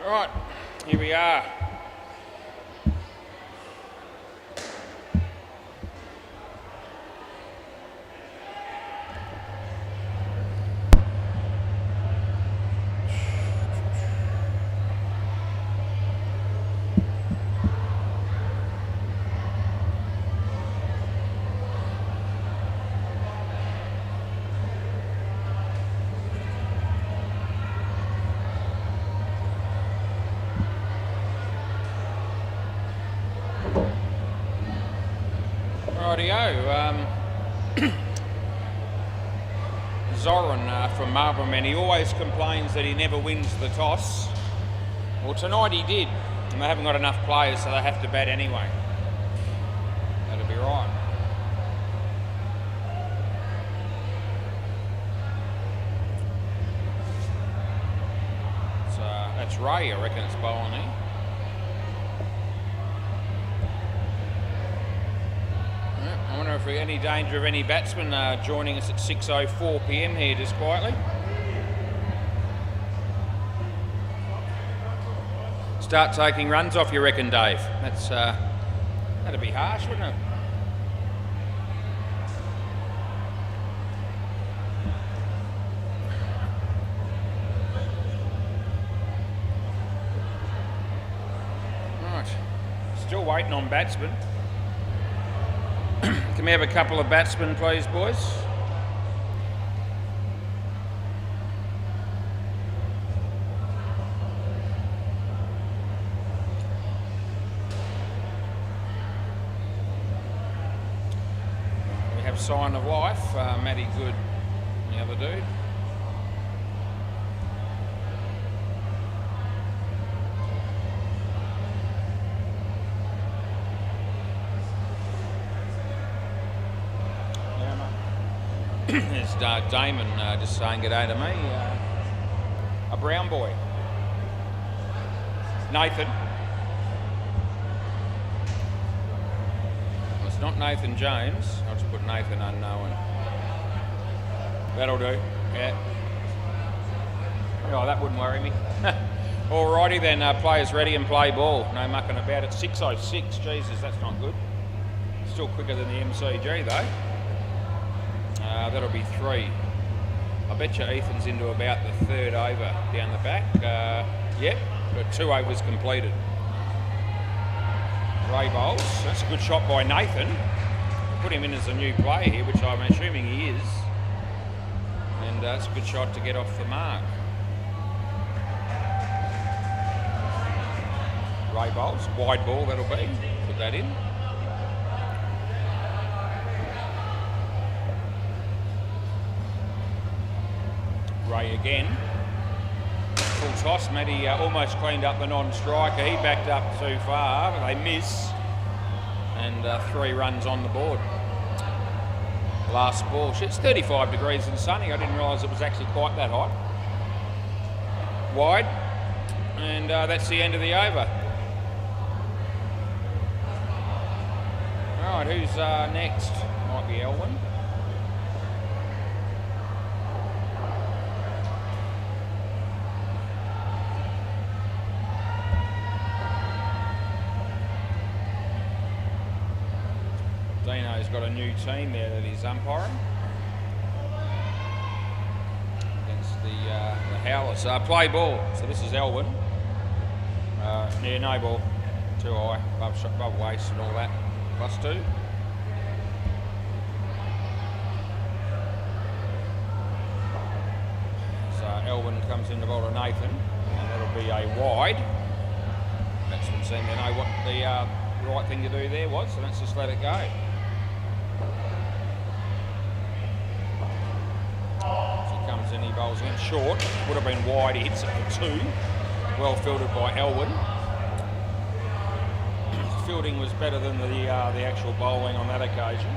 Right, here we are. Rightio, Zoran from Marlborough, he always complains that he never wins the toss. Well, tonight he did, and they haven't got enough players, so they have to bat anyway. That'll be right. So that's Ray, I reckon it's bowling here. I wonder if we're any danger of any batsmen joining us at 6:04 p.m. here just quietly. Start taking runs off, you reckon, Dave? That's that'd be harsh, wouldn't it? Right, still waiting on batsmen. Can we have a couple of batsmen, please, boys? We have Sign of Life, Matty Good, and the other dude. There's Damon just saying g'day to me. A brown boy. Nathan. Well, it's not Nathan James. I'll just put Nathan unknown. That'll do. Yeah. Oh, that wouldn't worry me. Alrighty then, players ready and play ball. No mucking about it. 6:06. Jesus, that's not good. Still quicker than the MCG though. That'll be 3. I bet you Ethan's into about the 3rd over down the back. Yep, got 2 overs completed. Ray bowls. That's a good shot by Nathan. Put him in as a new player here, which I'm assuming he is. And that's a good shot to get off the mark. Ray bowls. Wide ball, that'll be. Put that in. Ray again. Full toss. Matty almost cleaned up the non-striker. He backed up too far, but they miss. And 3 runs on the board. Last ball. It's 35 degrees and sunny. I didn't realise it was actually quite that hot. Wide. And that's the end of the over. Alright, who's next? Might be Elwyn. Dino's got a new team there that he's umpiring against the Howlers. Play ball. So this is Elwyn. Yeah, no ball. Too high, above waist and all that. +2. So Elwyn comes in to bowl to Nathan, and that'll be a wide. Batsman seemed to know what the right thing to do there was, so let's just let it go. And he bowls in short. Would have been wide. He hits it for 2. Well fielded by Elwyn. Fielding was better than the actual bowling on that occasion.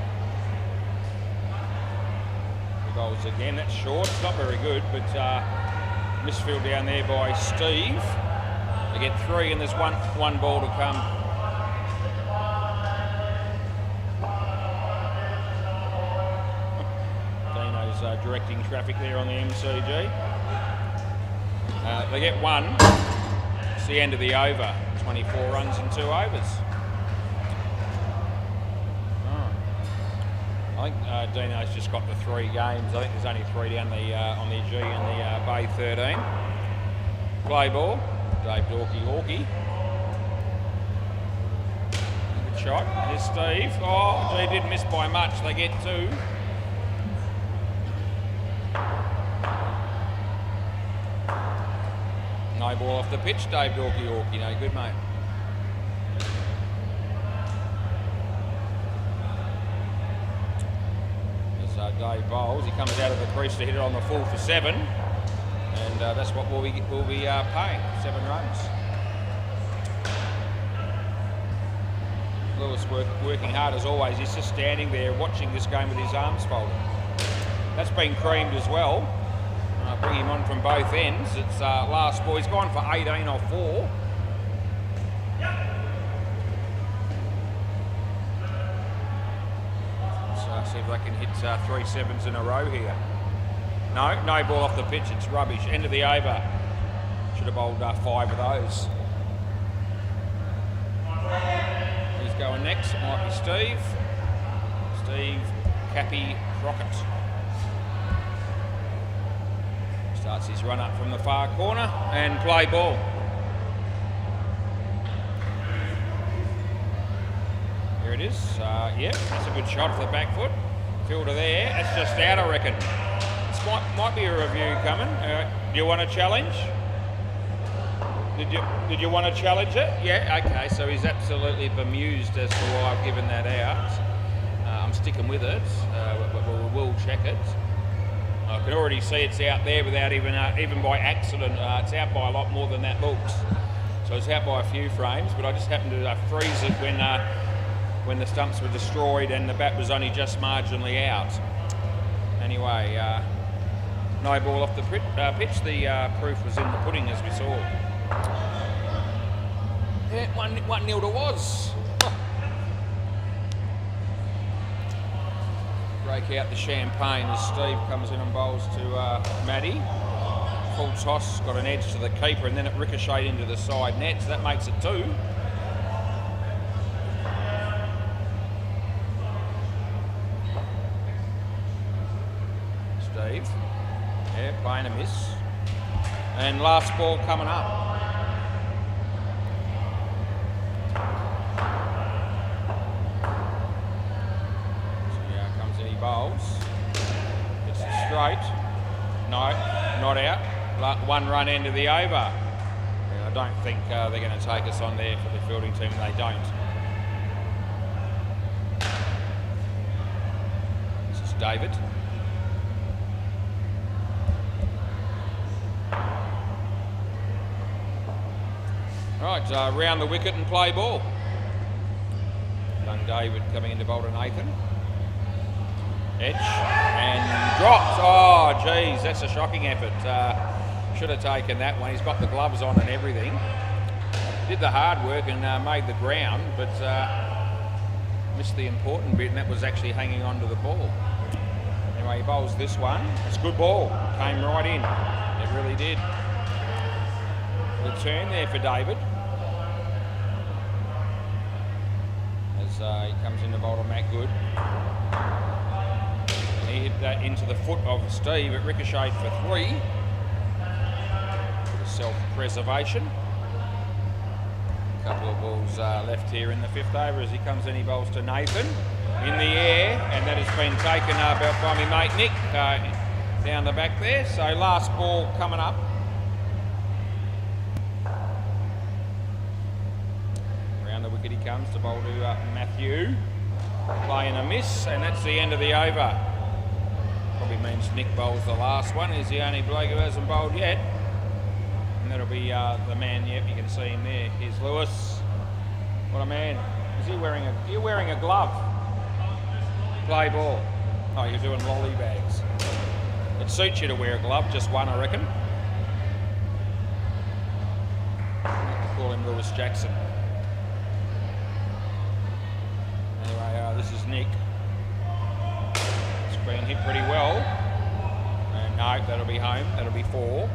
He bowls again. That's short. It's not very good, but misfield down there by Steve. They get 3, and there's one ball to come. Directing traffic there on the MCG. They get 1, the end of the over. 24 runs in 2 overs. I think Dino's just got the 3 games. I think there's only 3 down the on the G and the Bay 13. Play ball. Dave Dorky. Good shot. Here's Steve. Oh, G didn't miss by much. They get 2. No ball off the pitch, Dave Dorky. No good, mate. There's Dave bowls. He comes out of the crease to hit it on the full for 7. And that's what we'll be paying, 7 runs. Lewis working hard as always. He's just standing there watching this game with his arms folded. That's been creamed as well. Bring him on from both ends. It's last ball. He's gone for 18 off 4. So see if they can hit 3 sevens in a row here. No ball off the pitch. It's rubbish. End of the over. Should have bowled 5 of those. Who's going next? It might be Steve. Steve Cappy Crockett. Starts his run up from the far corner and play ball. Here it is. Yep, that's a good shot off the back foot. Fielder there. That's just out, I reckon. This might be a review coming. Do you want to challenge? Did you want to challenge it? Yeah. Okay. So he's absolutely bemused as to why I've given that out. I'm sticking with it. We'll check it. I can already see it's out there without even by accident. It's out by a lot more than that looks. So it's out by a few frames, but I just happened to freeze it when the stumps were destroyed and the bat was only just marginally out. Anyway, no ball off the pitch. The proof was in the pudding, as we saw. Yeah, 1-0 to was. Break out the champagne as Steve comes in and bowls to Matty. Full toss, got an edge to the keeper, and then it ricocheted into the side net, so that makes it 2. Steve, yeah, playing a miss. And last ball coming up. Bowls. It's straight. No, not out. 1 run end of the over. And I don't think they're going to take us on there for the fielding team. They don't. This is David. Right, round the wicket and play ball. Young David coming into bowl to Nathan. Edge and dropped. Oh, geez, that's a shocking effort. Should have taken that one. He's got the gloves on and everything. Did the hard work and made the ground, but missed the important bit, and that was actually hanging onto the ball. Anyway, he bowls this one. It's a good ball. Came right in. It really did. The turn there for David. As he comes in to bowl to Matt Good. He hit that into the foot of Steve. It ricocheted for 3. Bit of self-preservation. A couple of balls left here in the 5th over as he comes in. He bowls to Nathan in the air, and that has been taken by my mate Nick down the back there. So last ball coming up. Round the wicket he comes to bowl to Matthew. Playing a miss, and that's the end of the over. Probably means Nick bowls the last one. He's the only bloke who hasn't bowled yet. And that'll be the man, yep, you can see him there. Here's Lewis. What a man. Is he wearing you're wearing a glove? Play ball. Oh, you're doing lolly bags. It suits you to wear a glove, just one, I reckon. We'll call him Lewis Jackson. Anyway, this is Nick. Been hit pretty well. And no, that'll be home. That'll be 4.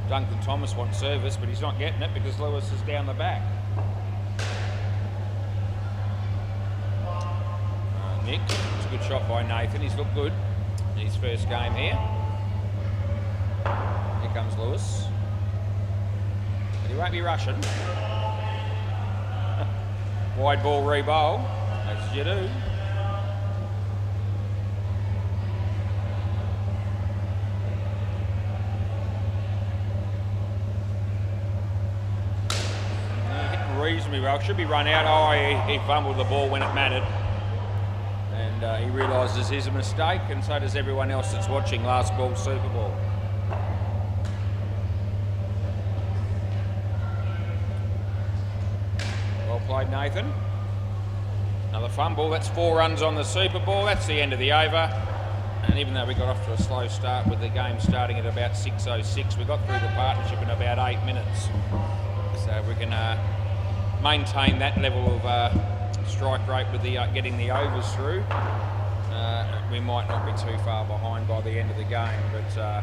Duncan Thomas wants service, but he's not getting it because Lewis is down the back. Nick, it's a good shot by Nathan. He's looked good in his first game here. Here comes Lewis. But he won't be rushing. Wide ball re-bowl, as you do. Reasonably well, should be run out. Oh, he fumbled the ball when it mattered. And he realises his a mistake, and so does everyone else that's watching Last Ball Super Bowl. Well played, Nathan. Another fumble. That's 4 runs on the Super Bowl. That's the end of the over. And even though we got off to a slow start with the game starting at about 6:06, we got through the partnership in about 8 minutes. So we can maintain that level of strike rate with the getting the overs through. We might not be too far behind by the end of the game, but the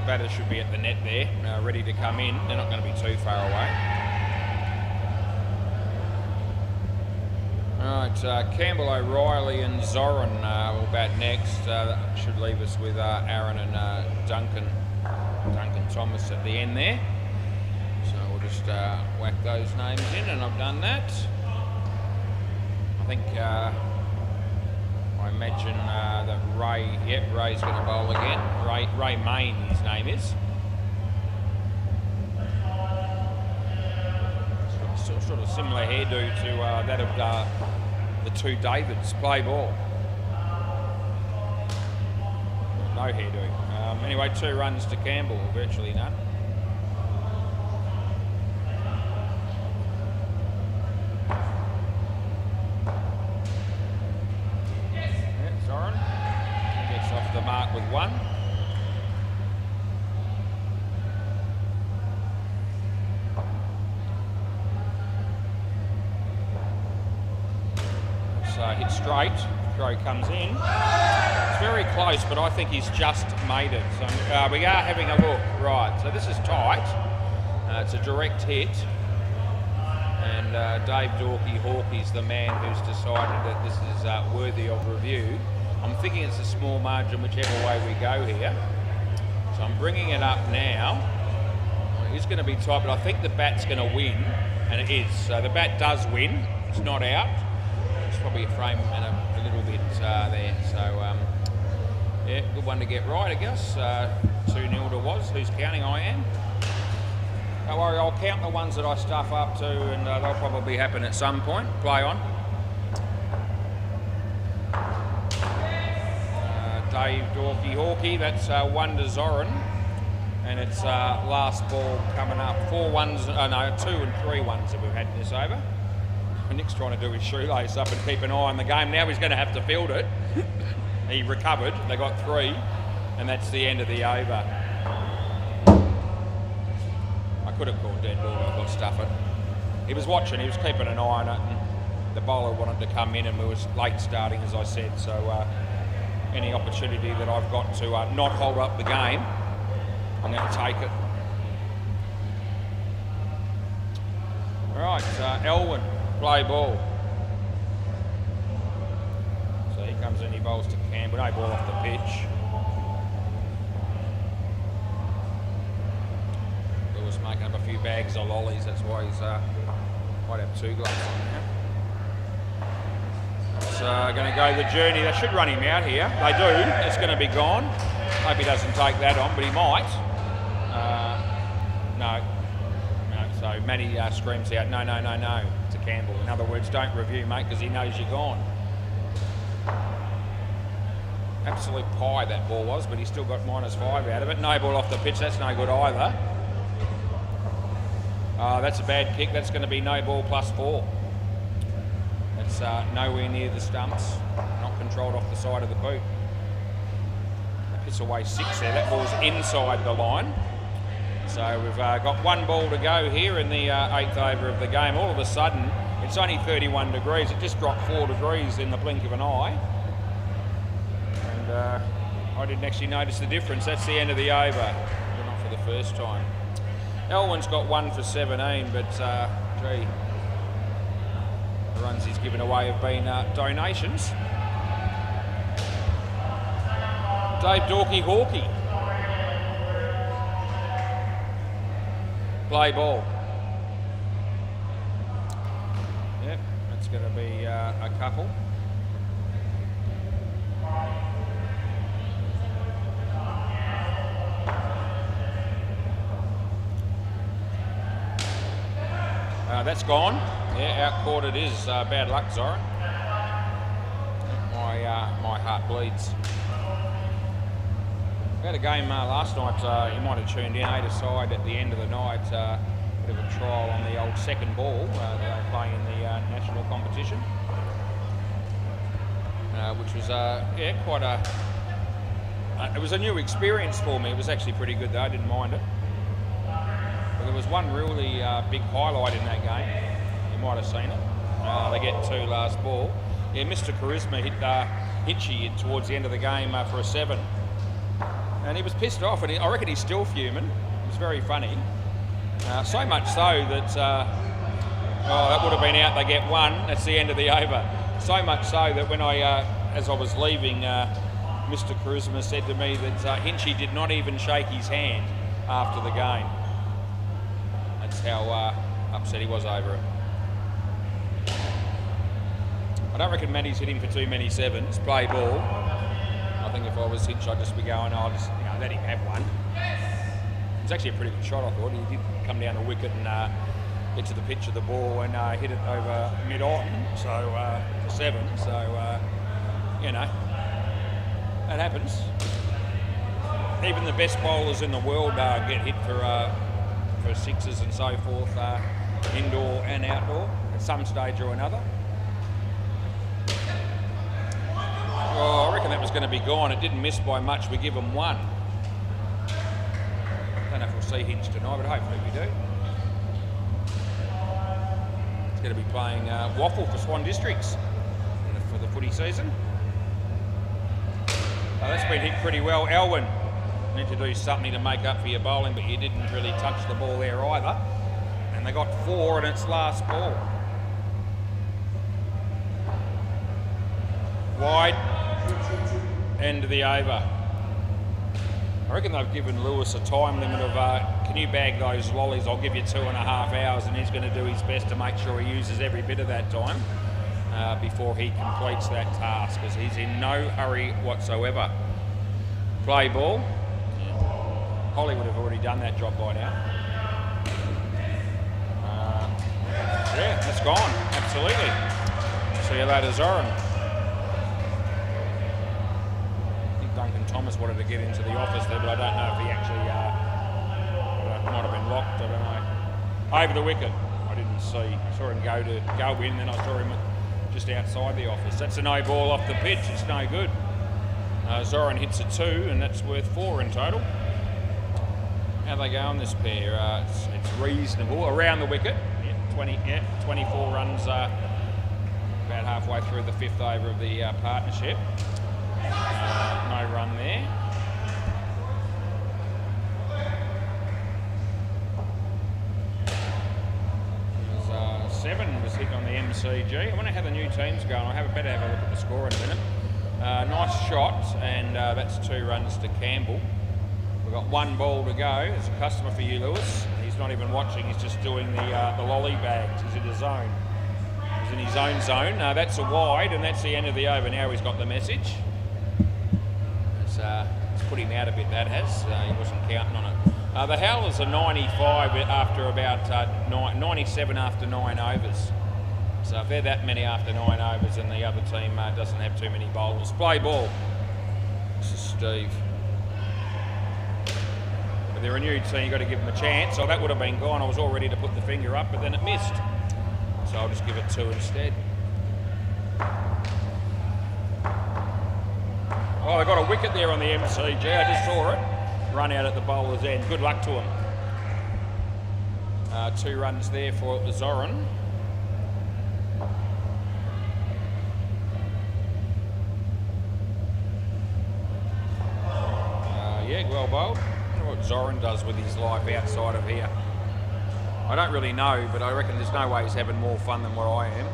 batters should be at the net there, ready to come in. They're not going to be too far away. Right, Campbell, O'Reilly and Zoran will bat next. That should leave us with Aaron and Duncan Thomas at the end there. So we'll just whack those names in, and I've done that. I think I imagine that Ray's going to bowl again. Ray Main, his name is. Sort of similar hairdo to that of the two Davids. Play ball. No hairdo. Anyway, 2 runs to Campbell, virtually none. Off the mark with 1. So hit straight, throw comes in. It's very close, but I think he's just made it. So we are having a look. Right, so this is tight. It's a direct hit. And Dave Hawkey's the man who's decided that this is worthy of review. I'm thinking it's a small margin whichever way we go here. So I'm bringing it up now. It's going to be tight, but I think the bat's going to win, and it is. So the bat does win. It's not out. It's probably a frame and a little bit there. So, yeah, good one to get right, I guess. 2-0 to Was. Who's counting? I am. Don't worry, I'll count the ones that I stuff up to, and they'll probably happen at some point. Play on. Dave Hawkey, that's 1 to Zoran, and it's last ball coming up. 4 ones, no, 2 and 3 ones that we've had in this over. Nick's trying to do his shoelace up and keep an eye on the game. Now he's going to have to field it. He recovered, they got 3, and that's the end of the over. I could have called dead ball, I got stuff it. He was watching, he was keeping an eye on it, and the bowler wanted to come in, and we was late starting, as I said, so any opportunity that I've got to not hold up the game, I'm going to take it. All right, Elwyn, play ball. So he comes in, he bowls to Campbell, no ball off the pitch. Lewis making up a few bags of lollies, that's why he's might have 2 gloves on now. It's going to go the journey. They should run him out here. They do. It's going to be gone. Hope he doesn't take that on, but he might. No. So Matty screams out, no, to Campbell. In other words, don't review, mate, because he knows you're gone. Absolute pie that ball was, but he still got -5 out of it. No ball off the pitch. That's no good either. That's a bad kick. That's going to be no ball +4. It's nowhere near the stumps, not controlled off the side of the boot. That hits away 6 there. That ball's inside the line. So we've got 1 ball to go here in the 8th over of the game. All of a sudden, it's only 31 degrees. It just dropped 4 degrees in the blink of an eye. And I didn't actually notice the difference. That's the end of the over. for the first time. Elwyn's got 1 for 17, but gee, the runs he's given away have been donations. Dave Dorky Hawkey. Play ball. Yep, that's going to be a couple. That's gone. Yeah, out court it is. Bad luck, Zoran. My heart bleeds. We had a game last night. You might have tuned in 8-a-side at the end of the night. Bit of a trial on the old second ball. They were playing in the national competition, which was quite a. It was a new experience for me. It was actually pretty good though. I didn't mind it. But there was one really big highlight in that game. You might have seen it. They get 2 last ball. Yeah, Mr. Charisma hit Hitchy towards the end of the game for a 7. And he was pissed off, and I reckon he's still fuming. It was very funny. So much so that, that would have been out, they get 1. That's the end of the over. So much so that when as I was leaving, Mr. Charisma said to me that Hinchy did not even shake his hand after the game. That's how upset he was over it. I don't reckon Matty's hit him for too many 7s. Play ball. I think if I was Hinch, I'd just be going, I'll just let him have one. It was actually a pretty good shot, I thought. He did come down the wicket and get to the pitch of the ball and hit it over mid-on, so for 7. So, that happens. Even the best bowlers in the world get hit for 6s and so forth, indoor and outdoor, at some stage or another. Oh, I reckon that was going to be gone. It didn't miss by much. We give them 1. Don't know if we'll see Hinch tonight, but hopefully we do. It's going to be playing Waffle for Swan Districts for the footy season. That's been hit pretty well. Elwyn, you need to do something to make up for your bowling, but you didn't really touch the ball there either. And they got 4 in its last ball. Wide. End of the over. I reckon they've given Lewis a time limit of, can you bag those lollies? I'll give you 2.5 hours, and he's going to do his best to make sure he uses every bit of that time before he completes that task, because he's in no hurry whatsoever. Play ball. Holly would have already done that job by now. Yeah, that's gone. Absolutely. See you later, Zoran. Duncan Thomas wanted to get into the office there, but I don't know if he actually might have been locked. I don't know. Over the wicket, I didn't see. I saw him go in, then I saw him just outside the office. That's a no ball off the pitch. It's no good. Zoran hits a 2, and that's worth 4 in total. How they go on this pair? It's reasonable around the wicket. 24 runs. About halfway through the 5th over of the partnership. No run there. There's 7 was hit on the MCG. I wonder how the new team's going. I better have a look at the score in a minute. Nice shot, and that's 2 runs to Campbell. We've got 1 ball to go. There's a customer for you, Lewis. He's not even watching. He's just doing the lolly bags. He's in his zone. He's in his own zone. That's a wide, and that's the end of the over. Now he's got the message. It's put him out a bit, that has. He wasn't counting on it. The Howlers are 95 after about 97 after 9 overs. So if they're that many after 9 overs, and the other team doesn't have too many bowlers. Play ball. This is Steve. But they're a new team, you've got to give them a chance. So that would have been gone. I was all ready to put the finger up, but then it missed. So I'll just give it 2 instead. Oh, they got a wicket there on the MCG. I just saw it. Run out at the bowler's end. Good luck to him. 2 runs there for Zoran. Yeah, well bowled. I wonder what what Zoran does with his life outside of here. I don't really know, but I reckon there's no way he's having more fun than what I am.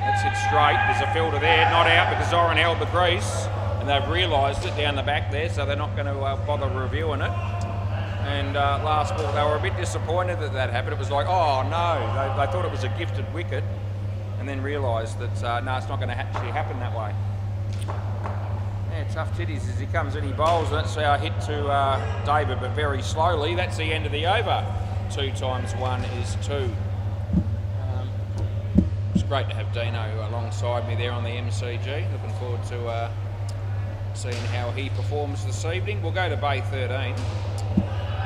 That's hit straight. There's a fielder there, not out because Zoran held the crease, and they've realised it down the back there, so they're not going to bother reviewing it. And last ball, they were a bit disappointed that that happened. It was like, oh no, they thought it was a gifted wicket, and then realised that no, it's not going to actually happen that way. Yeah, tough titties as he comes in, he bowls. That's our hit to David, but very slowly. That's the end of the over. 2 times 1 is 2. It's great to have Dino alongside me there on the MCG. Looking forward to seeing how he performs this evening. We'll go to Bay 13.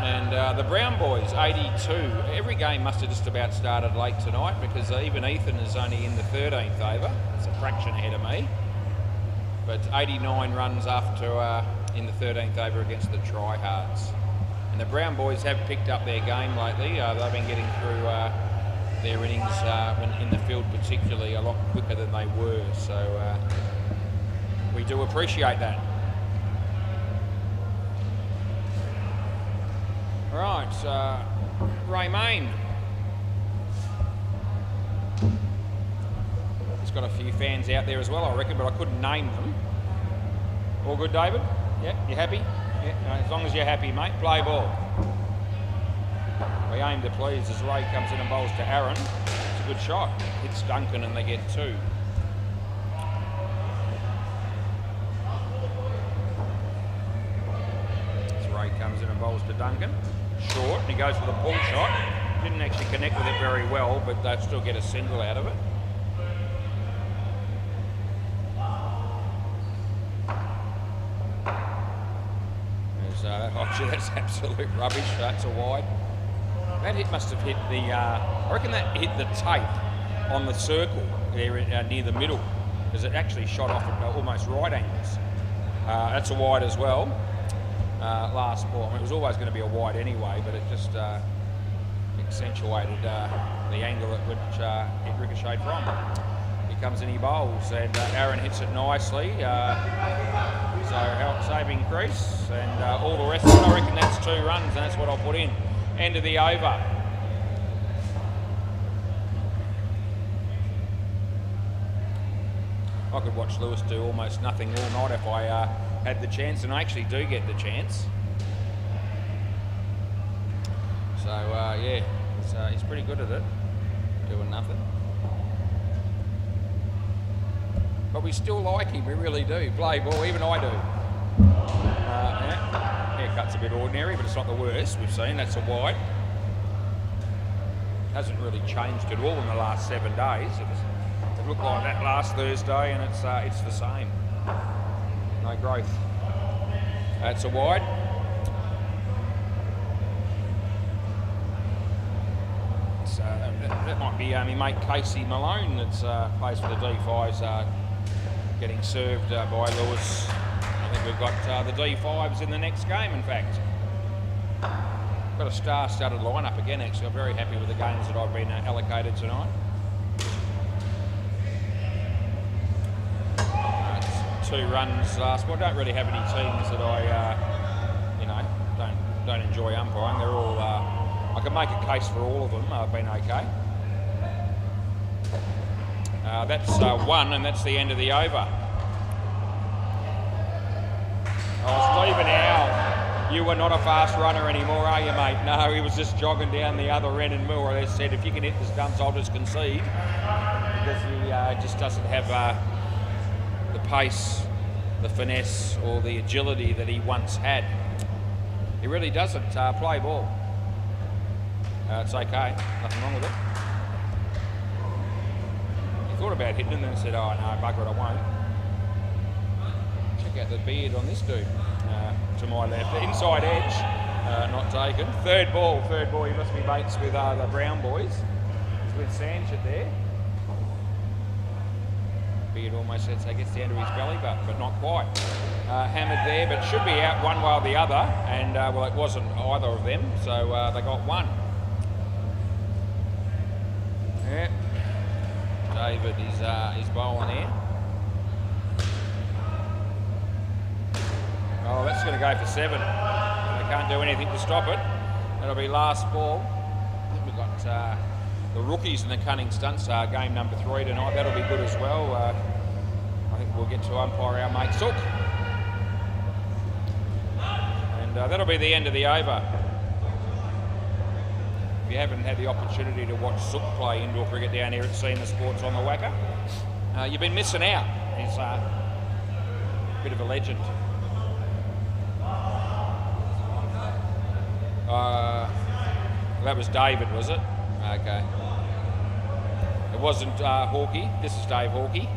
And the Brown boys, 82. Every game must have just about started late tonight because even Ethan is only in the 13th over. It's a fraction ahead of me. But 89 runs after in the 13th over against the Tryhards. And the Brown boys have picked up their game lately. They've been getting through their innings in the field particularly a lot quicker than they were. So we do appreciate that. Right, Ray Main. He's got a few fans out there as well, I reckon, but I couldn't name them. All good, David? Yeah, you happy? Yeah, no, as long as you're happy, mate. Play ball. We aim to please as Ray comes in and bowls to Aaron. It's a good shot. Hits Duncan and they get 2. As Ray comes in and bowls to Duncan. Short, and he goes for the pull shot. Didn't actually connect with it very well, but they'd still get a single out of it. Actually, that's absolute rubbish. That's a wide. That hit must have hit the... I reckon that hit the tape on the circle there near the middle, because it actually shot off at almost right angles. That's a wide as well. Last ball. I mean, it was always going to be a wide anyway, but it just accentuated the angle at which it ricocheted from. He comes in, he bowls, and Aaron hits it nicely. So help saving crease, and all the rest of it. I reckon that's 2 runs, and that's what I'll put in. End of the over. I could watch Lewis do almost nothing all night if I had the chance, and I actually do get the chance. So yeah, he's pretty good at it, doing nothing. But we still like him, we really do. Play ball, even I do. Yeah. Haircut's a bit ordinary, but it's not the worst we've seen. That's a wide. Hasn't really changed at all in the last 7 days. It looked like that last Thursday, and it's the same. No growth. That's a wide. So that might be my mate Casey Malone that plays for the D5s. Getting served by Lewis. I think we've got the D5s in the next game, in fact. Got a star-studded lineup again, actually. I'm very happy with the games that I've been allocated tonight. 2 runs last. Well, I don't really have any teams that I, don't enjoy umpiring. They're all, I can make a case for all of them. I've been okay. That's 1, and that's the end of the over. Oh, Stephen Howe, you were not a fast runner anymore, are you, mate? No, he was just jogging down the other end, and more or less said, if you can hit the stumps, I'll just concede. Because he just doesn't have the pace, the finesse, or the agility that he once had. He really doesn't. Play ball. It's okay, nothing wrong with it. Thought about hitting and then said, oh no, bugger it, I won't. Check out the beard on this dude to my left. Inside edge, not taken. Third ball, he must be mates with the Brown boys. He's with Sanchez there. Beard almost gets down to his belly button, but not quite. Hammered there, but should be out one way or the other, and well, it wasn't either of them, so they got 1. Yeah. David is bowling here. going to go for 7. They can't do anything to stop it. That'll be last ball. I think we've got the rookies and the cunning stunts game number 3 tonight. That'll be good as well. I think we'll get to umpire our mate Sook. And that'll be the end of the over. If you haven't had the opportunity to watch Sook play indoor cricket down here at Seymour Sports on the WACA, you've been missing out. He's a bit of a legend. That was David, was it? Okay. It wasn't Hawkey. This is Dave Hawkey.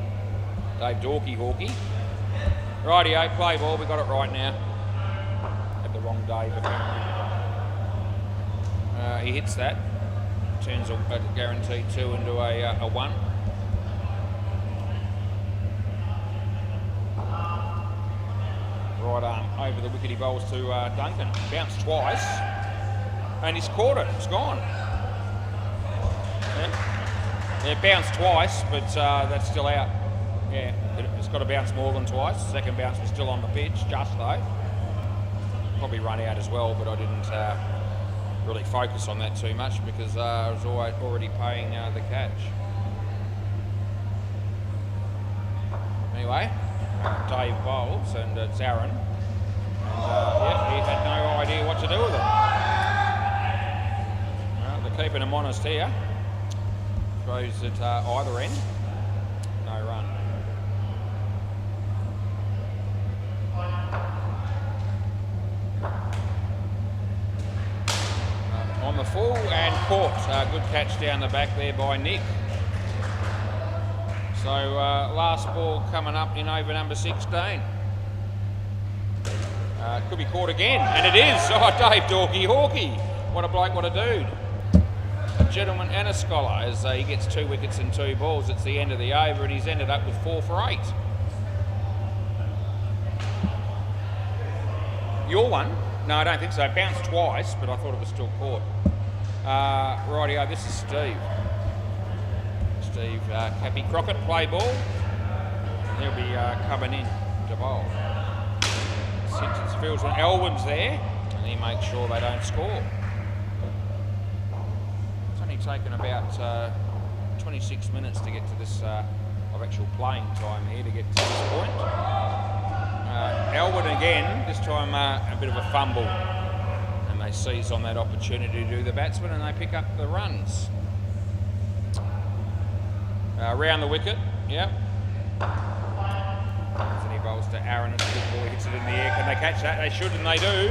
Dave Dorky Hawkey. Rightio, play ball. We got it right now. Had the wrong Dave apparently. He hits that. Turns a guaranteed 2 into a 1. Right arm over the wicket, he bowls to Duncan. Bounced twice, and he's caught it. It's gone. Yeah, bounced twice, but that's still out. Yeah, it's got to bounce more than twice. The second bounce was still on the pitch, just though. Probably run out as well, but I didn't really focus on that too much because I was already paying the catch. Anyway, Dave bowls and it's Aaron. And yeah, he had no idea what to do with it. Well, they're keeping him honest here. Throws at either end. No run. On the full and caught. Good catch down the back there by Nick. So last ball coming up in over number 16. Could be caught again, and it is. Oh, Dave Dorky Hawkey. What a bloke, what a dude. A gentleman and a scholar as he gets 2 wickets and 2 balls. It's the end of the over and he's ended up with 4 for 8. Your one? No, I don't think so. It bounced twice, but I thought it was still caught. Rightio, this is Steve. Steve Cappy Crockett, play ball. He'll be coming in to bowl. Simpsons fields when Elwyn's there, and he makes sure they don't score. It's only taken about 26 minutes to get to this of actual playing time here to get to this point. Elwood again, this time a bit of a fumble, and they seize on that opportunity to do the batsman and they pick up the runs. Round the wicket, yep. And he bowls to Aaron, it's a good ball, he hits it in the air. Can they catch that? They should, and they do.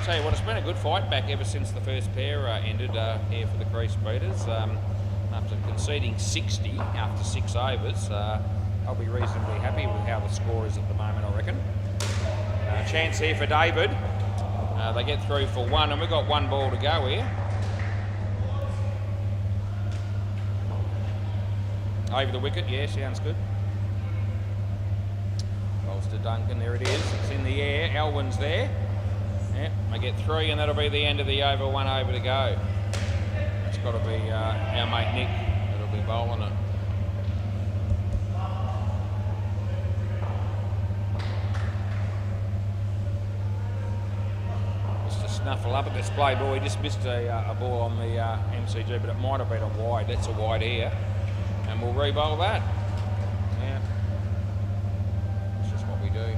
Tell you what, it's been a good fight back ever since the first pair ended here for the crease beaters. After conceding 60 after 6 overs, I'll be reasonably happy with how the score is at the moment, I reckon. Chance here for David. They get through for 1, and we've got 1 ball to go here. Over the wicket, yeah, sounds good. Bowls to Duncan, there it is. It's in the air, Elwyn's there. Yeah, they get 3, and that'll be the end of the over, 1 over to go. It's got to be our mate Nick that'll be bowling it. Just to snuffle up at this play ball, he just missed a ball on the MCG, but it might have been a wide. That's a wide here. And we'll re-bowl that. Yeah. It's just what we do.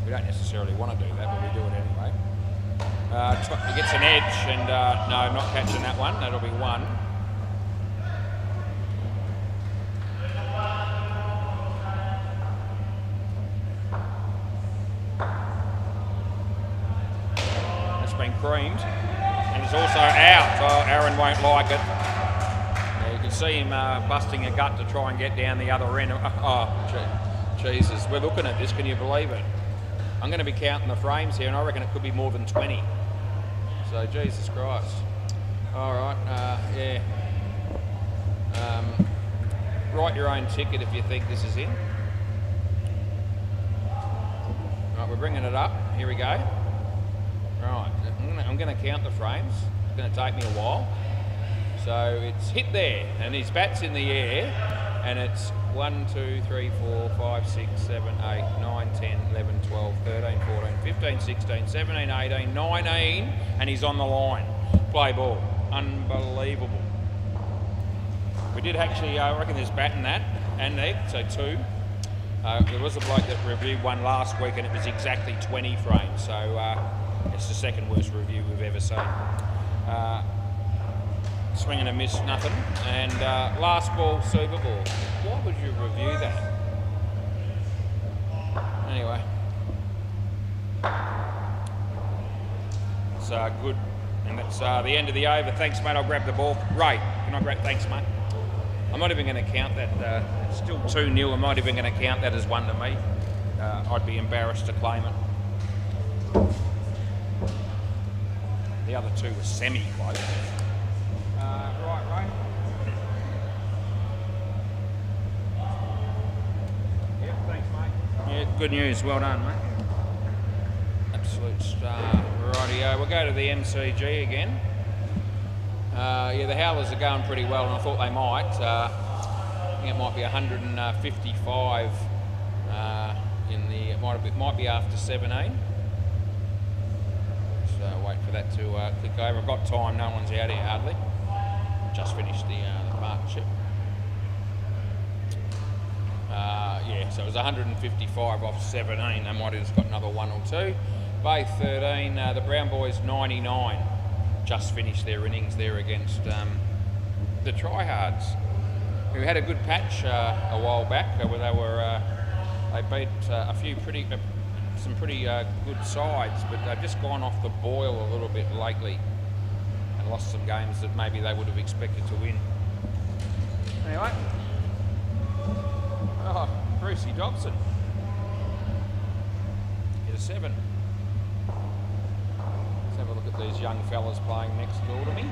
We don't necessarily want to do that, but we do it anyway. He gets an edge, and no, I'm not catching that one. That'll be 1. That's been creamed, and it's also out. Oh, Aaron won't like it. You can see him busting a gut to try and get down the other end. Oh, Jesus, we're looking at this, can you believe it? I'm going to be counting the frames here, and I reckon it could be more than 20. So, Jesus Christ. All right, yeah. Write your own ticket if you think this is in. Right, we're bringing it up. Here we go. Right, I'm going to count the frames. It's going to take me a while. So it's hit there, and his bat's in the air. And it's 1, 2, 3, 4, 5, 6, 7, 8, 9, 10, 11, 12, 13, 14, 15, 16, 17, 18, 19, and he's on the line. Play ball. Unbelievable. We did actually, I reckon there's bat in that, and there, so 2. There was a bloke that reviewed one last week and it was exactly 20 frames, so it's the second worst review we've ever seen. Swing and a miss, nothing. And last ball, Super Ball. Why would you review that? Anyway. It's good. And that's the end of the over. Thanks, mate. I'll grab the ball. Ray, can I grab? Thanks, mate. I'm not even going to count that. It's still 2-0. I'm not even going to count that as one to me. I'd be embarrassed to claim it. The other 2 were semi-close. Right, Ray. Yep, thanks, mate. Yeah, good news. Well done, mate. Absolute star. Rightio. We'll go to the MCG again. Yeah, the Howlers are going pretty well, and I thought they might. I think it might be 155 in the. It might be after 17. So wait for that to click over. I've got time. No one's out here hardly. Just finished the partnership. Yeah, so it was 155 off 17. They might have just got another 1 or 2. Bay 13. The Brown Boys 99. Just finished their innings there against the Tryhards, who had a good patch a while back where they beat some pretty good sides, but they've just gone off the boil a little bit lately and lost some games that maybe they would have expected to win. Anyway, Brucey Dobson hit a 7. Have a look at these young fellas playing next door to me.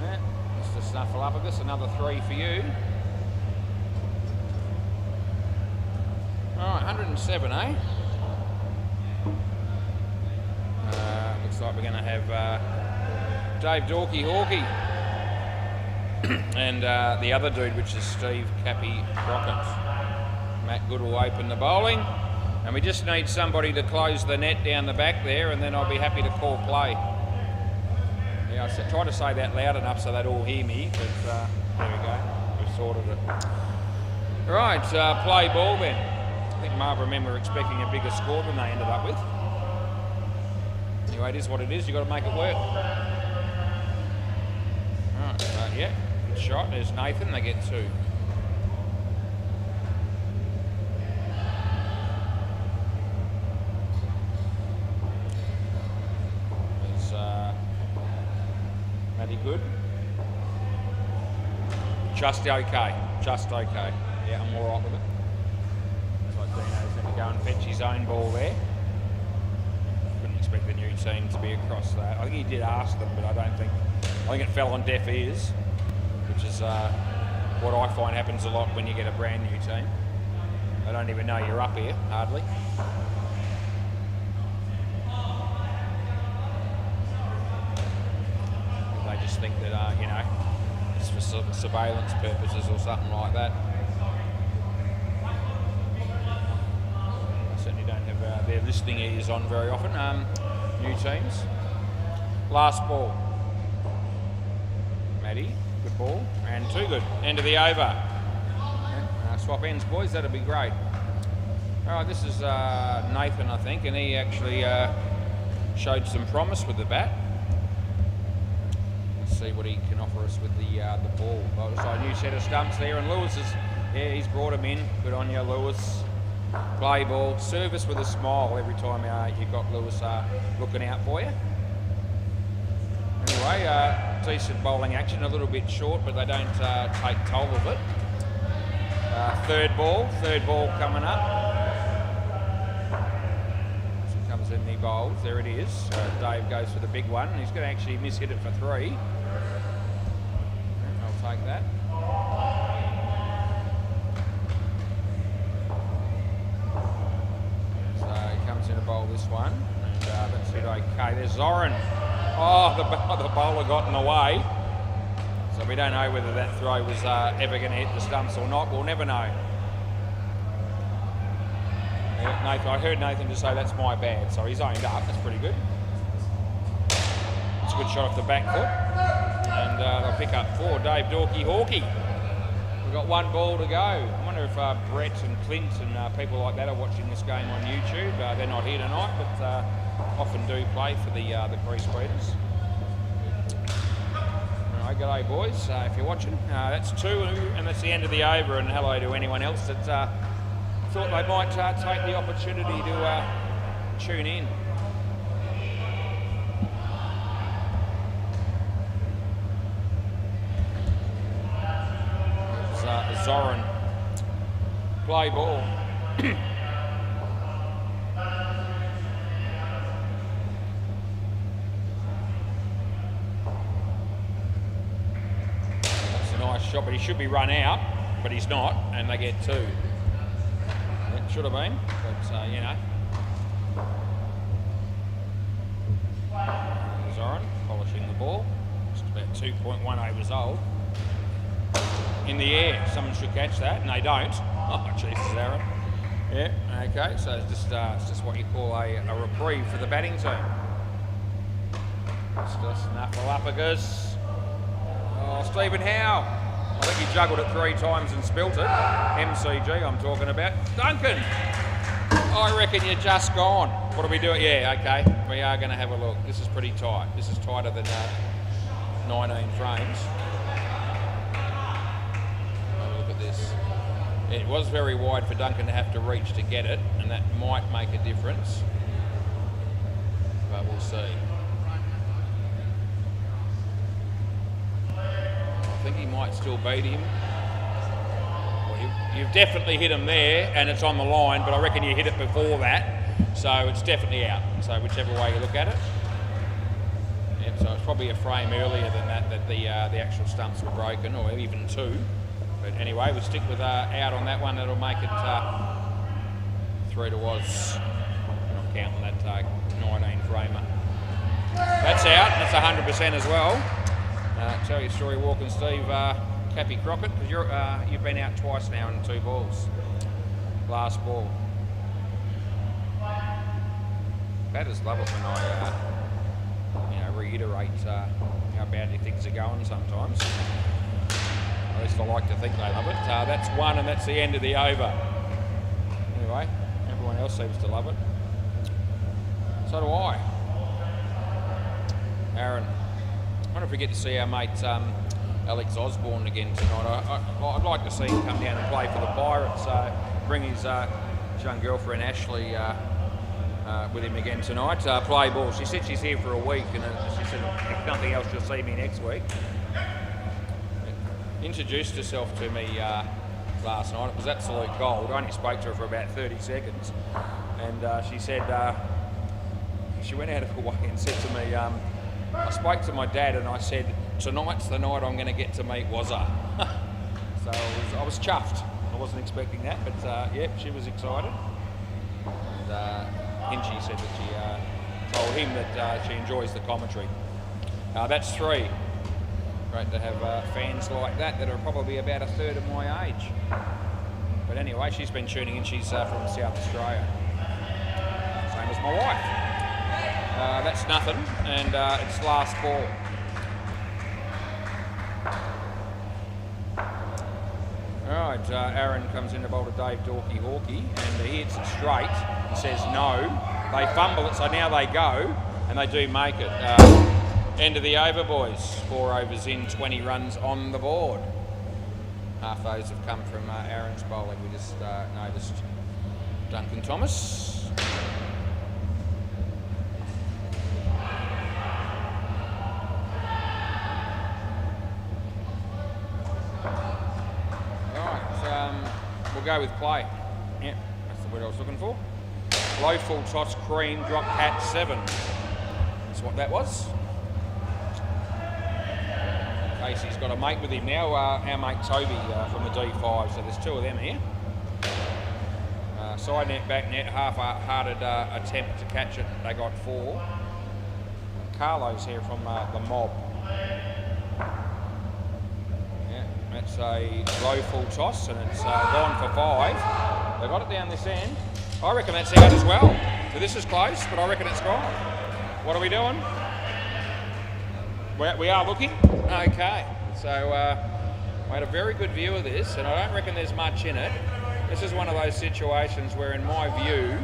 Yeah, Mr. Snuffleupagus, another 3 for you. Alright, 107, eh? Looks like we're going to have Dave Dorky Hawkey and the other dude, which is Steve Cappy Crockett. Matt Good will open the bowling. And we just need somebody to close the net down the back there, and then I'll be happy to call play. Yeah, I tried to say that loud enough so they'd all hear me, but there we go. We've sorted it. All right, play ball then. I think Marlborough men were expecting a bigger score than they ended up with. Anyway, it is what it is. You've got to make it work. All right, yeah, good shot. There's Nathan. They get 2. Good. Just okay. Just okay. Yeah, I'm all right with it. Looks like Dino's going to go and fetch his own ball there. Couldn't expect the new team to be across that. I think he did ask them, but I think it fell on deaf ears, which is what I find happens a lot when you get a brand new team. They don't even know you're up here, hardly. Think that it's for surveillance purposes or something like that. I certainly don't have their listening ears on very often. New teams. Last ball. Matty, good ball, and 2 good. End of the over. Swap ends, boys. That'll be great. All right, this is Nathan, I think, and he actually showed some promise with the bat. See what he can offer us with the ball. So a new set of stumps there, and Lewis he's brought him in. Good on you, Lewis. Play ball, service with a smile every time you've got Lewis looking out for you. Anyway, decent bowling action, a little bit short, but they don't take toll of it. Third ball coming up. Comes in the bowls, there it is. Dave goes for the big one, and he's going to actually miss-hit it for 3. I'll take that. So he comes in to bowl this one, and that's it okay. There's Zoran. Oh, the bowler got in the way. So We don't know whether that throw was ever going to hit the stumps or not. We'll never know. Yeah, Nathan, I heard Nathan just say that's my bad, so he's owned up. That's pretty good. It's a good shot off the back foot. And they'll pick up 4. Dave Dorky Hawkey. We've got 1 ball to go. I wonder if Brett and Clint and people like that are watching this game on YouTube. They're not here tonight, but often do play for the Crease Breeders. Alright, g'day boys. If you're watching, that's 2, and that's the end of the over. And hello to anyone else that thought they might take the opportunity to tune in. Zoran, play ball. That's a nice shot, but he should be run out, but he's not, and they get 2. It should have been, but you know. Zoran polishing the ball, just about 2.1 overs old. In the air, someone should catch that, and they don't. Oh, Jesus, Aaron. Yeah, okay, so it's just what you call a reprieve for the batting team. Just Snuffleupagus. Oh, Stephen Howe. I think he juggled it 3 times and spilt it. MCG I'm talking about. Duncan, I reckon you're just gone. What do we do? Yeah, okay, we are going to have a look. This is pretty tight. This is tighter than 19 frames. This. It was very wide for Duncan to have to reach to get it, and that might make a difference, but we'll see. I think he might still beat him. Well, you've definitely hit him there, and it's on the line, but I reckon you hit it before that, so it's definitely out. So whichever way you look at it. Yep, so it's probably a frame earlier than that the actual stumps were broken, or even 2. But anyway, we'll stick with out on that one. That'll make it 3 to was. Not counting that 19 framer. That's out. That's 100% as well. Tell your story, Walk and Steve, Cappy Crockett, because you've been out twice now in 2 balls. Last ball. Batters love it when I reiterate how badly things are going sometimes. At least I like to think they love it. That's 1, and that's the end of the over. Anyway, everyone else seems to love it. So do I. Aaron, I wonder if we get to see our mate Alex Osborne again tonight. I'd like to see him come down and play for the Pirates. Bring his young girlfriend Ashley with him again tonight. Play ball. She said she's here for a week, and she said if nothing else, she'll see me next week. Introduced herself to me last night. It was absolute gold. I only spoke to her for about 30 seconds, and she said she went out of her way and said to me, I spoke to my dad and I said, tonight's the night I'm going to get to meet Wazza. So I was chuffed. I wasn't expecting that, but yep, she was excited. And Hinchy said that she told him that she enjoys the commentary. That's 3. Great to have fans like that are probably about a third of my age. But anyway, she's been tuning in. She's from South Australia. Same as my wife. That's nothing, and it's last ball. Alright, Aaron comes in to bowl to Dave Dorky Hawkey, and he hits it straight. He says no. They fumble it, so now they go, and they do make it. End of the over, boys. 4 overs in, 20 runs on the board. Half those have come from Aaron's bowling. We just noticed Duncan Thomas. Alright, we'll go with play. Yep, that's the word I was looking for. Low full toss, cream, drop cat 7. That's what that was. Casey's got a mate with him now, our mate Toby from the D5, so there's 2 of them here. Side net, back net, half-hearted attempt to catch it, they got 4. Carlo's here from the mob. That's a low full toss, and it's gone for 5. They got it down this end. I reckon that's out as well. So this is close, but I reckon it's gone. What are we doing? We are looking? Okay. So I had a very good view of this, and I don't reckon there's much in it. This is one of those situations where, in my view,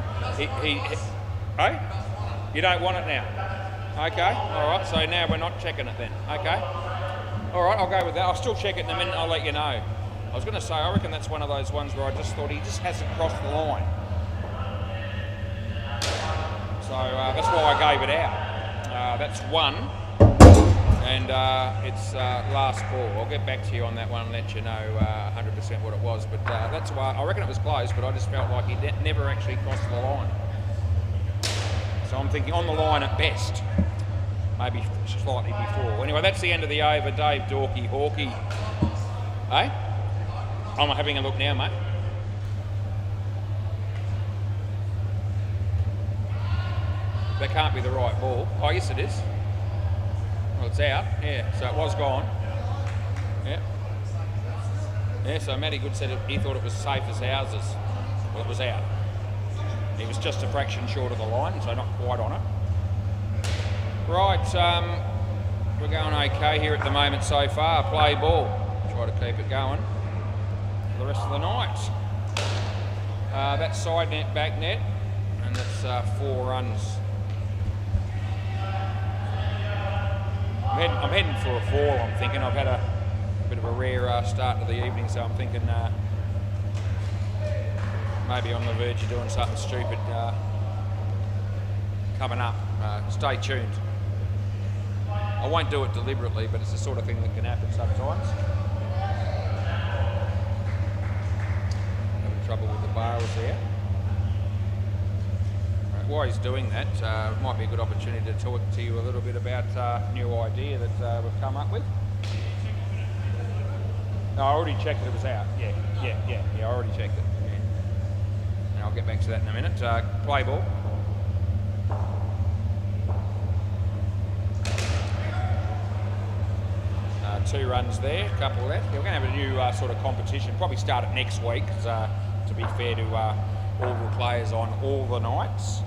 hey? You don't want it now? Okay, all right, so now we're not checking it then, okay? All right, I'll go with that. I'll still check it in a minute, I'll let you know. I was going to say, I reckon that's one of those ones where I just thought he just hasn't crossed the line. So that's why I gave it out. That's 1, and it's last ball. I'll get back to you on that one and let you know 100% what it was, but that's why I reckon it was close, but I just felt like he never actually crossed the line. So I'm thinking on the line at best, maybe slightly before. Anyway, that's the end of the over. Dave Dorky Hawkey. Hey? I'm having a look now, mate. That can't be the right ball. Oh, yes it is. Well, it's out. Yeah, so it was gone. Yeah. Yeah, so Matty Good said he thought it was safe as houses. Well, it was out. He was just a fraction short of the line, so not quite on it. Right, we're going okay here at the moment so far. Play ball. Try to keep it going for the rest of the night. That's side net, back net, and that's 4 runs. I'm heading for a 4, I'm thinking. I've had a bit of a rare start to the evening, so I'm thinking maybe on the verge of doing something stupid coming up. Stay tuned. I won't do it deliberately, but it's the sort of thing that can happen sometimes. Having trouble with the bars there. Right, while he's doing that, it might be a good opportunity to talk to you a little bit about a new idea that we've come up with. No, I already checked it was out. Yeah, I already checked it. And I'll get back to that in a minute. Play ball. Two runs there, a couple left. We're going to have a new sort of competition, probably start it next week, to be fair to all the players on all the nights.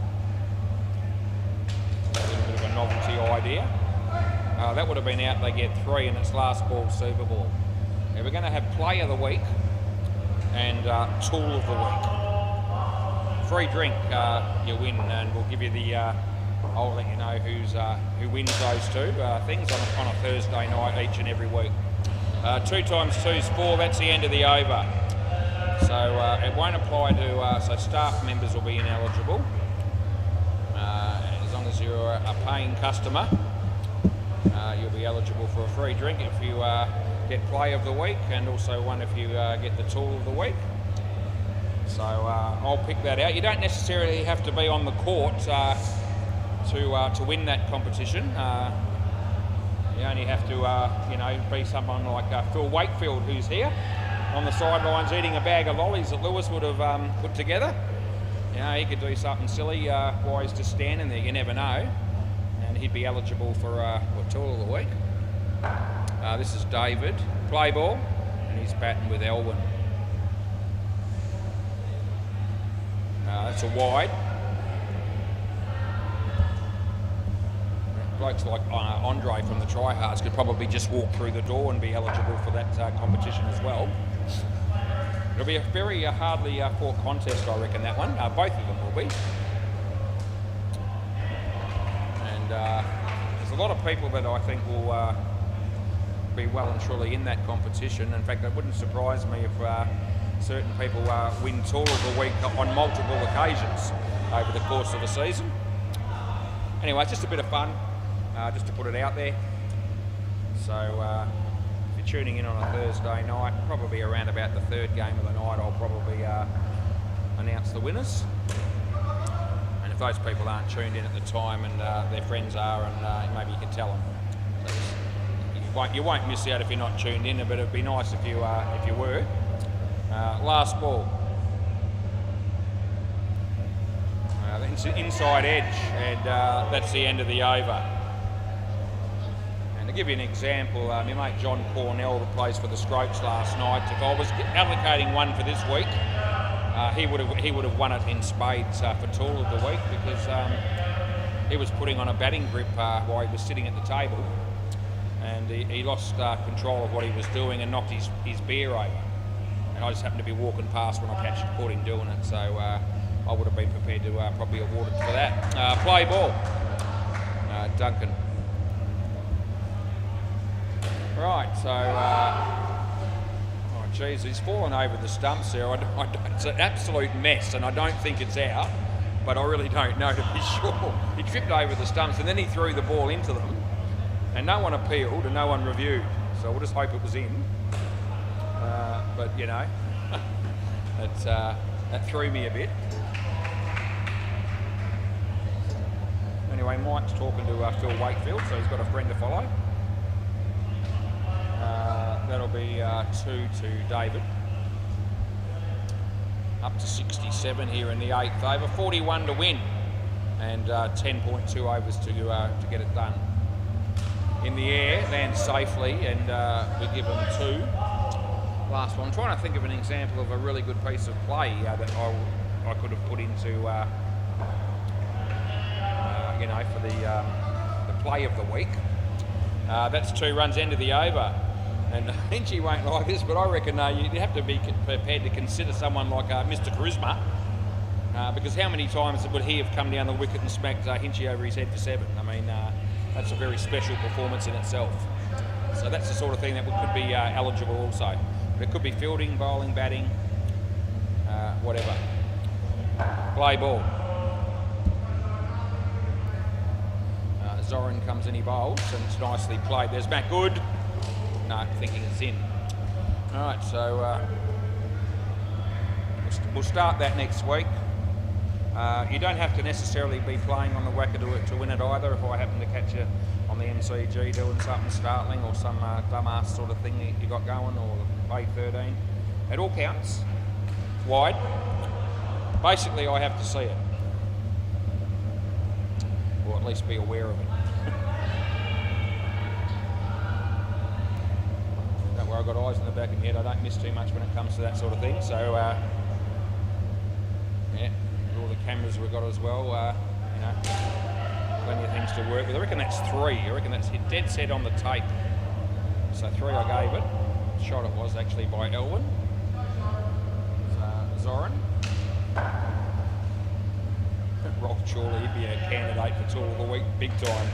A little bit of a novelty idea. That would have been out, they get 3 in its last ball Super Bowl. Now we're going to have Play of the Week and Tool of the Week. Free drink, you win, and we'll give you the... I'll let you know who wins those two things on a Thursday night each and every week. 2 times 2 is 4, that's the end of the over. So it won't apply to, so staff members will be ineligible. As long as you're a paying customer, you'll be eligible for a free drink if you get Play of the Week, and also one if you get the Tool of the Week. So I'll pick that out. You don't necessarily have to be on the court to win that competition. You only have to, be someone like Phil Wakefield, who's here on the sidelines eating a bag of lollies that Lewis would have put together. He could do something silly while he's just standing there. You never know, and he'd be eligible for Tool of the Week. This is David, play ball, and he's batting with Elwyn. That's a wide. Blokes like Andre from the Tryhards could probably just walk through the door and be eligible for that competition as well. It'll be a very hardly fought contest, I reckon, that one. Both of them will be. And there's a lot of people that I think will be well and truly in that competition. In fact, it wouldn't surprise me if certain people win Tour of the Week on multiple occasions over the course of the season. Anyway, it's just a bit of fun. Just to put it out there. So if you're tuning in on a Thursday night, probably around about the 3rd game of the night, I'll probably announce the winners. And if those people aren't tuned in at the time and their friends are, and maybe you can tell them. So you won't miss out if you're not tuned in, but it'd be nice if you were. Last ball. Inside edge, and that's the end of the over. And I'll give you an example. My mate John Cornell, that plays for the Scropes last night, if I was allocating one for this week, he would have won it in spades for tool of the week, because he was putting on a batting grip while he was sitting at the table, and he lost control of what he was doing and knocked his beer over. And I just happened to be walking past when I caught him doing it, so I would have been prepared to probably award it for that. Play ball. Duncan. Right, so, oh geez, he's fallen over the stumps there. It's an absolute mess, and I don't think it's out, but I really don't know to be sure. He tripped over the stumps, and then he threw the ball into them, and no one appealed and no one reviewed, so we'll just hope it was in. But, you know, that threw me a bit. Anyway, Mike's talking to Phil Wakefield, so he's got a friend to follow. That'll be 2 to David. Up to 67 here in the 8th over. 41 to win, and 10.2 overs to get it done. In the air, lands safely, and we give them 2. Last one. I'm trying to think of an example of a really good piece of play that I could have put into, you know, for the play of the week. That's 2 runs end of the over. And Hinchy won't like this, but I reckon you have to be prepared to consider someone like Mr. Charisma, because how many times would he have come down the wicket and smacked Hinchy over his head for 7? I mean, that's a very special performance in itself. So that's the sort of thing that could be eligible also. But it could be fielding, bowling, batting, whatever. Play ball. Zoran comes in, he bowls, and it's nicely played. There's Matt Good. No, thinking it's in. All right, so we'll start that next week. You don't have to necessarily be playing on the WACA to win it either. If I happen to catch you on the MCG doing something startling, or some dumbass sort of thing you got going, or A13, it all counts. It's wide. Basically, I have to see it, or at least be aware of it. Where I've got eyes in the back of my head, I don't miss too much when it comes to that sort of thing. So, yeah, with all the cameras we've got as well, you know, plenty of things to work with. I reckon that's 3. I reckon that's dead set on the tape. So 3 I gave it. Shot it was actually by Elwyn. Zoran. Rock surely he'd be a candidate for Tool of the Week big time.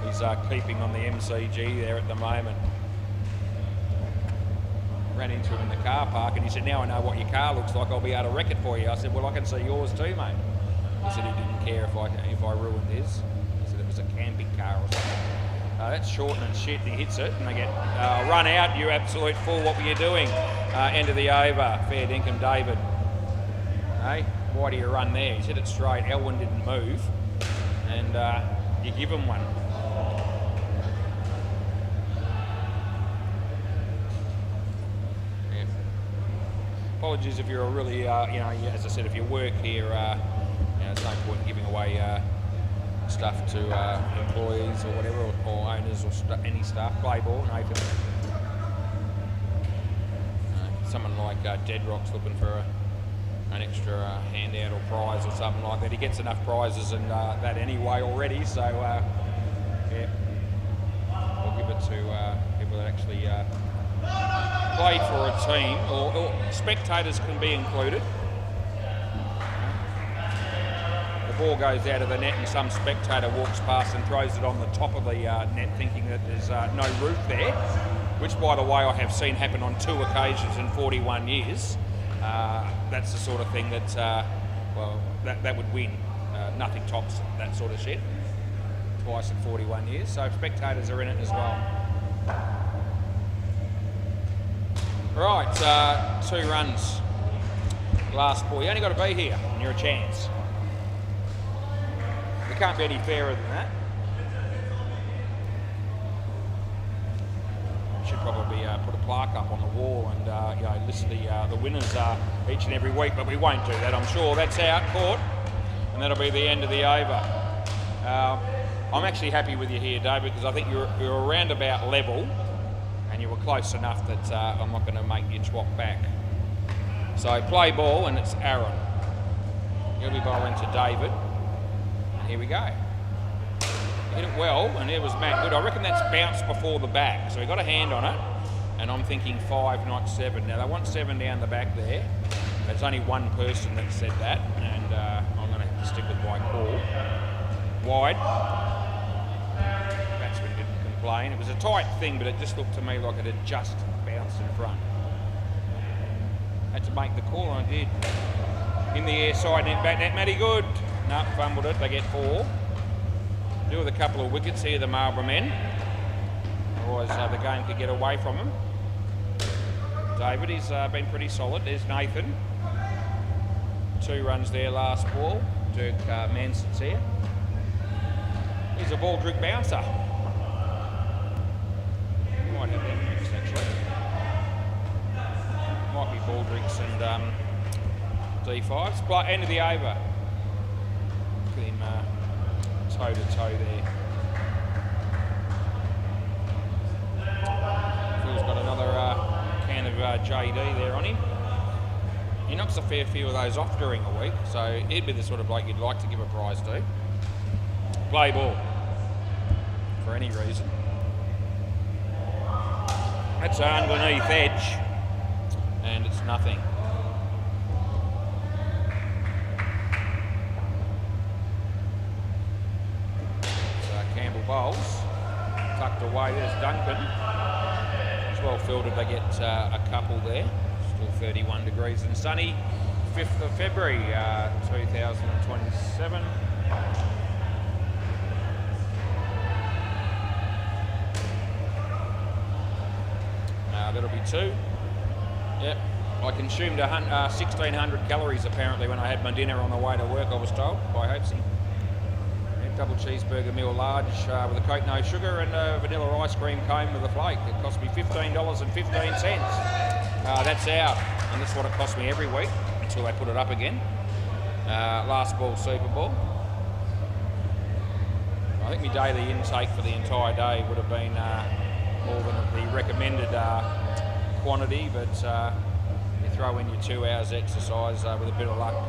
He's keeping on the MCG there at the moment. Ran into him in the car park, and he said, "Now I know what your car looks like, I'll be able to wreck it for you." I said, "Well, I can see yours too, mate." He said he didn't care if I ruined his. He said it was a camping car or something. That's short and shit, and he hits it, and they get run out. You absolute fool, what were you doing? End of the over, fair dinkum David. Hey, why do you run there? He's hit it straight, Elwyn didn't move, and you give him one. Apologies if you're a really, you know, as I said, if you work here, you know, there's no point in giving away stuff to employees or whatever, or owners, or any staff. Play ball, Nathan. Someone like Deadrock's looking for an extra handout or prize or something like that. He gets enough prizes and that anyway already, so yeah, we'll give it to people that actually play for a team, or spectators can be included. The ball goes out of the net and some spectator walks past and throws it on the top of the net, thinking that there's no roof there, which, by the way, I have seen happen on 2 occasions in 41 years. That's the sort of thing that, well, that would win. Nothing tops that sort of shit. Twice in 41 years, so spectators are in it as well. Right, 2 runs. Last ball. You only got to be here and you're a chance. We can't be any fairer than that. Should probably put a plaque up on the wall and you know, list the winners each and every week, but we won't do that, I'm sure. That's out, Court, and that'll be the end of the over. I'm actually happy with you here, David, because I think you're around about level, and you were close enough that I'm not going to make you swap back. So play ball, and it's Aaron. He'll be bowling to David. And here we go. Hit it well, and there was Matt Good. I reckon that's bounced before the back, so he got a hand on it, and I'm thinking 5, not 7. Now, they want 7 down the back there. There's only one person that said that, and I'm going to have to stick with my call. Wide. Batsman didn't complain. It was a tight thing, but it just looked to me like it had just bounced in front. Had to make the call, and I did. In the air, side net, back net, Matty Good. No, fumbled it. They get 4. Do with a couple of wickets here, the Marlborough men. Otherwise, the game could get away from him. David, he's been pretty solid. There's Nathan. 2 runs there last ball. Dirk Manson's here. He's a Baldrick bouncer. Might have that next, actually. Might be Baldricks and D5s. End of the over. Look at him toe to toe there. Phil's got another can of JD there on him. He knocks a fair few of those off during a week, so he'd be the sort of bloke you'd like to give a prize to. Play ball. For any reason. That's underneath edge, and it's nothing. So Campbell bowls, tucked away. There's Duncan. It's well fielded. They get a couple there. Still 31 degrees and sunny. 5th of February 2027. That'll be 2. Yep. I consumed 1,600 calories apparently when I had my dinner on the way to work, I was told, by Hopesy. Yep, double cheeseburger meal large with a Coke no sugar and a vanilla ice cream cone with a flake. It cost me $15.15. That's out, and that's what it cost me every week until they put it up again. Last ball, Super Bowl. I think my daily intake for the entire day would have been more than the recommended quantity, but you throw in your 2 hours exercise with a bit of luck,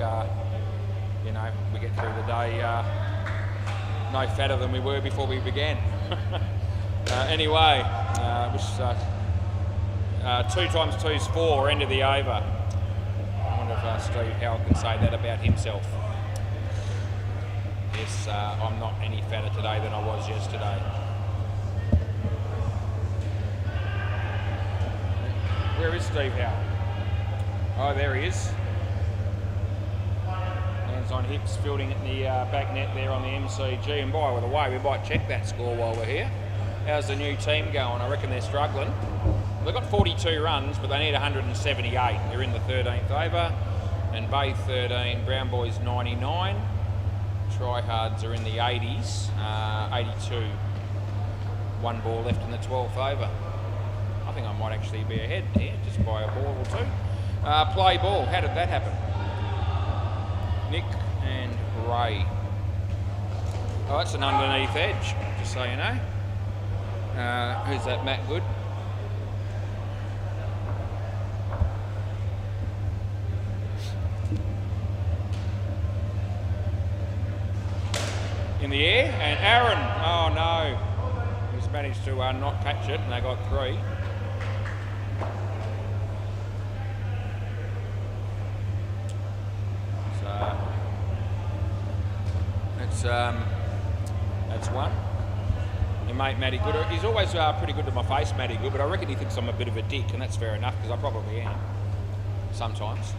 you know, we get through the day no fatter than we were before we began. Anyway, 2 times 2 is 4, end of the over. I wonder if Steve Howell can say that about himself. Yes, I'm not any fatter today than I was yesterday. Where is Steve Howell? Oh, there he is. Hands on hips, fielding at the back net there on the MCG. And by the way, we might check that score while we're here. How's the new team going? I reckon they're struggling. They've got 42 runs, but they need 178. They're in the 13th over. And Bay 13, Brown Boys 99. Tryhards are in the 80s, 82. 1 ball left in the 12th over. I think I might actually be ahead here, just by a ball or 2. Play ball, how did that happen? Nick and Ray. Oh, that's an underneath edge, just so you know. Who's that, Matt Good? In the air, and Aaron, oh no. He's managed to not catch it, and they got 3. That's 1. Your mate Matty Good. He's always pretty good to my face, Matty Good, but I reckon he thinks I'm a bit of a dick, and that's fair enough because I probably am. Sometimes.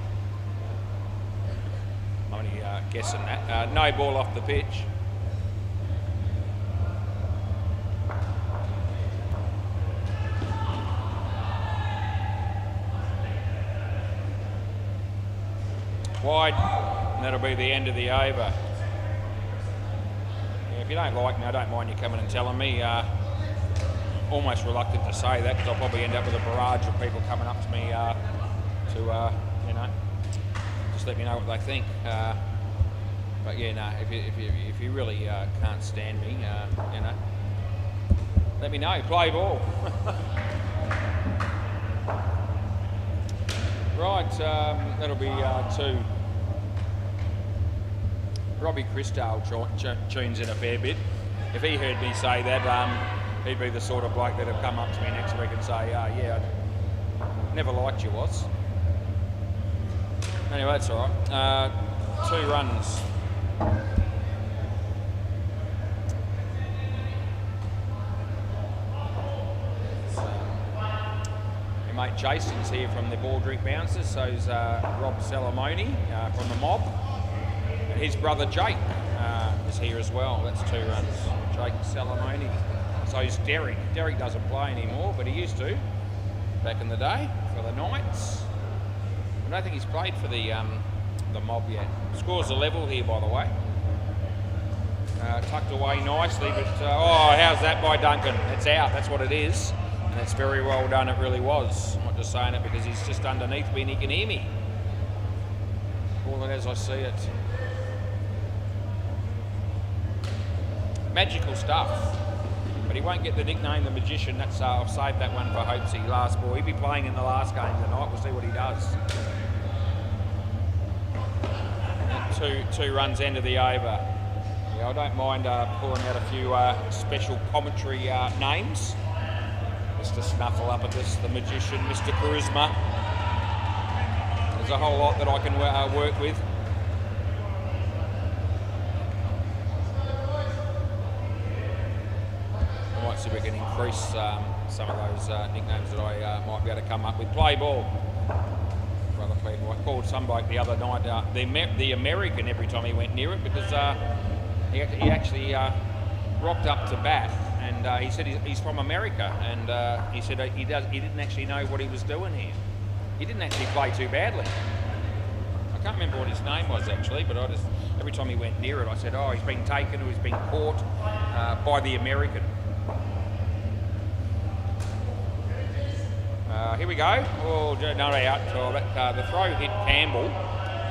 I'm only guessing that. No ball off the pitch. Wide, and that'll be the end of the over. If you don't like me, I don't mind you coming and telling me. Almost reluctant to say that because I'll probably end up with a barrage of people coming up to me to, you know, just let me know what they think. But yeah, no, if you really can't stand me, you know, let me know. Play ball. Right, that'll be 2. Robbie Christale tunes in a fair bit. If he heard me say that, he'd be the sort of bloke that'd come up to me next week and say, yeah, I never liked you, was. Anyway, that's all right. 2 runs. My mate Jason's here from the Baldrick Bouncers, so's Rob Salamoni from the Mob. And his brother Jake is here as well. That's 2 runs. Jake Salamoni. So's Derek. Derek doesn't play anymore, but he used to back in the day for the Knights. I don't think he's played for the Mob yet. Scores a level here, by the way. Tucked away nicely, but how's that by Duncan? It's out, that's what it is. And it's very well done, it really was. I'm not just saying it because he's just underneath me and he can hear me. Call it as I see it. Magical stuff. But he won't get the nickname the Magician. That's I've saved that one for Hopesy, last ball. He'll be playing in the last game tonight. We'll see what he does. 2 runs end of the over. Yeah, I don't mind pulling out a few special commentary names. Just to snuffle up at this, the Magician, Mr. Charisma. There's a whole lot that I can work with. I might see if we can increase some of those nicknames that I might be able to come up with. Play ball. Brother people. I called some bloke the other night the American every time he went near it because he actually rocked up to bat. And he said he's from America, and he said he didn't actually know what he was doing here. He didn't actually play too badly. I can't remember what his name was actually, but every time he went near it, I said, he's been taken or he's been caught by the American. Here we go. Oh, not out. The throw hit Campbell,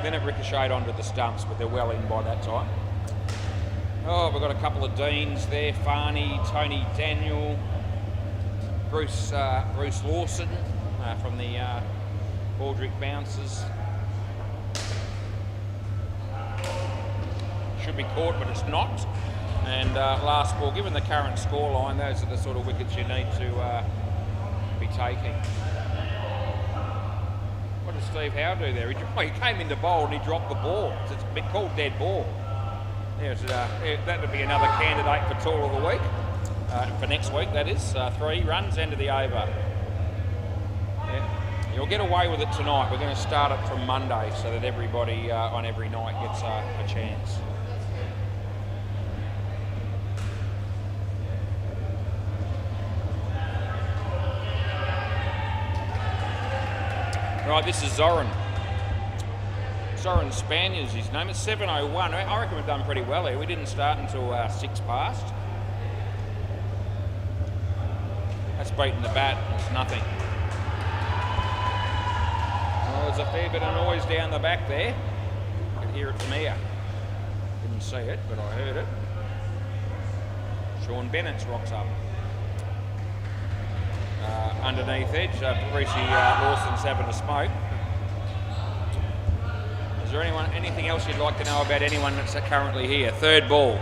then it ricocheted onto the stumps, but they're well in by that time. Oh, we've got a couple of Deans there, Farney, Tony Daniel, Bruce Lawson from the Baldrick Bouncers. Should be caught, but it's not. And last ball, given the current scoreline, those are the sort of wickets you need to be taking. What did Steve Howe do there? He came into bowl and he dropped the ball. It's been called dead ball. Yeah, that would be another candidate for Tool of the Week, for next week, that is. 3 runs, end of the over. Yeah. You'll get away with it tonight. We're going to start it from Monday so that everybody on every night gets a chance. Right, this is Zoran. Zoran Spaniard's his name. It's 7:01. I reckon we've done pretty well here. We didn't start until 6 past. That's beating the bat. It's nothing. Well, there's a fair bit of noise down the back there. I could hear it from here. Didn't see it, but I heard it. Sean Bennett's rocks up. Underneath edge, Brucey Lawson's having a smoke. Is there anything else you'd like to know about anyone that's currently here? Third ball.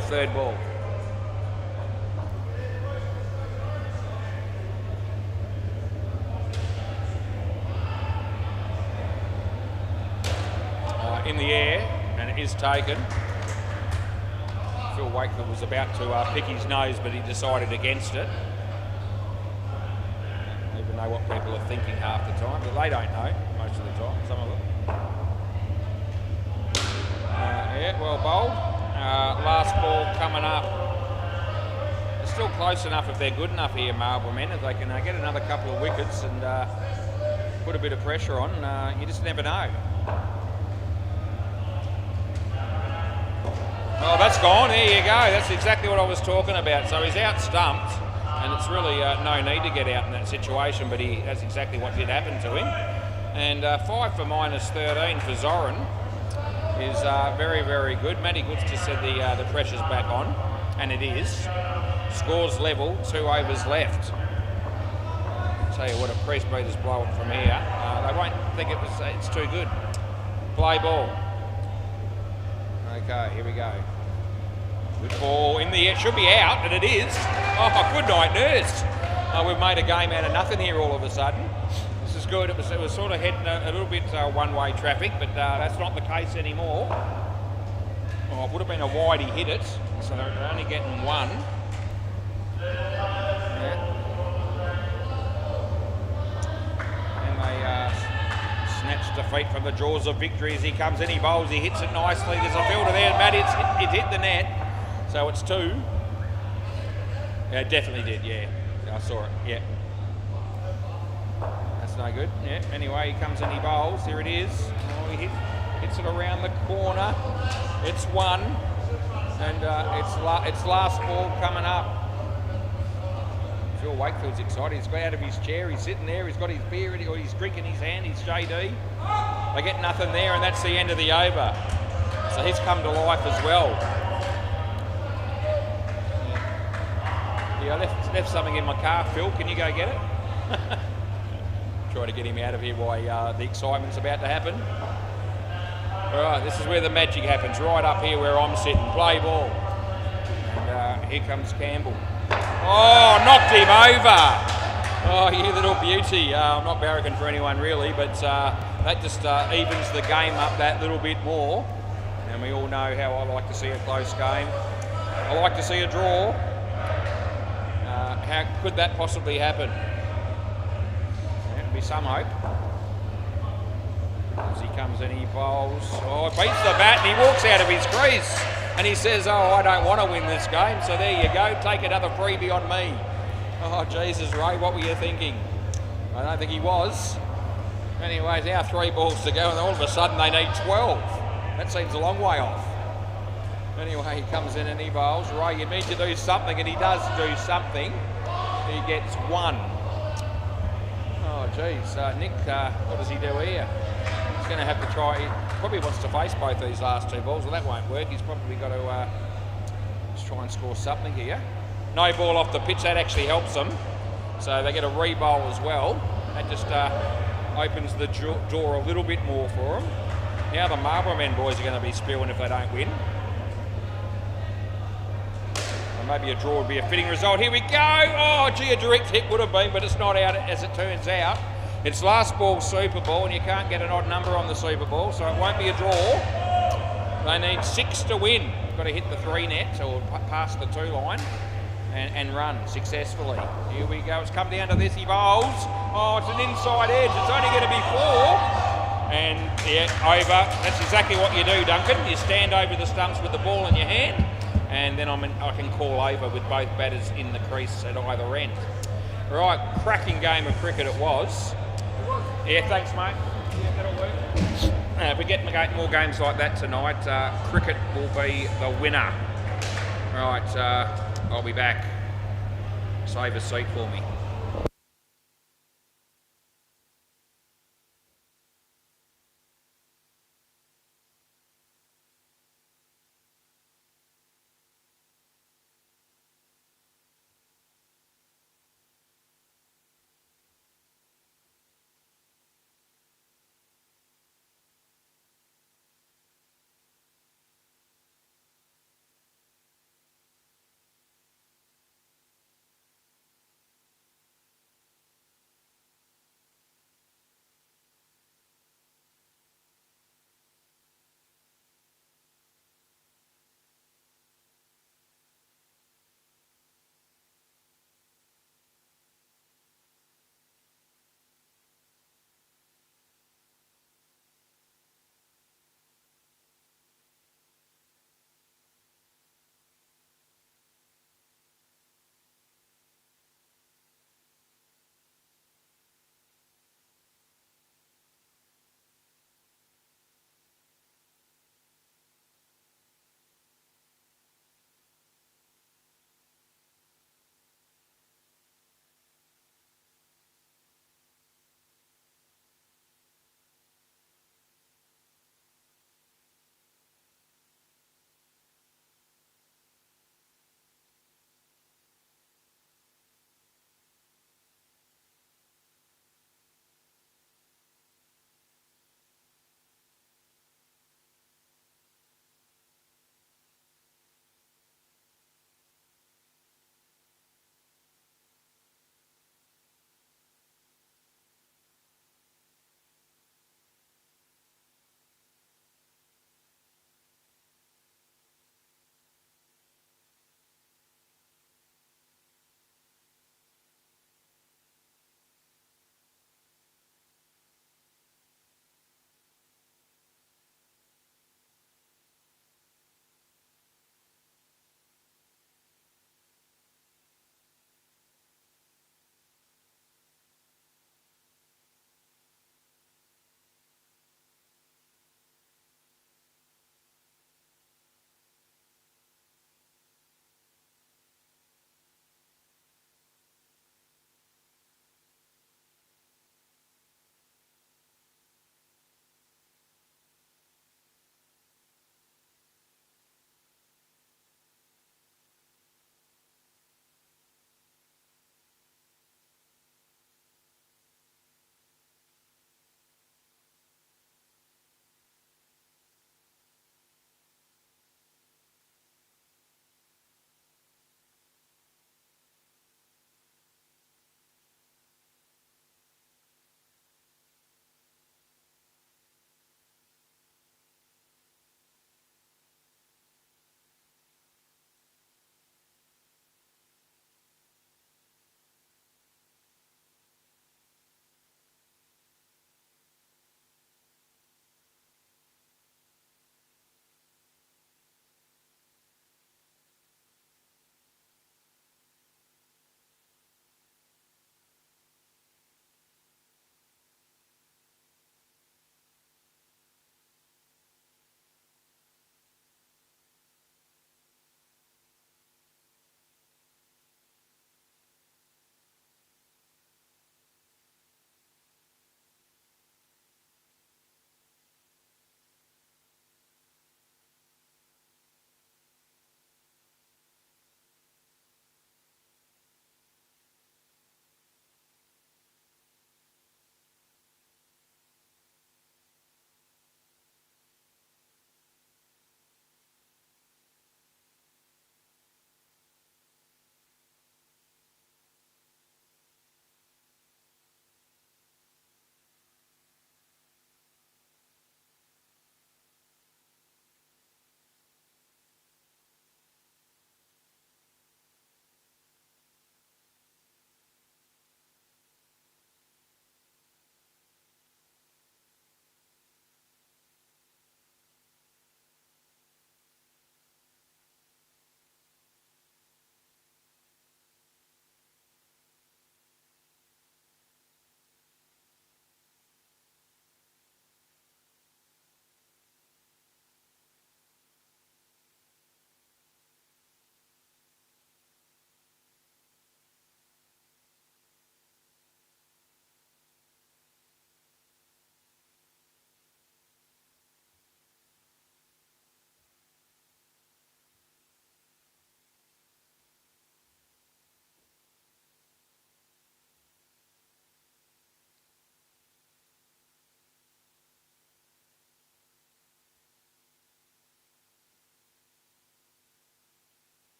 In the air, and it is taken. Phil Wakefield was about to pick his nose, but he decided against it. Even know what people are thinking half the time, but they don't know most of the time, some of them. Yeah, well bowled. Last ball coming up. It's still close enough if they're good enough here, Marlborough men, if they can get another couple of wickets and put a bit of pressure on. You just never know. Oh, that's gone. There you go. That's exactly what I was talking about. So he's out stumped, and it's really no need to get out in that situation, but that's exactly what did happen to him. And 5 for -13 for Zoran. is very, very good. Matty Goods just said the pressure's back on, and it is. Scores level, 2 overs left. Tell you what, if Priest Breeders blow it from here, they won't think it's too good. Play ball. Okay, here we go. Good ball in the air, should be out, and it is. Oh, good night, Nurse. We've made a game out of nothing here all of a sudden. This is good. It was sort of heading a little bit one-way traffic, but that's not the case anymore. Oh, it would have been a wide, he hit it, so they're only getting one. Yeah. And they snatch defeat from the jaws of victory as he comes in, he bowls, he hits it nicely. There's a fielder there, and Matt, it hit the net. So it's 2. Yeah, it definitely did, yeah. I saw it, yeah. That's no good, yeah. Anyway, he comes in, he bowls, here it is. Oh, he hits it around the corner. It's 1, and it's last ball coming up. Phil Wakefield's excited, he's got out of his chair, he's sitting there, he's got his beer, or his drink in his hand, he's JD. They get nothing there, and that's the end of the over. So he's come to life as well. Yeah, I left something in my car, Phil. Can you go get it? Try to get him out of here while the excitement's about to happen. All right, this is where the magic happens, right up here where I'm sitting. Play ball. And here comes Campbell. Oh, knocked him over. Oh, you little beauty. I'm not barracking for anyone really, but that just evens the game up that little bit more. And we all know how I like to see a close game. I like to see a draw. How could that possibly happen? There'll be some hope. As he comes in, he bowls. Oh, beats the bat and he walks out of his crease. And he says, oh, I don't want to win this game. So there you go, take another freebie on me. Oh, Jesus, Ray, what were you thinking? I don't think he was. Anyways, now 3 balls to go and all of a sudden they need 12. That seems a long way off. Anyway, he comes in and he bowls. Ray, you need to do something, and he does do something. He gets 1. Oh, geez. Nick, what does he do here? He's going to have to try. He probably wants to face both these last 2 balls. Well, that won't work. He's probably got to just try and score something here. No ball off the pitch. That actually helps them. So they get a re-bowl as well. That just opens the door a little bit more for them. Now the Marlborough men boys are going to be spewing if they don't win. Maybe a draw would be a fitting result. Here we go. Oh, gee, a direct hit would have been, but it's not out as it turns out. It's last ball Super Bowl, and you can't get an odd number on the Super Bowl, so it won't be a draw. They need 6 to win. Got to hit the 3 net or pass the 2 line and run successfully. Here we go. It's come down to this. He bowls. Oh, it's an inside edge. It's only going to be 4. And yeah, over. That's exactly what you do, Duncan. You stand over the stumps with the ball in your hand, and then I can call over with both batters in the crease at either end. Right, cracking game of cricket it was. Yeah, thanks, mate. Yeah, that'll work. If we get more games like that tonight, cricket will be the winner. Right, I'll be back. Save a seat for me.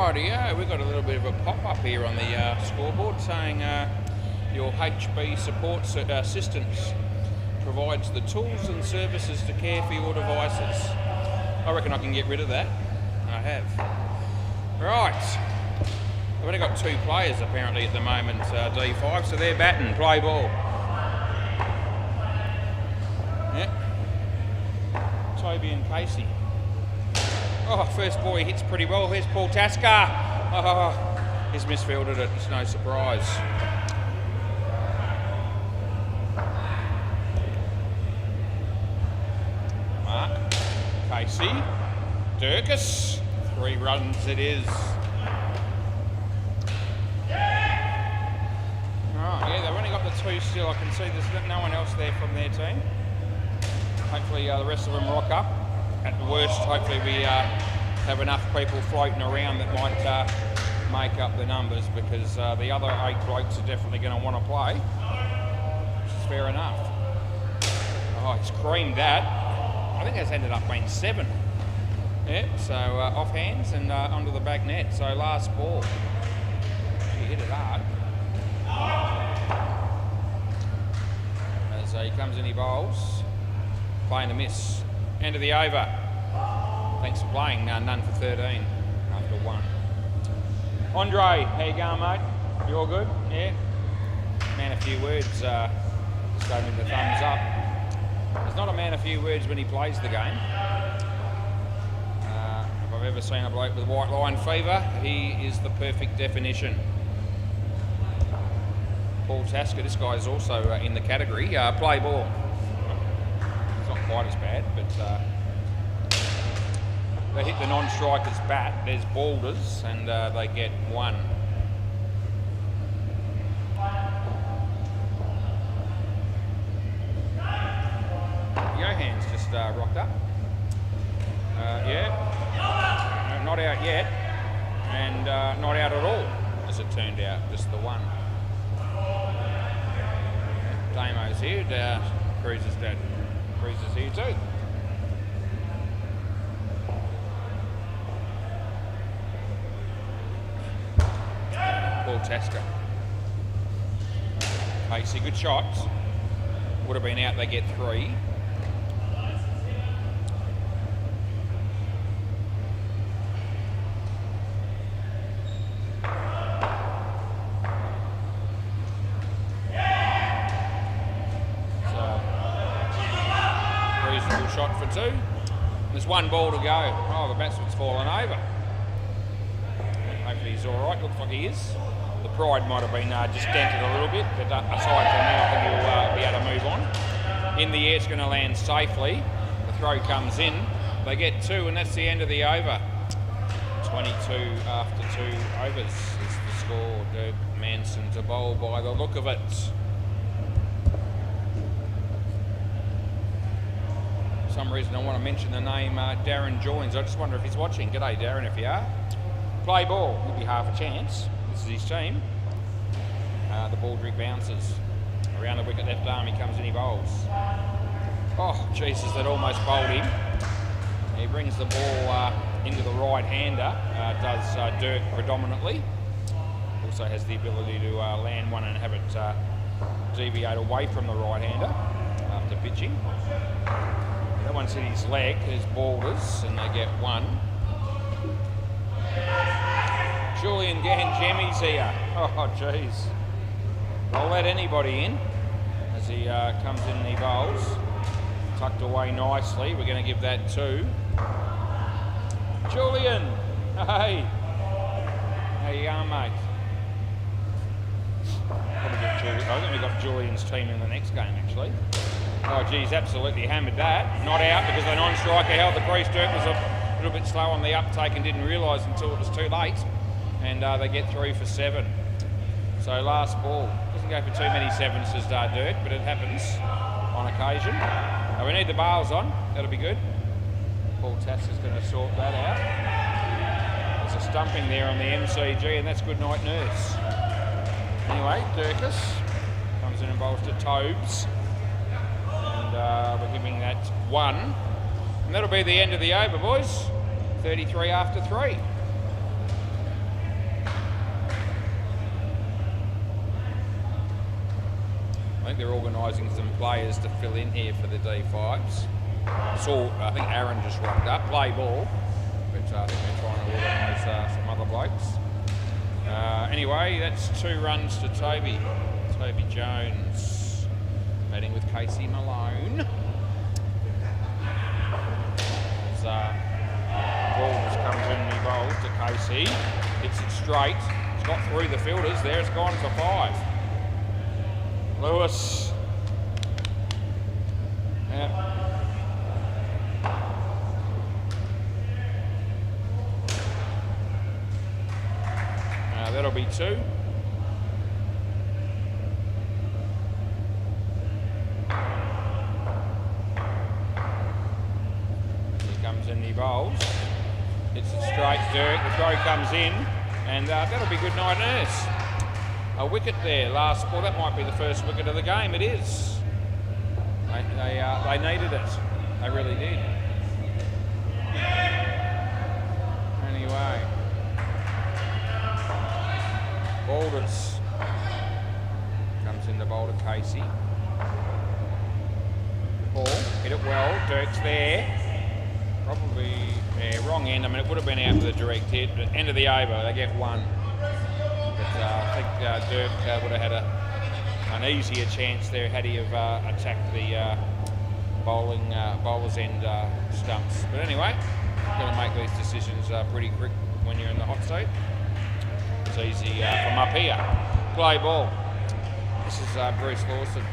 Rightio, we've got a little bit of a pop-up here on the scoreboard saying your HB support assistance provides the tools and services to care for your devices. I reckon I can get rid of that. I have. Right. I've only got 2 players apparently at the moment, D5, so they're batting, play ball. Yep. Toby and Casey. Oh, first ball he hits pretty well. Here's Paul Tasker. Oh, he's misfielded it. It's no surprise. Mark, Casey, Durkis. 3 runs it is. Oh, yeah, they've only got the 2 still. I can see there's no one else there from their team. Hopefully the rest of them rock up. At the worst, hopefully we have enough people floating around that might make up the numbers, because the other 8 blokes are definitely going to want to play, which is fair enough. Oh, he's creamed that. I think that's ended up being 7. Yeah, so off hands and onto the back net. So last ball. She hit it hard. As he comes in, he bowls. Playing a miss. End of the over. Thanks for playing. None for 13 after 1. Andre, how you going, mate? You all good? Yeah? Man, a few words. Just gave him the thumbs up. He's not a man a few words when he plays the game. If I've ever seen a bloke with white line fever, he is the perfect definition. Paul Tasker, this guy is also in the category. Play ball. It's not quite as bad, but they hit the non-striker's bat. There's balders, and they get 1. Johan's just rocked up. Yeah. No, not out yet, and not out at all, as it turned out. Just the 1. Damo's here. Cruz is dead. Cruz is here too. Paul Tasker. Casey, good shots. Would have been out, they get 3. Shot for 2. There's 1 ball to go. Oh, the batsman's fallen over. Hopefully he's all right. Looks like he is. The pride might have been just dented a little bit, but aside from that, I think he'll be able to move on. In the air, it's going to land safely. The throw comes in. They get 2, and that's the end of the over. 22 after 2 overs is the score. Dirk Manson to bowl by the look of it. For some reason I want to mention the name Darren Joins. I just wonder if he's watching. G'day Darren, if you are. Play ball, he'll be half a chance. This is his team. The ball drip bounces. Around the wicket left arm, he comes in, he bowls. Oh, Jesus, that almost bowled him. He brings the ball into the right-hander, does Dirk predominantly. Also has the ability to land one and have it deviate away from the right-hander after pitching. That one's hit his leg. There's balders, and they get 1. Julian Ganjemi's here. Oh, jeez. I'll let anybody in as he comes in and he bowls. Tucked away nicely. We're going to give that 2. Julian, hey. How you going, mate? Probably get Julian. I think we've got Julian's team in the next game, actually. Oh, geez, absolutely hammered that. Not out because the non-striker held the crease. Dirk was a little bit slow on the uptake and didn't realise until it was too late. And they get 3 for 7. So last ball. Doesn't go for too many 7s to start Dirk, but it happens on occasion. Now we need the bails on. That'll be good. Paul Tasker's going to sort that out. There's a stumping there on the MCG, and that's good night, nurse. Anyway, Durkis comes in and bowls to Tobes. And we're giving that 1. And that'll be the end of the over, boys. 33 after 3. think they're organising some players to fill in here for the D5s. I think Aaron just rocked up, play ball, but I think they're trying to organise some other blokes. Anyway, that's 2 runs to Toby. Toby Jones batting with Casey Malone. As ball just comes in and he bowls to Casey. Hits it straight. It's got through the fielders. There it's gone for 5. Lewis. Yeah. That'll be 2. He comes in, he bowls. Hits it straight, Dirk. The throw comes in, and that'll be good night nurse. A wicket there, last ball. That might be the first wicket of the game. It is. They needed it. They really did. Anyway. Balders comes in the bowl to Casey. Ball, hit it well. Dirk's there. Probably wrong end. I mean, it would have been out with a direct hit, but end of the over, they get 1. But I think Dirk would have had an easier chance there had he have attacked the bowler's end stumps. But anyway, got to make these decisions pretty quick when you're in the hot seat. It's easy from up here. Play ball. This is Bruce Lawson.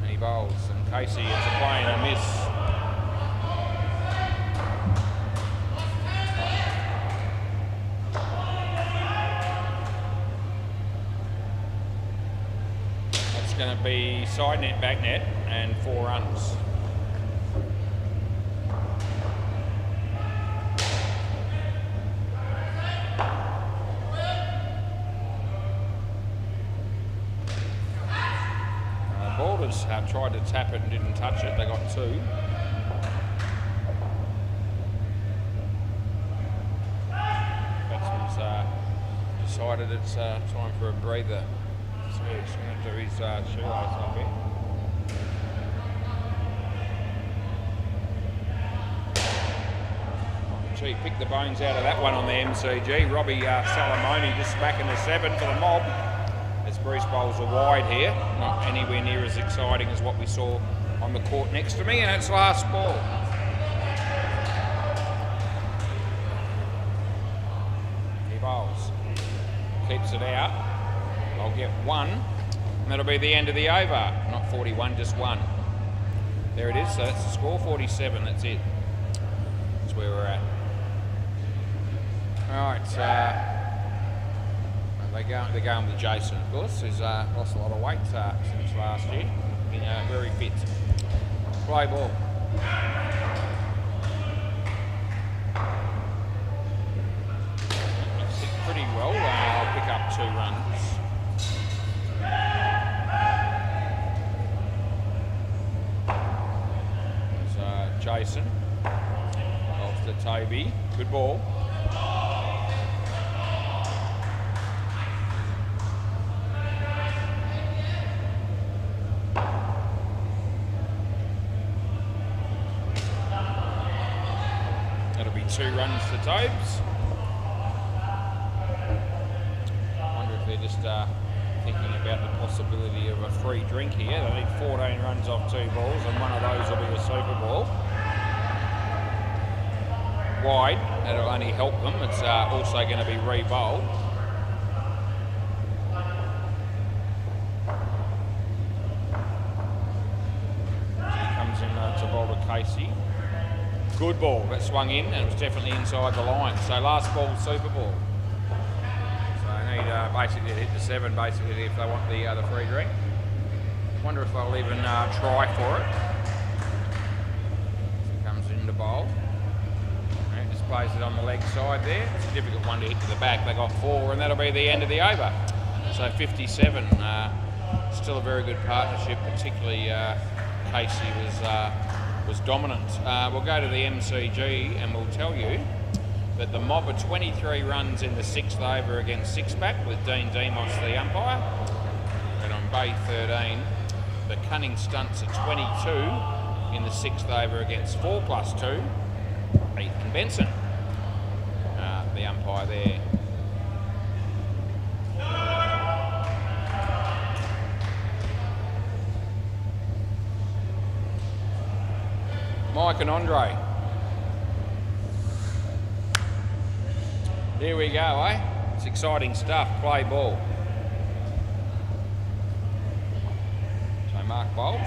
And he bowls. And Casey, it's a play and a miss. That's going to be side net, back net, and 4 runs. Balders tried to tap it and didn't touch it. They got 2. Batsman's decided it's time for a breather. So he's going to do his shoelace up here. Gee, picked the bones out of that one on the MCG. Robbie Salamoni just smacking the 7 for the mob. As Bruce bowls a wide here, not anywhere near as exciting as what we saw on the court next to me, and it's last ball. He bowls, keeps it out. I'll get 1, and that'll be the end of the over. Not 41, just 1. There it is. So that's the score, 47. That's it. That's where we're at. All right. They're going with Jason, of course, who's lost a lot of weight since last year. Been very fit. Play ball. It's hit pretty well. I'll pick up 2 runs. There's Jason. Off to Toby. Good ball. That'll be 2 runs to Tobes. I wonder if they're just thinking about the possibility of a free drink here. They need 14 runs off 2 balls, and one of those will be a super ball. Wide, that'll only help them. It's also going to be re-bowled. He comes in to bowl to Casey. Good ball, that swung in, and it was definitely inside the line. So last ball, super ball. So they need basically to hit the 7, basically, if they want the free drink. Wonder if they'll even try for it. So he comes in to bowl. And just plays it on the leg side there. It's a difficult one to hit to the back. They got 4, and that'll be the end of the over. So 57. Still a very good partnership, particularly Casey was dominant. We'll go to the MCG and we'll tell you that the mob are 23 runs in the 6th over against 6-pack with Dean Demos the umpire. And I'm Bay 13. The Cunning Stunts at 22 in the 6th over against 4+2. Ethan Benson, the umpire there. Mike and Andre. Here we go, eh? It's exciting stuff. Play ball. So Mark Bowles.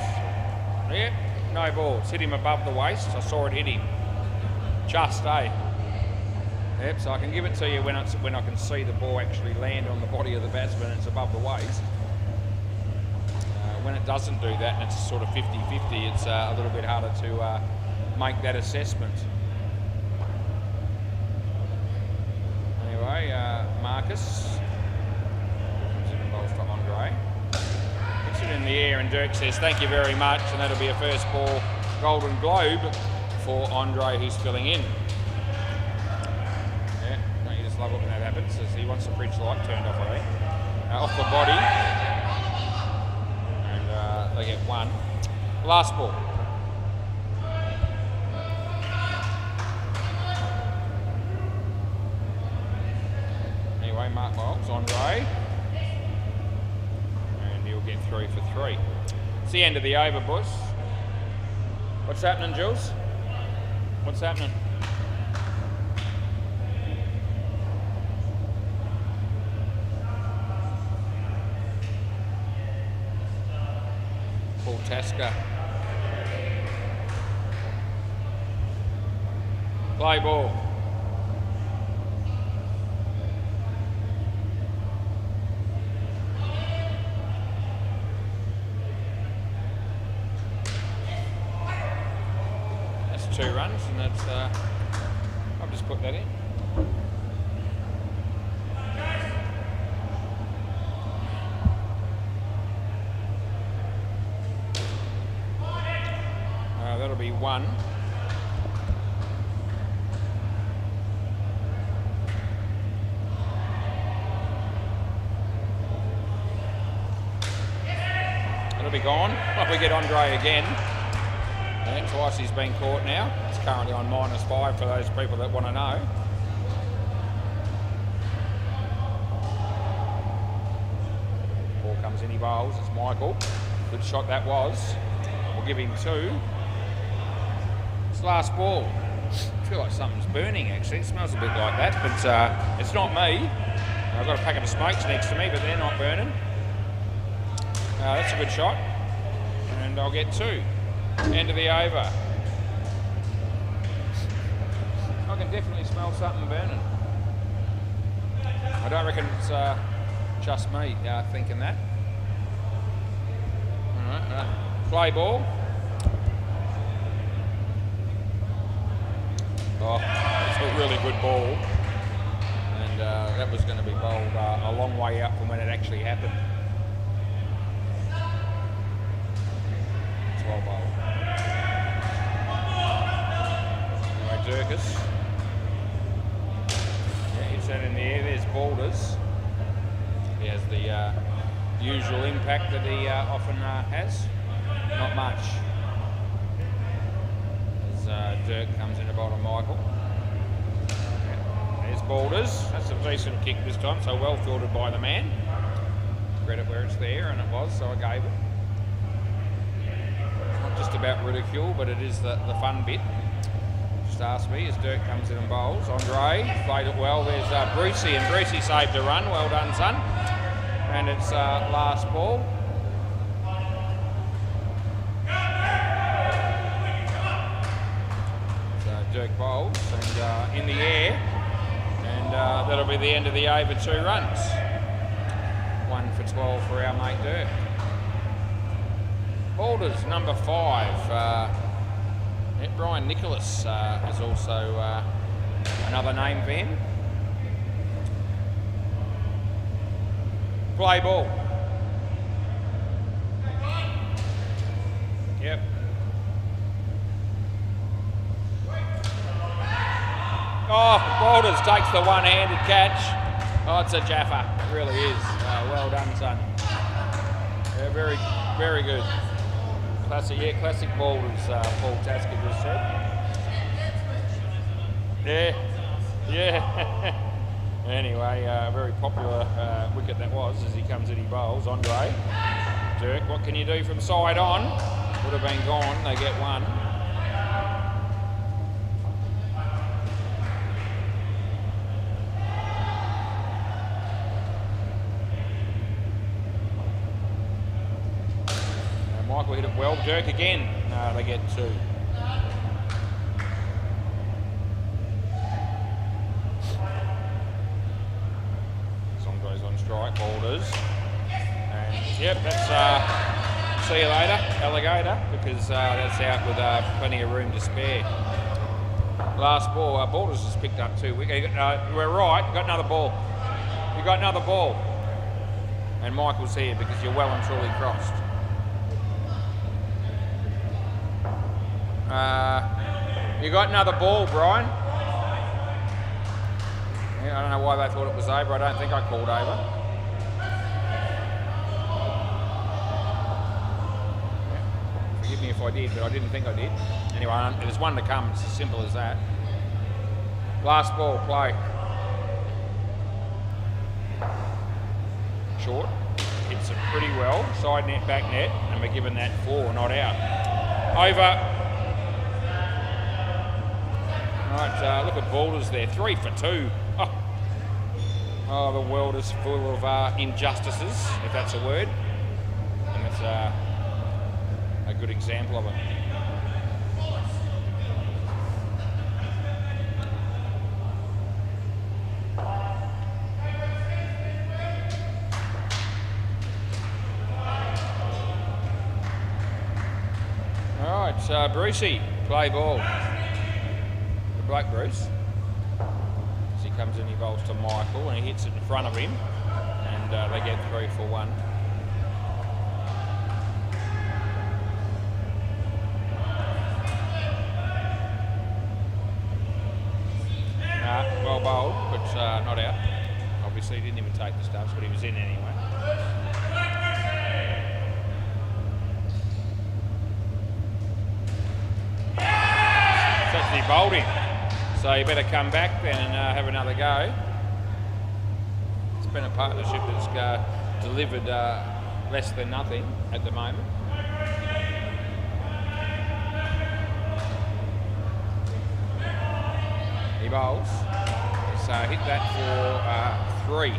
Yeah, no balls. Hit him above the waist. I saw it hit him. Just, eh? Yep, so I can give it to you when I can see the ball actually land on the body of the batsman and it's above the waist. When it doesn't do that and it's sort of 50-50, it's a little bit harder to make that assessment. Anyway, Marcus comes in and bowls to Andre. Puts it in the air and Dirk says thank you very much, and that'll be a first ball Golden Globe for Andre, who's filling in. Yeah, don't you just love it when that happens? As he wants the fridge light turned off, I think. Off the body. And they get one. Last ball. Anyway, Mark Miles, Andre. And he'll get 3 for 3. It's the end of the over, boys. What's happening, Jules? What's happening? Paul Tasker. Play ball. That's 2 runs, and that's I'll just put that in. That'll be 1. That'll be gone. We get Andre again. And twice he's been caught now. It's currently on -5 for those people that want to know. Ball comes in, he bowls. It's Michael. Good shot that was. We'll give him 2. It's last ball. I feel like something's burning actually. It smells a bit like that, but it's not me. I've got a packet of smokes next to me, but they're not burning. That's a good shot. And I'll get 2. End of the over. I can definitely smell something burning. I don't reckon it's just me thinking that. All right, play ball. Oh, it's a really good ball. And that was going to be bowled a long way up from when it actually happened. It's well bowled. Anyway, Durkis. Yeah, hits that in the air. There's Balders. He has the usual impact that he often has. Not much. As Dirk comes in to bowl to Michael. Yeah. There's Balders. That's a decent kick this time, so well fielded by the man. Credit where it's there, and it was, so I gave it. It's not just about ridicule, but it is the fun bit. Just ask me as Dirk comes in and bowls. Andre played it well. There's Brucey, and Brucey saved a run. Well done, son. And it's last ball. So Dirk bowls and in the air, and that'll be the end of the over. 2 runs. 1 for 12 for our mate Dirk. Balders number 5. Brian Nicholas is also another name for him. Play ball. Yep. Oh, Balders takes the one-handed catch. Oh, it's a Jaffa. It really is. Well done, son. Yeah, very, very good. Classic boulders, Paul Tasker just said. Yeah. Anyway, very popular wicket that was as he comes in, he bowls. Andre, Dirk, what can you do from side on? Would have been gone, they get one. Michael hit it well. Dirk again. No, they get two. Sondre's on strike. Boulders. And yep, that's see you later, alligator, because that's out with plenty of room to spare. Last ball. Boulders has picked up two. We're right. Got another ball. You got another ball. And Michael's here because you're well and truly crossed. You got another ball, Brian. Yeah, I don't know why they thought it was over. I don't think I called over. Yeah. Forgive me if I did, but I didn't think I did. Anyway, there's one to come. It's as simple as that. Last ball, play. Short. Hits it pretty well. Side net, back net, and we're given that 4, not out. Over. Right, look at Boulders there, 3 for 2. Oh, the world is full of injustices, if that's a word. And it's a good example of it. All right, Brucey, play ball. Black Bruce. As he comes in, he bowls to Michael and he hits it in front of him, and they get 3 for 1. Well bowled, but not out. Obviously, he didn't even take the stumps, but he was in anyway. It's actually bowled him. So you better come back then and have another go. It's been a partnership that's delivered less than nothing at the moment. He bowls. So hit that for 3.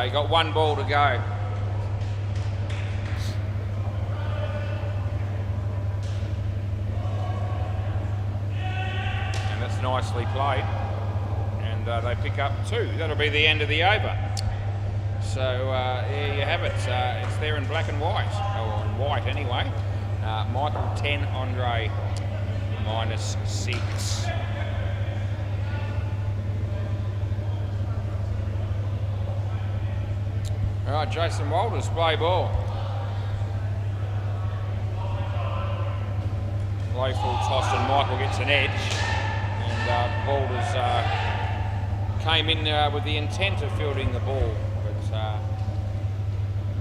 He got 1 ball to go. Nicely played, and they pick up 2. That'll be the end of the over. So there you have it. It's there in black and white, or in white anyway. Michael 10, Andre -6. All right, Jason Walters, play ball. Low full toss and Michael gets an edge. Boulders came in with the intent of fielding the ball, but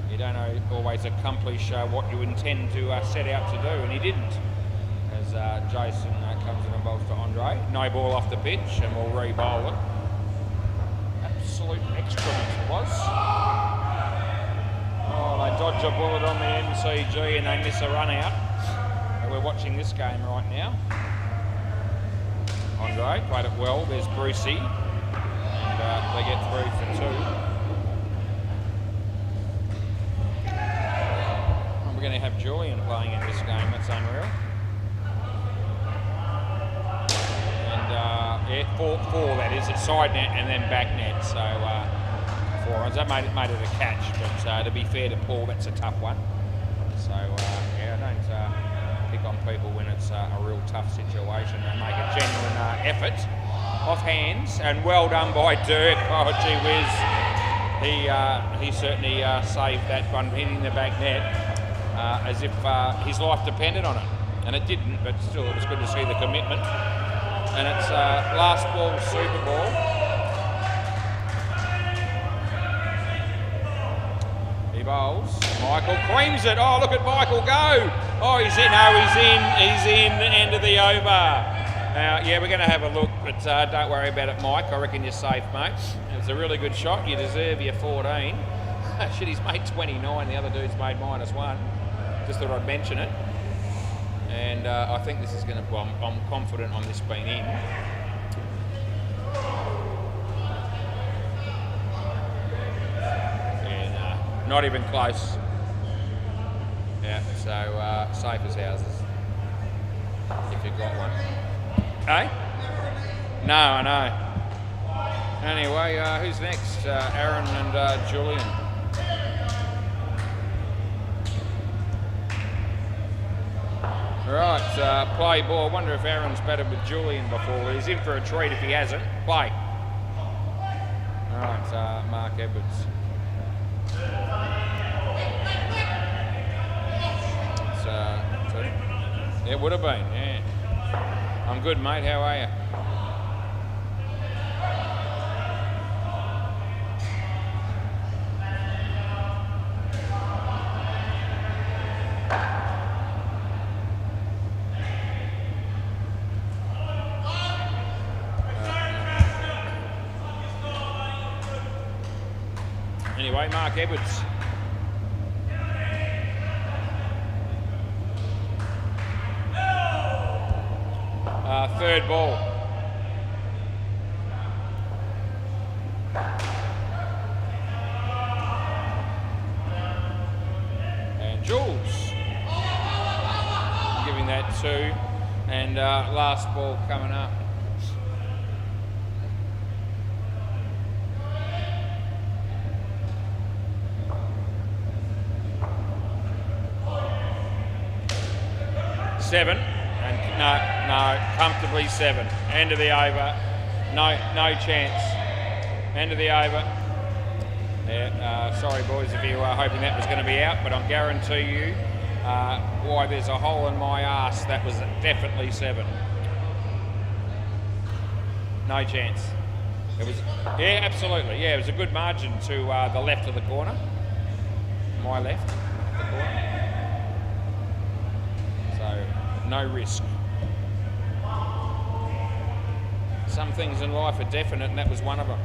you don't always accomplish what you intend to set out to do, and he didn't. As Jason comes in and bowls to Andre. No ball off the pitch, and we'll re-bowl it. Absolute excrement it was. Oh, they dodge a bullet on the MCG and they miss a run out. And we're watching this game right now. Andre played it well. There's Brucey, and they get 3 for 2. And we're going to have Julian playing in this game. That's unreal. And yeah, 4 that is. It's side net and then back net. So 4 runs. That made it a catch. But to be fair to Paul, that's a tough one. So yeah, I don't pick on people when it's a real tough situation. They make a genuine effort off hands, and well done by Dirk. Oh gee whiz, he certainly saved that one, hitting the back net as if his life depended on it, and it didn't, but still it was good to see the commitment. And it's last ball, super ball. He bowls. Michael creams it. Oh, look at Michael go. Oh, he's in. Oh, he's in. End of the over. Yeah, we're going to have a look, but don't worry about it, Mike. I reckon you're safe, mate. It was a really good shot. You deserve your 14. Shit, he's made 29. The other dude's made -1. Just thought I'd mention it. And I think this is going to... Well, I'm confident on this being in. And not even close. Yeah, so safe as houses. If you've got one. Hey? No, I know. Anyway, who's next? Aaron and Julian. Right, play ball. I wonder if Aaron's batted with Julian before. He's in for a treat if he hasn't. Play. Right, Mark Edwards. It would have been, yeah. I'm good, mate. How are you? Anyway, Mark Edwards. Third ball. And Jules giving that 2. And last ball coming up. Seven. No, comfortably 7. End of the over. No chance. End of the over. Yeah, sorry boys if you were hoping that was going to be out, but I guarantee you, why there's a hole in my arse, that was definitely 7. No chance. It was, yeah, absolutely. Yeah, it was a good margin to the left of the corner. My left of the corner. So, no risk. Some things in life are definite, and that was one of them.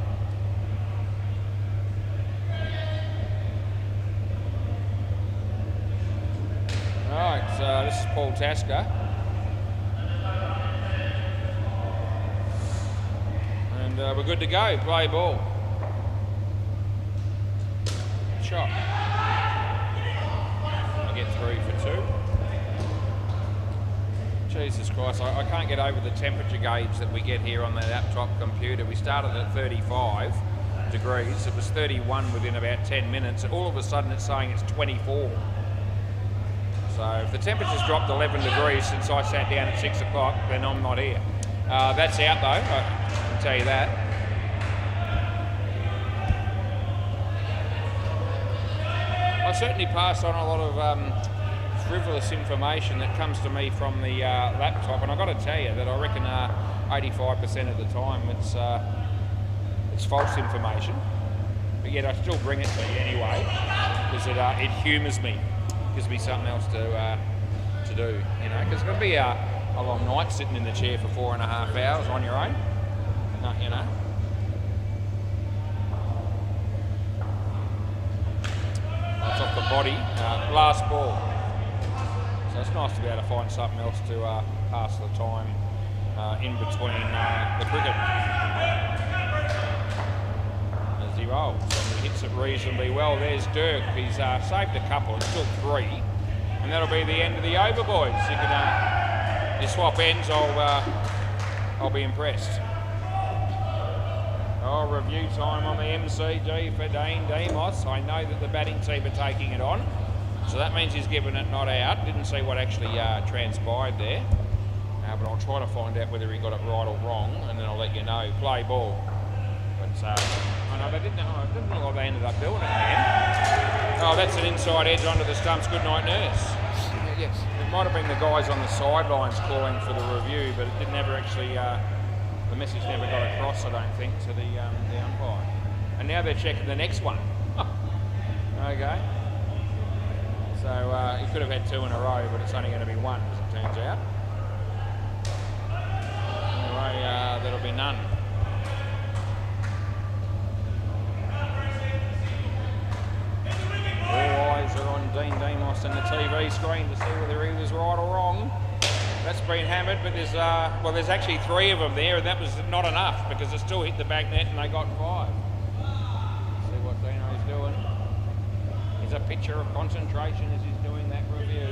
Right, so this is Paul Tasker. And we're good to go. Play ball. Shot. I get 3 for 2. Jesus Christ, I can't get over the temperature gauge that we get here on the laptop computer. We started at 35 degrees. It was 31 within about 10 minutes. All of a sudden it's saying it's 24. So if the temperature's dropped 11 degrees since I sat down at 6 o'clock, then I'm not here. That's out though, I can tell you that. I certainly pass on a lot of frivolous information that comes to me from the laptop, and I've got to tell you that I reckon 85% of the time it's false information, but yet I still bring it to you anyway because it humours me, gives me something else to do, you know, because it's going to be a long night sitting in the chair for 4.5 hours on your own, you know. That's off the body. Last ball. So it's nice to be able to find something else to pass the time in between the cricket. As he rolls, and he hits it reasonably well. There's Dirk. He's saved a couple. It's still 3, and that'll be the end of the over, boys. You can you swap ends. I'll be impressed. Oh, review time on the MCG for Dane Demos. I know that the batting team are taking it on. So that means he's given it not out. Didn't see what actually transpired there. But I'll try to find out whether he got it right or wrong, and then I'll let you know. Play ball. But I know they didn't know. I didn't know what they ended up doing at the end. Oh, that's an inside edge onto the stumps. Good night, nurse. Yes. It might have been the guys on the sidelines calling for the review, but it didn't ever actually. The message never got across, I don't think, to the umpire. And now they're checking the next one. Okay. could have had 2 in a row, but it's only going to be 1, as it turns out. Anyway, that'll be none. All eyes are on Dean Demos and the TV screen to see whether he was right or wrong. That's been hammered, but there's actually 3 of them there, and that was not enough because it still hit the back net and they got 5. See what Dino's doing. Here's a picture of concentration as he's doing that review.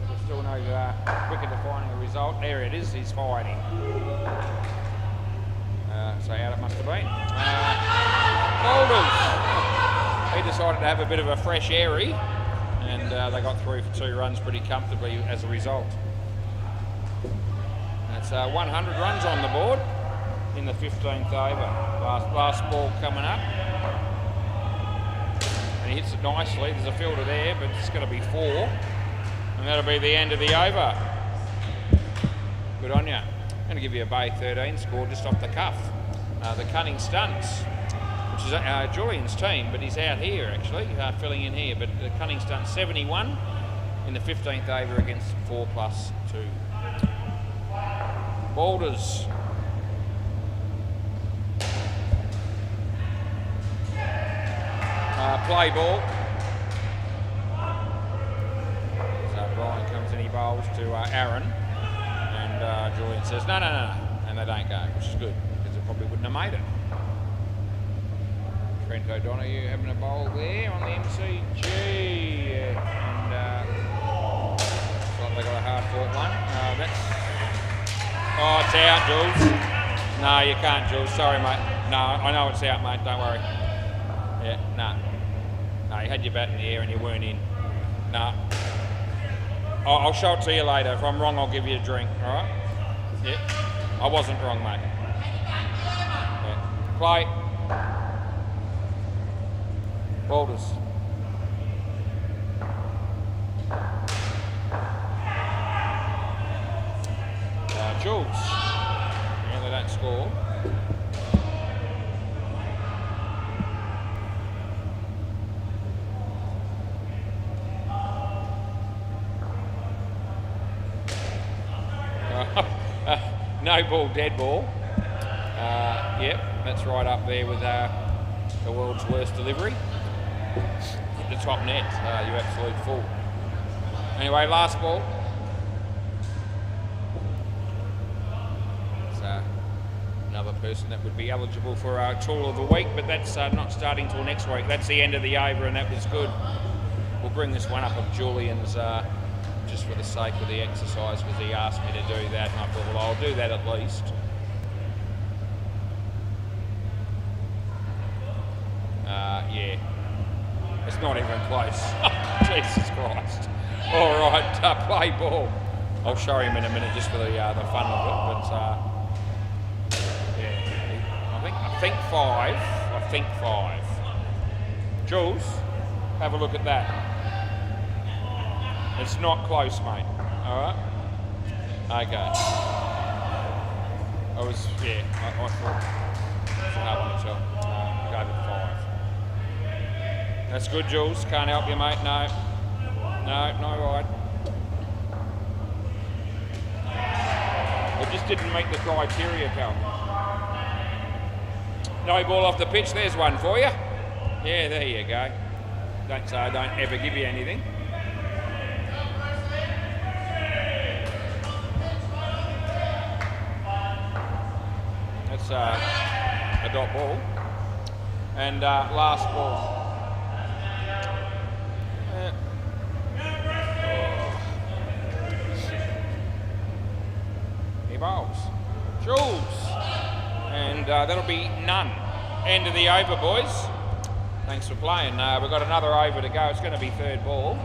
There's still no quicker defining a result. There it is, he's fighting. So out it must have been. Boulders. He decided to have a bit of a fresh airy, and they got through for 2 runs pretty comfortably as a result. That's 100 runs on the board in the 15th over. Last ball coming up. And he hits it nicely. There's a fielder there, but it's going to be 4. And that'll be the end of the over. Good on you. I'm going to give you a Bay 13 score just off the cuff. The Cunning Stunts, which is Julian's team, but he's out here actually, filling in here. But the Cunning Stunts 71 in the 15th over against 4+2. Boulders. Play ball. So Brian comes in, he bowls to Aaron, and Julian says no, and they don't go, which is good because it probably wouldn't have made it. Trent O'Donoghue having a bowl there on the MCG, and looks like they got a hard fought one. Oh, it's out, Jules. No, you can't, Jules. Sorry, mate. No, I know it's out, mate. Don't worry. Yeah, no. No, you had your bat in the air and you weren't in. No. I'll show it to you later. If I'm wrong, I'll give you a drink, all right? Yeah. I wasn't wrong, mate. Yeah. Play. Boulders. Jules. Yeah, they don't score. No ball, dead ball. Yep, that's right up there with the world's worst delivery. Hit the top net, you absolute fool. Anyway, last ball. It's another person that would be eligible for our Tool of the Week, but that's not starting till next week. That's the end of the over, and that was good. We'll bring this one up of Julian's just for the sake of the exercise, because he asked me to do that, and I thought, well, I'll do that at least. Yeah, it's not even close. Jesus Christ. All right, play ball. I'll show him in a minute just for the fun of it, but yeah, I think 5. I think 5. Jules, have a look at that. It's not close, mate. All right. Okay. I thought it's a hard one to tell. Go with 5. That's good, Jules. Can't help you, mate. No, no wide. It just didn't meet the criteria, pal. No ball off the pitch. There's one for you. Yeah, there you go. Don't say I don't ever give you anything. That's a dot ball. And last ball. He bowls. Jules. And that'll be none. End of the over, boys. Thanks for playing. We've got another over to go. It's going to be third ball.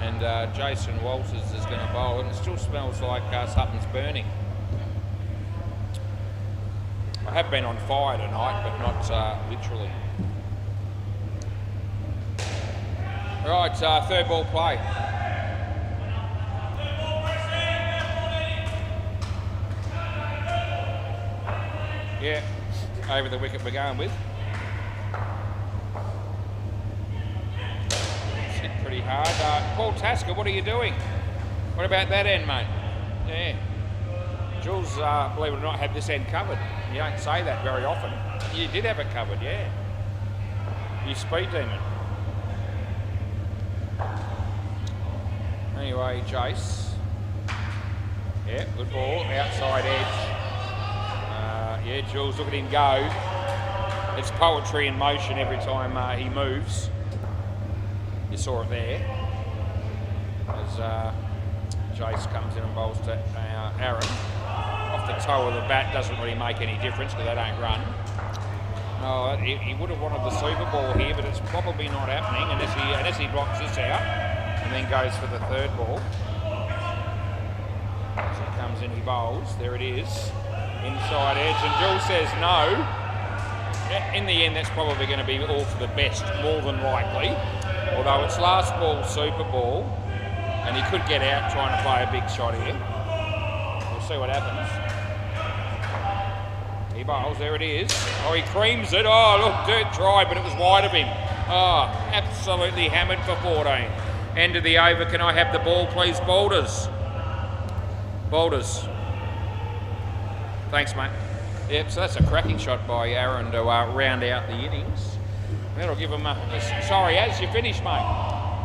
And Jason Walters is going to bowl. And it still smells like something's burning. I have been on fire tonight, but not literally. Right, third ball play. Yeah, over the wicket we're going with. Very hard. Paul Tasker, what are you doing? What about that end, mate? Yeah. Jules, believe it or not, had this end covered. You don't say that very often. You did have it covered, yeah. You speed demon. Anyway, Jace. Yeah, good ball. Outside edge. Yeah, Jules, look at him go. It's poetry in motion every time he moves. You saw it there. As Jace comes in and bowls to Aaron. Off the toe of the bat doesn't really make any difference because they don't run. Oh, he would have wanted the Super Ball here, but it's probably not happening unless he blocks this out and then goes for the third ball. So he comes in, he bowls. There it is. Inside edge, and Jules says no. In the end, that's probably going to be all for the best, more than likely. Although it's last ball, Super Ball, and he could get out trying to play a big shot here. We'll see what happens. He bowls, there it is. Oh, he creams it. Oh, look, dirt dry, but it was wide of him. Oh, absolutely hammered for 14. End of the over. Can I have the ball, please, Boulders? Boulders. Thanks, mate. Yep, so that's a cracking shot by Aaron to round out the innings. That'll give him sorry, Az, you finished, mate.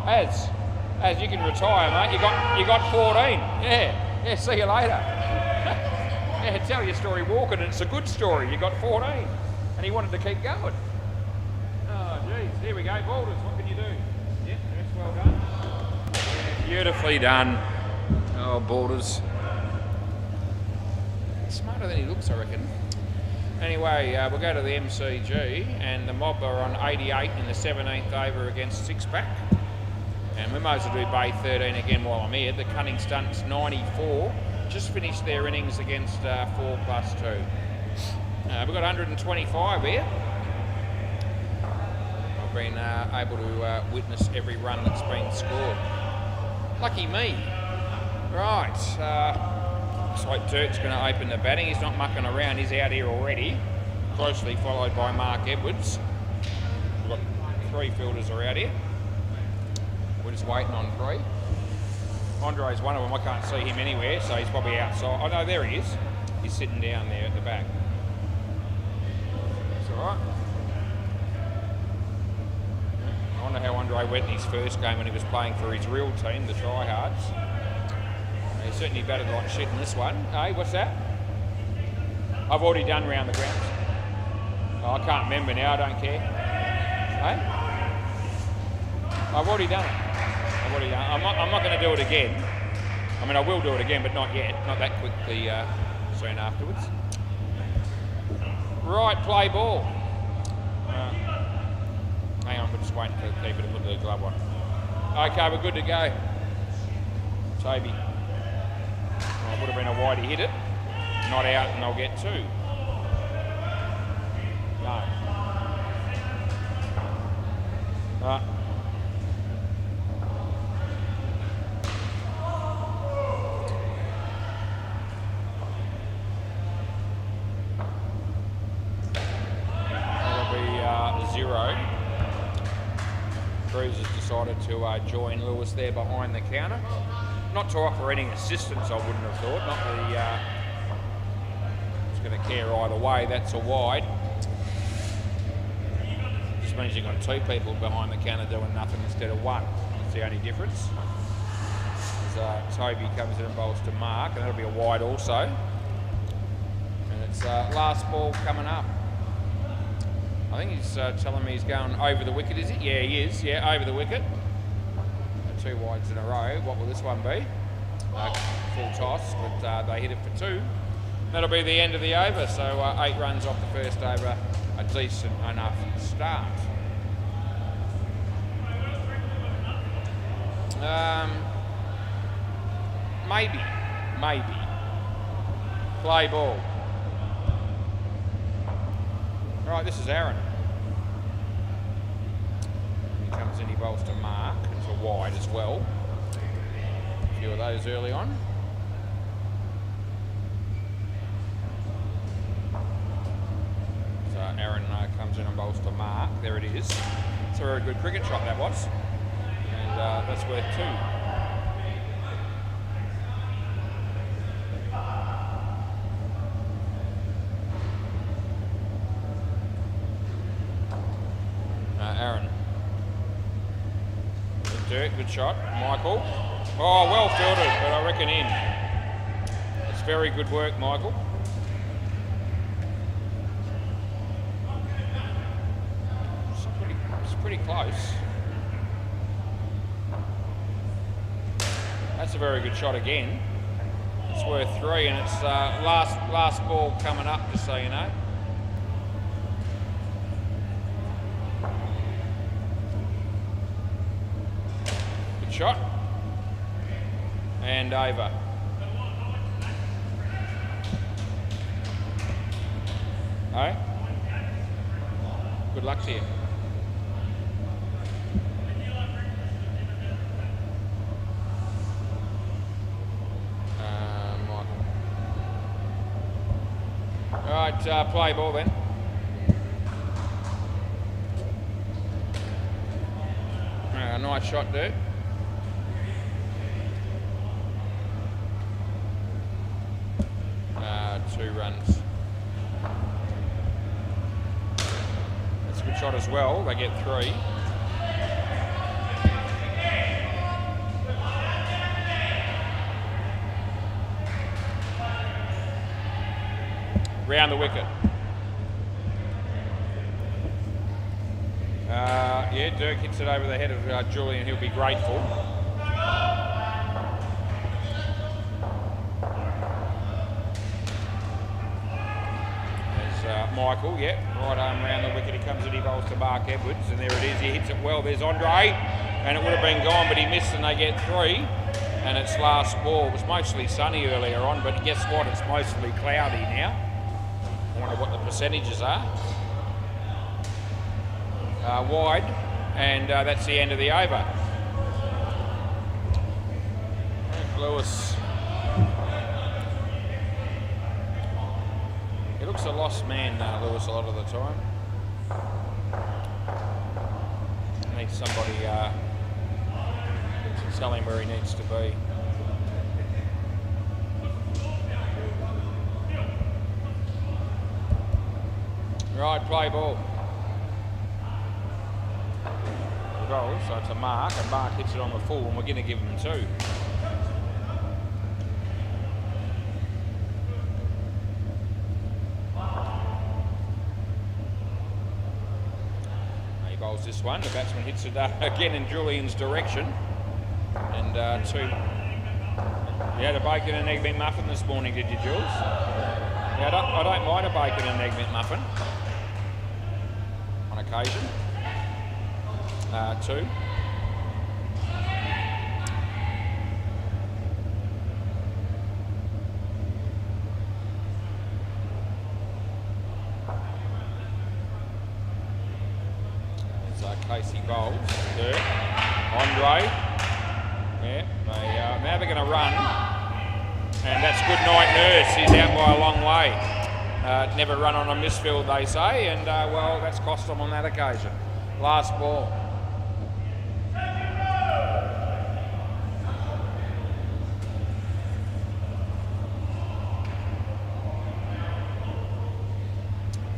Az, you can retire, mate. You got 14. Yeah, see you later. Yeah, tell your story walking, and it's a good story. You got 14, and he wanted to keep going. Oh, geez, here we go, Boulders. What can you do? Yep, that's well done. Yeah, beautifully done. Oh, Boulders. Smarter than he looks, I reckon. Anyway, we'll go to the MCG, and the Mob are on 88 in the 17th over against Six-Pack. And we might as well do Bay 13 again while I'm here. The Cunning Stunts 94, just finished their innings against 4+2. We've got 125 here. I've been able to witness every run that's been scored. Lucky me. Right. Looks like Dirk's going to open the batting. He's not mucking around. He's out here already. Closely followed by Mark Edwards. We've got 3 fielders are out here. We're just waiting on 3. Andre's one of them. I can't see him anywhere, so he's probably outside. Oh, no, there he is. He's sitting down there at the back. It's all right. I wonder how Andre went in his first game when he was playing for his real team, the Tryhards. He certainly batted like shit in this one. Hey, what's that? I've already done round the grounds. Oh, I can't remember now, I don't care. Hey? I've already done it. I'm not going to do it again. I mean, I will do it again, but not yet. Not that quickly soon afterwards. Right, play ball. Hang on, we're just waiting for the keeper to put the glove on. Okay, we're good to go. Toby. It would have been a wide, he hit it. Not out, and they'll get 2. No. That'll be 0. Cruz has decided to join Lewis there behind the counter. Not to offer any assistance, I wouldn't have thought. Not that he's going to care either way. That's a wide. Just means you've got 2 people behind the counter doing nothing instead of 1. That's the only difference. As Toby comes in and bowls to Mark, and that'll be a wide also. And it's last ball coming up. I think he's telling me he's going over the wicket, is it? Yeah, he is. Yeah, over the wicket. 2 wides in a row. What will this one be? Full toss, but they hit it for 2. That'll be the end of the over. So 8 runs off the first over. A decent enough start. Maybe. Play ball. Right, this is Aaron. He comes in, he bowls to Mark. It's a wide as well. A few of those early on. So Aaron comes in and bowls to Mark. There it is. It's a very good cricket shot, that was. And and that's worth 2. Aaron. Dirk, good shot. Michael. Oh, well fielded, but I reckon in. It's very good work, Michael. It's pretty close. That's a very good shot again. It's worth 3, and it's last ball coming up, just so you know. Good shot. And over. Hey? Good luck to you. Michael. All right, play ball then. Nice shot, dude. Two runs. That's a good shot as well. They get 3. Round the wicket. Yeah, Dirk hits it over the head of Julian. He'll be grateful. Michael, yeah, right arm round the wicket, he comes and he bowls to Mark Edwards, and there it is, he hits it well, there's Andre, and it would have been gone, but he missed and they get 3, and it's last ball. It was mostly sunny earlier on, but guess what, it's mostly cloudy now. I wonder what the percentages are. Wide, and that's the end of the over. Lewis. He looks a lost man, Lewis, a lot of the time. Needs somebody to tell him where he needs to be. Right, play ball. Goal, so it's a mark, and Mark hits it on the full, and we're going to give him 2. This one, the batsman hits it again in Julian's direction, and 2. You had a bacon and egg McMuffin this morning, did you, Jules? Yeah, I don't mind a bacon and egg McMuffin on occasion. 2. Casey bowls. Dirk. Andre. Yeah, now they're going to run. And that's good night, Nurse. He's out by a long way. Never run on a misfield, they say, and well, that's cost them on that occasion. Last ball.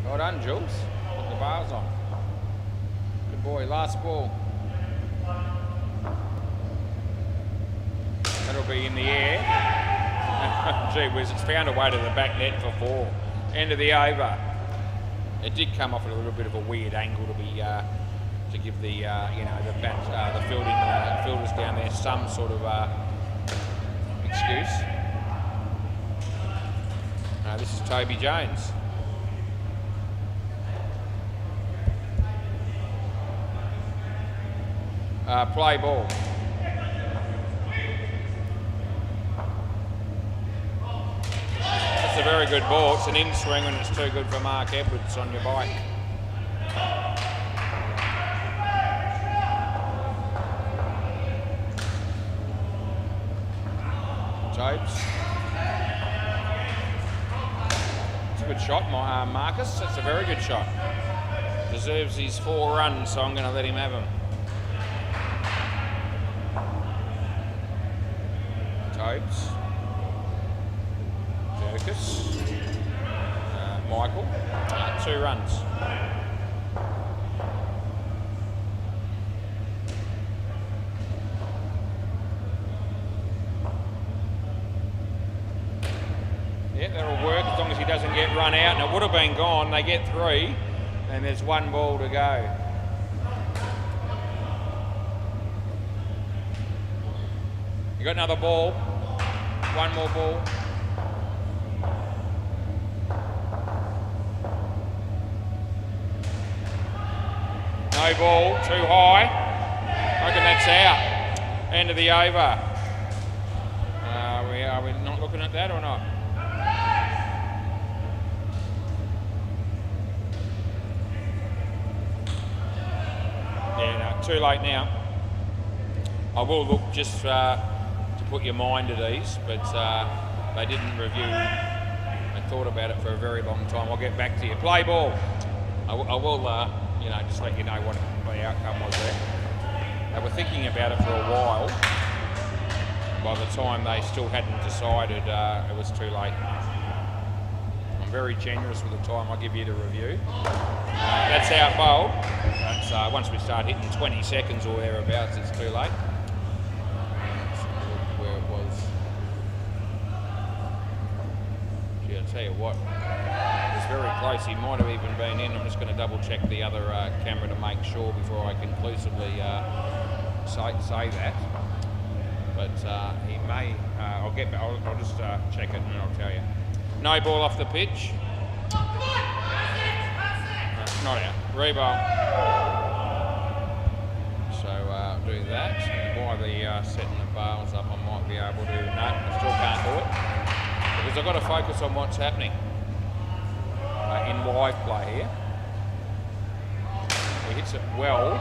Well done, Jules. Put the bars on. Boy, last ball. That'll be in the air. Gee whiz, it's found a way to the back net for 4. End of the over. It did come off at a little bit of a weird angle to be to give the the fielders down there some sort of excuse. This is Toby Jones. Play ball. That's a very good ball. It's an in swing and it's too good for Mark Edwards on your bike. Jobes. It's a good shot, Marcus. That's a very good shot. Deserves his 4 runs, so I'm going to let him have them. Cobes. Durkis. Michael. 2 runs. Yeah, that'll work as long as he doesn't get run out. And it would have been gone. They get 3, and there's 1 ball to go. You got another ball. 1 more ball. No ball, too high. I reckon that's out. End of the over. Are we not looking at that or not? Yeah, no, too late now. I will look just to put your mind at ease, but they didn't review. They thought about it for a very long time. I'll get back to you. Play ball. I will, just let you know what the outcome was there. They were thinking about it for a while. By the time they still hadn't decided, it was too late. I'm very generous with the time I give you to review. That's out bowled. But once we start hitting 20 seconds or thereabouts, it's too late. Where it was. Gee, I'll tell you what. It was very close. He might have even been in. I'm just going to double check the other camera to make sure before I conclusively say that. But he may. I'll just check it and then I'll tell you. No ball off the pitch. Not out. Rebound. So do that. While the setting the bales up, I might be able to. No, I still can't do it because I've got to focus on what's happening in live play here. He hits it well.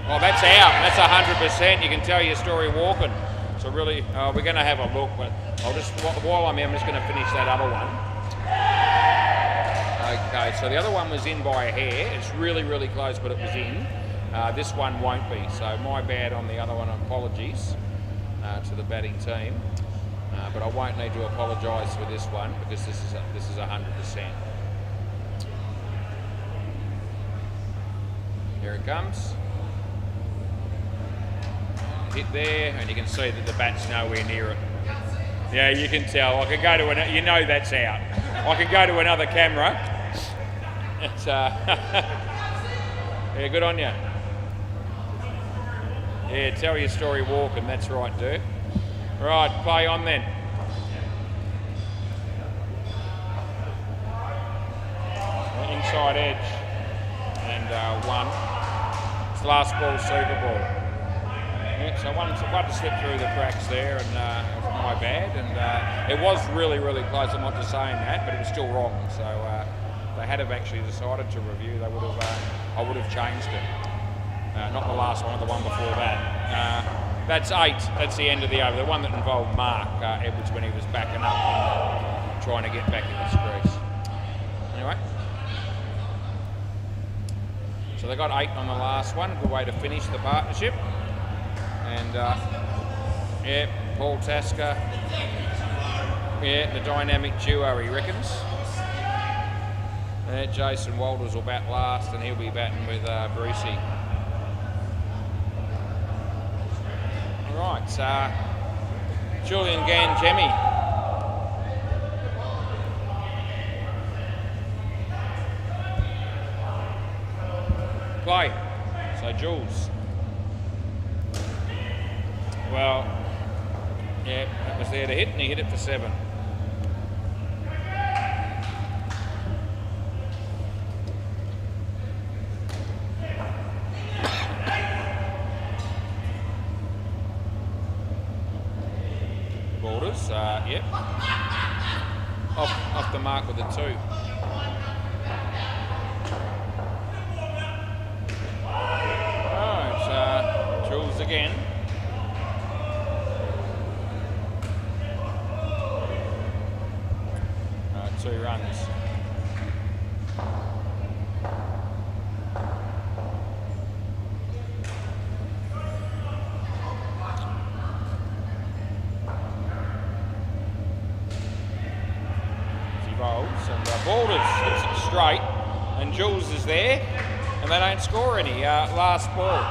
Oh, that's out. That's 100%. You can tell your story walking. So really, we're going to have a look, but I'll just, while I'm here, I'm just going to finish that other one. Okay, so the other one was in by a hair. It's really, really close, but it was in. This one won't be. So my bad on the other one. Apologies to the batting team, but I won't need to apologise for this one because this is 100%. Here it comes. Hit there, and you can see that the bat's nowhere near it. Yeah, you can tell. I can go to you know that's out. I can go to another camera. It's yeah, good on you. Yeah, tell your story walking. That's right, dude. Right, play on then. Inside edge and 1. It's last ball, super ball. Yeah, so one to slip through the cracks there, and it was my bad. And it was really, really close. I'm not just saying that, but it was still wrong. So they had have actually decided to review. They would have. I would have changed it. Not the last one, the one before that. That's 8. That's the end of the over. The one that involved Mark Edwards when he was backing up and trying to get back in his crease. Anyway. So they got 8 on the last one. Good way to finish the partnership. And yeah, Paul Tasker. Yeah, the dynamic duo, he reckons. Jason Walters will bat last, and he'll be batting with Brucey. Right, Julian Gangemi. Play. So Jules. Well, yeah, that was there to hit, and he hit it for 7. Borders, yep. Off the mark with a 2. Oh, it's Jules again. Two runs. bowls, and Balders hits it straight, and Jules is there, and they don't score any. Last ball.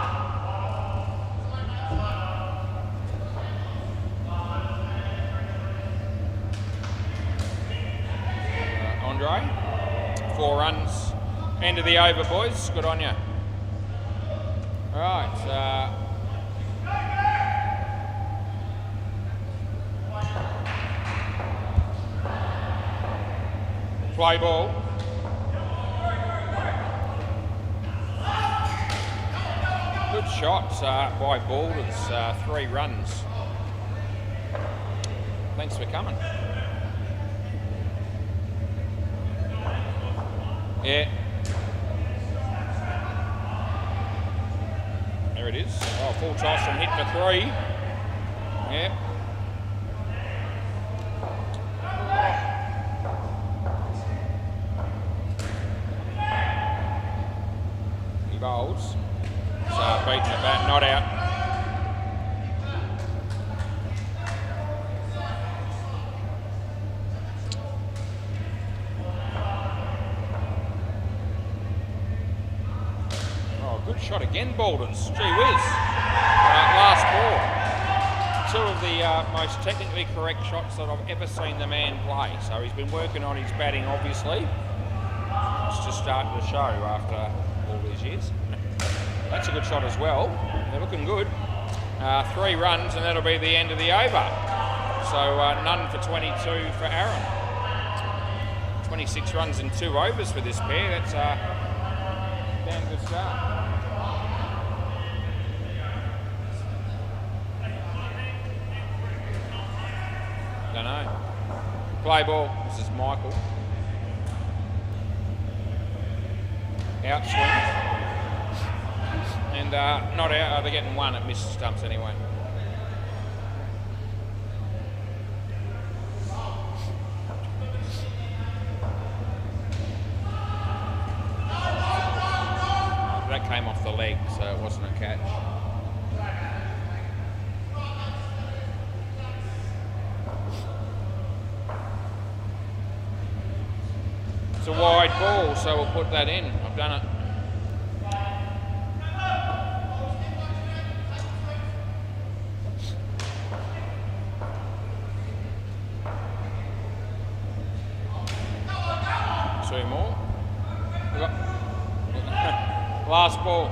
Andre, 4 runs. End of the over, boys. Good on you. Right. Play ball. Good shot by Balders. 3 runs. Thanks for coming. Yeah. There it is. Oh, full toss and hit for 3. Yeah. He bowls. So beating the bat, not out. Good shot again, Balders. Gee whiz. Last ball. 2 of the most technically correct shots that I've ever seen the man play. So he's been working on his batting, obviously. It's just starting to show after all these years. That's a good shot as well. They're looking good. 3 runs, and that'll be the end of the over. So none for 22 for Aaron. 26 runs in 2 overs for this pair. That's a damn good start. Don't know. Play ball. This is Michael. Out swing. And not out. They're getting 1 at missed stumps anyway. That came off the leg, so it wasn't a catch. It's a wide ball, so we'll put that in. I've done it. Two more. Last ball.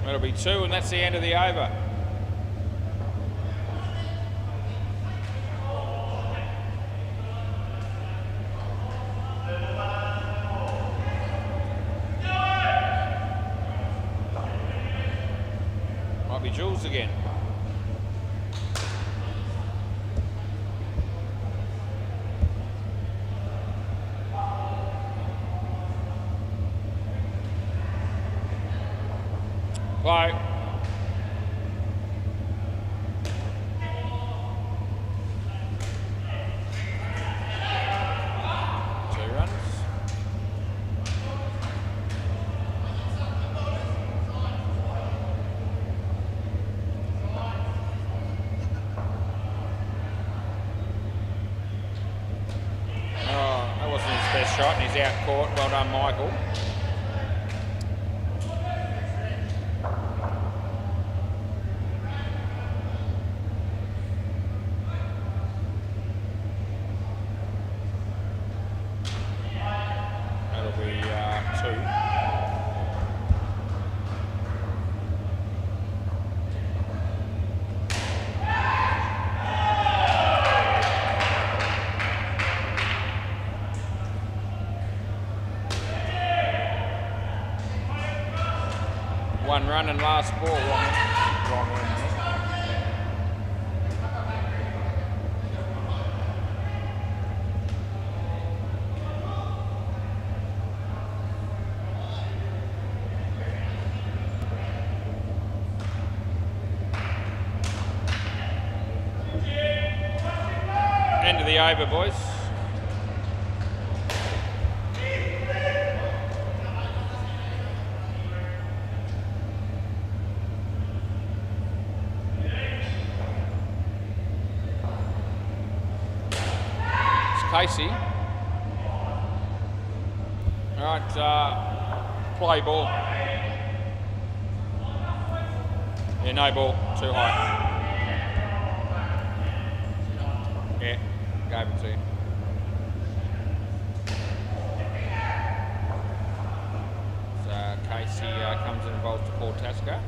That'll be 2, and that's the end of the over. Might be Jules again. Play. 2 runs. Oh, that wasn't his best shot, and he's out caught. Well done, Michael. One run and last ball. Wrong end there. End of the over, boys. Casey. Right, play ball. Yeah, no ball, too high. Yeah, gave it to you. So Casey comes in and bowls to Paul Tasker.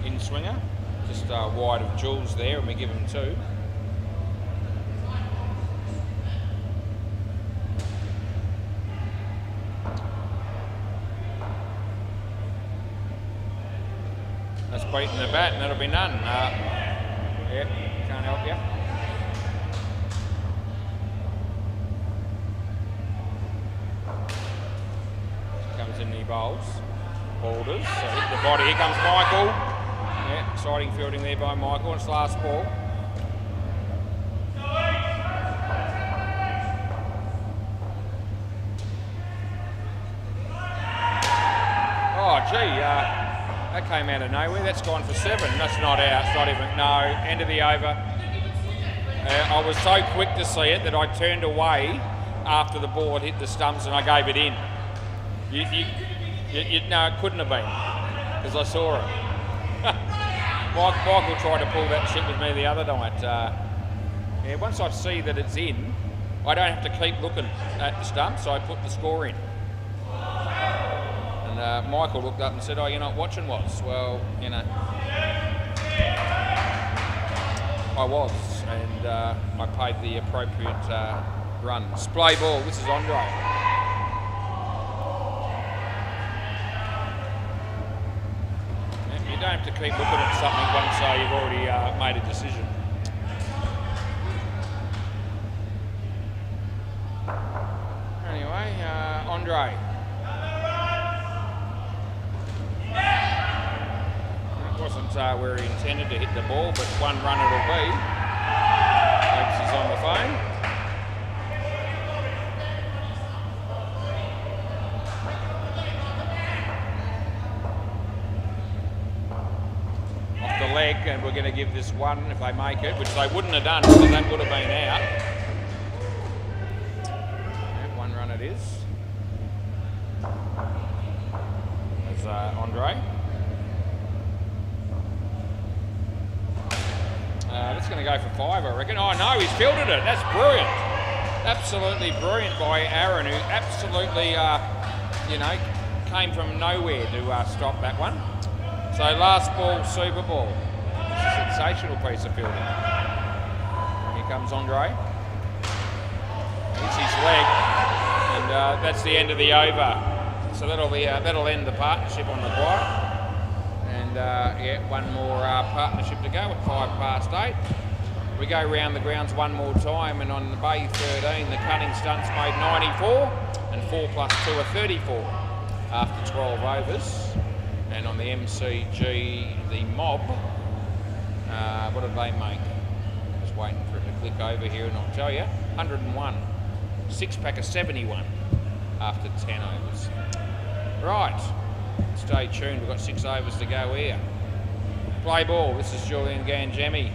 In swinger, just wide of Jules there, and we give him 2. That's beating the bat, and that'll be none. Yep, can't help you. Comes in, he bowls. Boulders, so hit the body. Here comes Michael. Yeah, exciting fielding there by Michael. It's last ball. Oh, gee, that came out of nowhere. That's gone for 7. That's not out. It's not even. No, end of the over. I was so quick to see it that I turned away after the ball had hit the stumps and I gave it in. No, it couldn't have been because I saw it. Michael tried to pull that shit with me the other night. Yeah, once I see that it's in, I don't have to keep looking at the stump, so I put the score in. And Michael looked up and said, "Oh, you're not watching, was?" Well, you know, I was, and I paid the appropriate runs. Play ball. This is Andre. You don't have to keep looking at something once you've already made a decision. Anyway, Andre. It wasn't where he intended to hit the ball, but 1 run it'll be. Hopes he's on the phone. Leg, and we're going to give this 1 if they make it, which they wouldn't have done because that would have been out. Yeah, 1 run it is. There's Andre. That's going to go for 5, I reckon. Oh no, he's fielded it. That's brilliant. Absolutely brilliant by Aaron, who absolutely, you know, came from nowhere to stop that one. So last ball, Super Ball. It's a sensational piece of fielding. Here comes Andre. Hits his leg, and that's the end of the over. So that'll end the partnership on the quiet. And yeah, 1 more partnership to go at 8:05. We go round the grounds 1 more time, and on the Bay 13, the cutting stunts made 94, and 4 plus 2 are 34 after 12 overs. And on the MCG, the mob, what did they make? Just waiting for it to click over here and I'll tell you. 101. 6-pack of 71 after 10 overs. Right, stay tuned. We've got 6 overs to go here. Play ball. This is Julian Gangemi.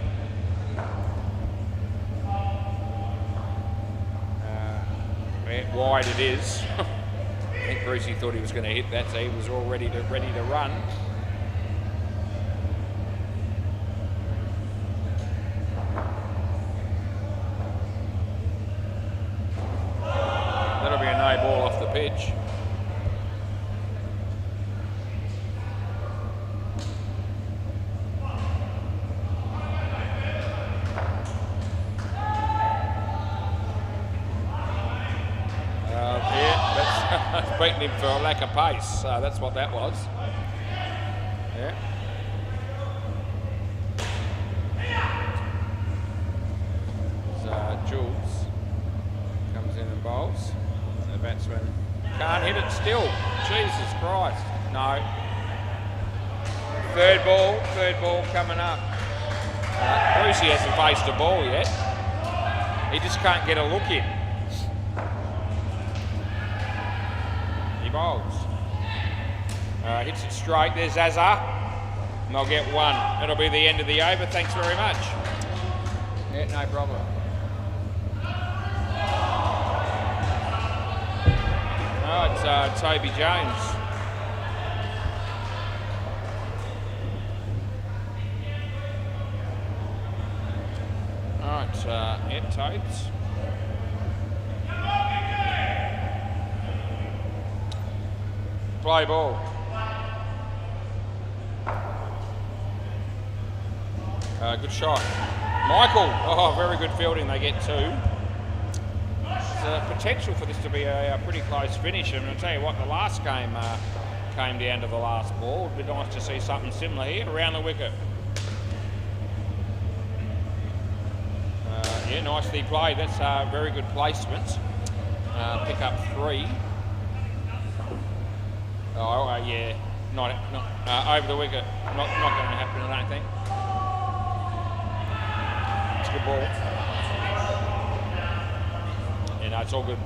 Wide it is. I think Brucey thought he was going to hit that, so he was all ready to run. That'll be a no ball off the pitch. Beating him for a lack of pace, so that's what that was. Yeah. So Jules comes in and bowls. The batsman can't hit it still. Jesus Christ. No. Third ball coming up. Brucey hasn't faced a ball yet. He just can't get a look in. Bowls. Hits it straight. There's Azar. And they'll get 1. That'll be the end of the over. Thanks very much. Yeah, no problem. Oh, it's Toby Jones. Alright, yeah, Tobes. Play ball. Good shot. Michael. Oh, very good fielding. They get 2. There's potential for this to be a pretty close finish. And I'll tell you what, the last game came down to the last ball. It'd be nice to see something similar here around the wicket. Yeah, nicely played. That's very good placement. Pick up 3. Oh, yeah, not over the wicket. Not going to happen, I don't think. It's a good ball. Yeah, no, it's all good.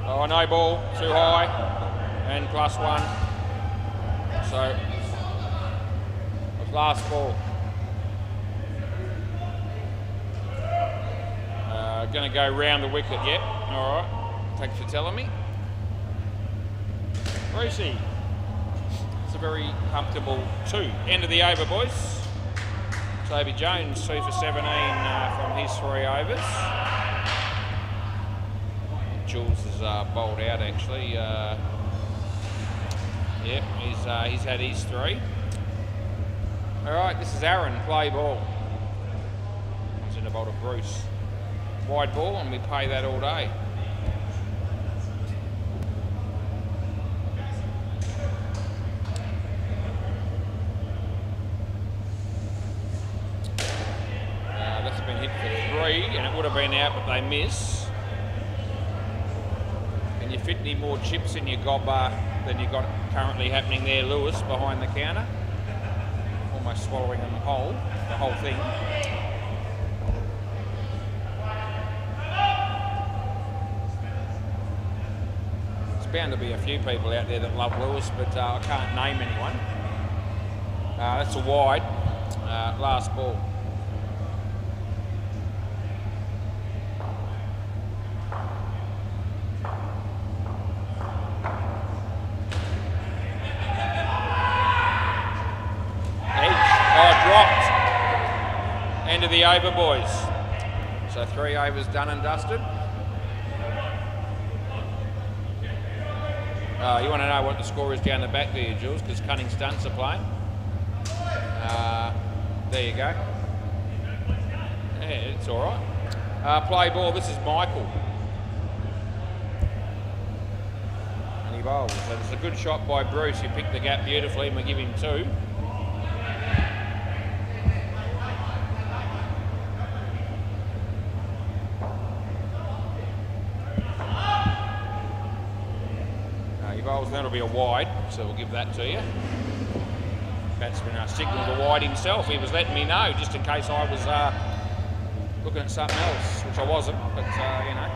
Oh, no ball, too high, and +1. So, last ball. Going to go round the wicket, yep. All right, thanks for telling me. Brucey. It's a very comfortable 2. End of the over, boys. Toby Jones, 2 for 17 from his 3 overs. Jules is bowled out, actually. Yep, he's had his 3. All right, this is Aaron, play ball. He's in the bowl to Bruce. Wide ball, and we pay that all day. That's been hit for 3, and it would have been out, but they miss. Can you fit any more chips in your gobber than you've got currently happening there, Lewis, behind the counter? Almost swallowing them whole, the whole thing. Bound to be a few people out there that love Lewis, but I can't name anyone. That's a wide. Last ball. Edge. Oh, dropped. End of the over, boys. So 3 overs done and dusted. You want to know what the score is down the back there, Jules, because Cunning Stunts are playing. There you go. Yeah, it's all right. Play ball, this is Michael. And he bowls. So it's a good shot by Bruce. He picked the gap beautifully, and we give him 2. That'll be a wide, so we'll give that to you. Batsman signalled a wide himself. He was letting me know, just in case I was looking at something else, which I wasn't, but you know.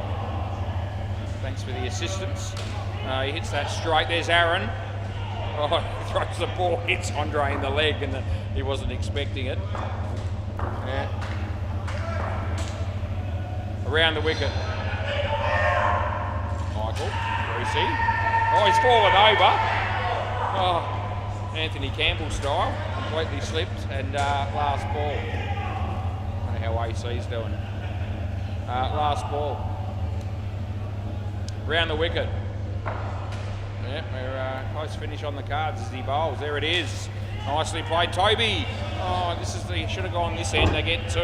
Thanks for the assistance. He hits that straight. There's Aaron. Oh, he throws the ball, hits Andre in the leg, and he wasn't expecting it. Yeah. Around the wicket. Michael, Brucey. Oh, he's fallen over. Oh, Anthony Campbell style. Completely slipped. And last ball. I don't know how AC's doing. Last ball. Round the wicket. Yep, we're close finish on the cards as he bowls. There it is. Nicely played, Toby. Oh, this is the should have gone this end. They get 2.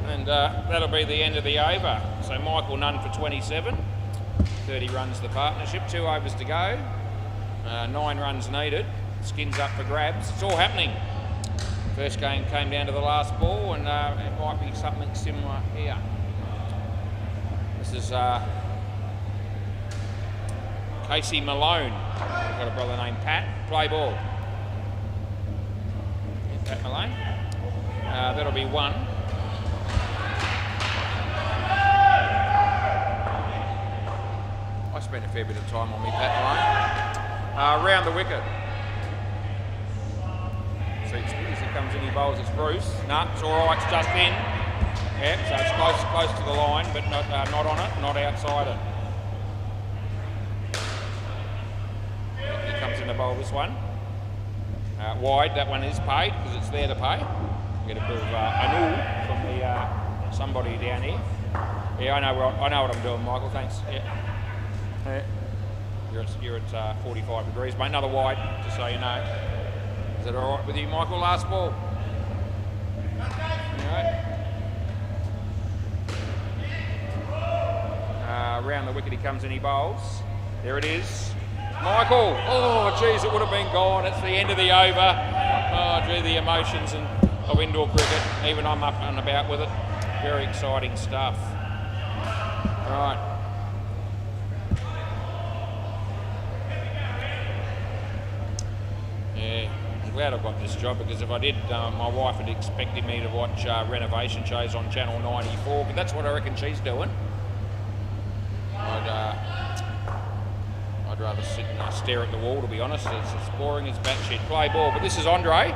And that'll be the end of the over. So Michael none for 27. 30 runs the partnership, 2 overs to go, 9 runs needed, skins up for grabs. It's all happening. First game came down to the last ball, and it might be something similar here. This is Casey Malone. I've got a brother named Pat. Play ball. Yeah, Pat Malone. That'll be 1. I spent a fair bit of time on me Pat Malone. Round the wicket. See, it's comes in, he bowls, it's Bruce. No, it's all right, it's just in. Yeah, so it's close to the line, but not on it, not outside it. He comes in to bowl this one. Wide, that one is paid because it's there to pay. Get a bit of Anul from the somebody down here. Yeah, I know what I'm doing, Michael. Thanks. Yeah. You're at 45 degrees, mate. Another wide, just so you know. Is that all right with you, Michael? Last ball. Around the wicket he comes in, he bowls. There it is. Michael. Oh, geez, it would have been gone. It's the end of the over. Oh, gee, the emotions of indoor cricket. Even I'm up and about with it. Very exciting stuff. Right. Yeah, I'm glad I've got this job because if I did, my wife had expected me to watch renovation shows on Channel 94, but that's what I reckon she's doing. I'd rather sit and stare at the wall, to be honest. It's boring as batshit. Play ball, but this is Andre,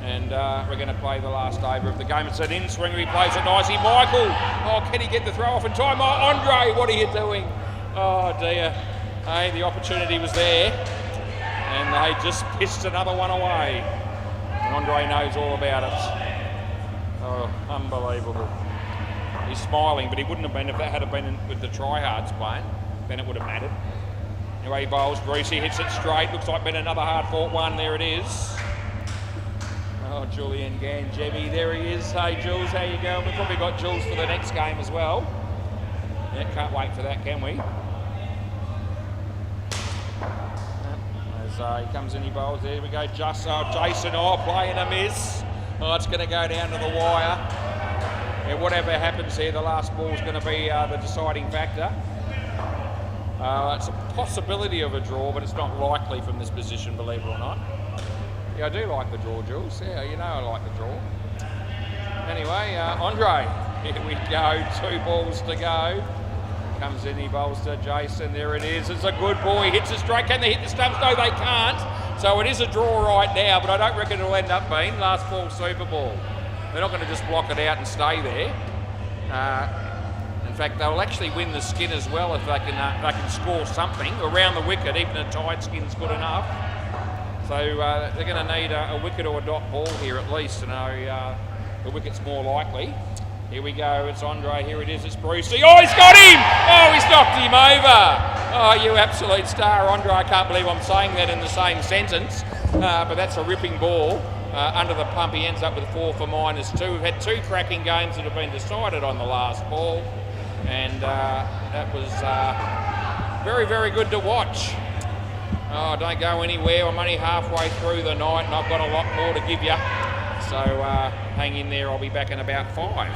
and we're going to play the last over of the game. It's an in-swinger, he plays it nicely. Michael, oh, can he get the throw off in time? Oh, Andre, what are you doing? Oh dear. Hey, the opportunity was there, and they just pissed another one away. And Andre knows all about it. Oh, unbelievable. He's smiling, but he wouldn't have been if that had been with the tryhards playing. Then it would have mattered. Anyway, he bowls. Brucey hits it straight. Looks like been another hard-fought one. There it is. Oh, Julian Ganjevi. There he is. Hey, Jules, how you going? We've probably got Jules for the next game as well. Yeah, can't wait for that, can we? As he comes in, he bowls. There we go. Jason, playing a miss. Oh, it's going to go down to the wire. Yeah, whatever happens here, the last ball is going to be the deciding factor. It's a possibility of a draw, but it's not likely from this position, believe it or not. Yeah, I do like the draw, Jules. Yeah, you know I like the draw. Anyway, Andre, here we go. 2 balls to go. Comes in, he bowls to Jason. There it is. It's a good ball. He hits it straight. Can they hit the stumps? No, they can't. So it is a draw right now, but I don't reckon it'll end up being last ball Super Ball. They're not going to just block it out and stay there. In fact, they'll actually win the skin as well if they can score something around the wicket. Even a tight skin's good enough. So they're going to need a wicket or a dot ball here at least. The wicket's more likely. Here we go. It's Andre. Here it is. It's Brucey. Oh, he's got him! Oh, he's knocked him over. Oh, you absolute star, Andre. I can't believe I'm saying that in the same sentence. But that's a ripping ball. Under the pump, he ends up with 4 for -2. We've had 2 cracking games that have been decided on the last ball, and that was very, very good to watch. Oh, don't go anywhere. I'm only halfway through the night, and I've got a lot more to give you. So hang in there. I'll be back in about 5.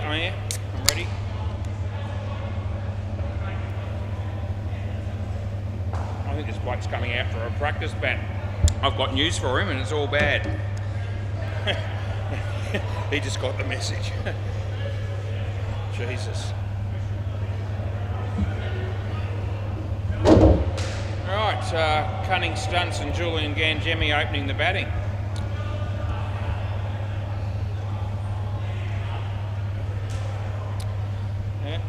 I'm here. I'm ready. I think this bloke's coming out for a practice bat. I've got news for him and it's all bad. He just got the message. Jesus. Right, Cunning Stunts and Julian Gangemi opening the batting. Yeah.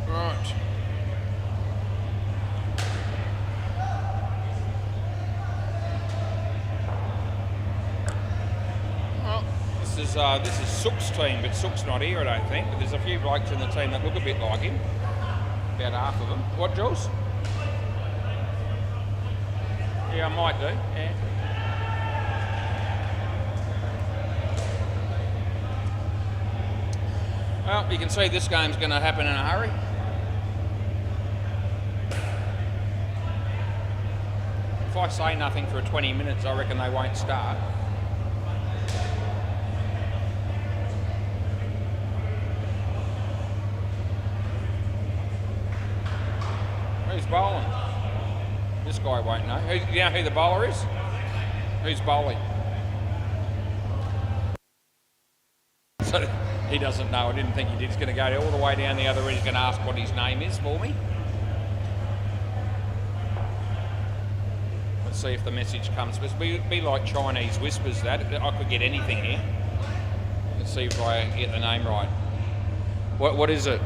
Right. This is Sook's team, but Sook's not here, I don't think. But there's a few blokes in the team that look a bit like him. About half of them. What, Jules? Yeah, I might do. Yeah. Well, you can see this game's going to happen in a hurry. If I say nothing for 20 minutes, I reckon they won't start. Who's bowling? This guy won't know. You know who the bowler is? Who's bowling? So he doesn't know. I didn't think he did. He's going to go all the way down the other end. He's going to ask what his name is for me. Let's see if the message comes. It'd be like Chinese whispers that. I could get anything here. Let's see if I get the name right. What is it?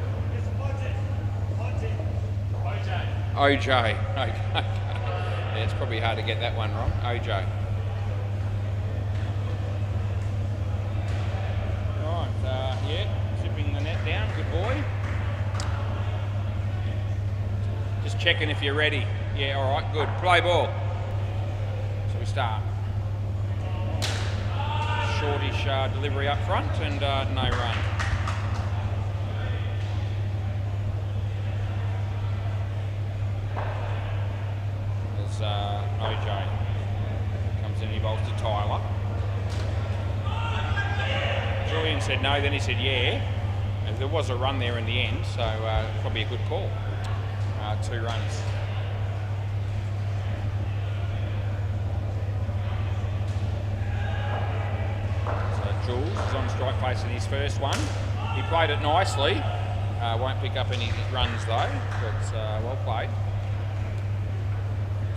OJ. Okay. Yeah, it's probably hard to get that one wrong. OJ. Right, yeah, zipping the net down. Good boy. Just checking if you're ready. Yeah, all right, good. Play ball. So we start. Shortish delivery up front and no run. OJ comes in, he bowls to Tyler. Julian said no, then he said yeah. There was a run there in the end, so probably a good call. 2 runs. So Jules is on strike facing his first one. He played it nicely. Won't pick up any runs though, but well played.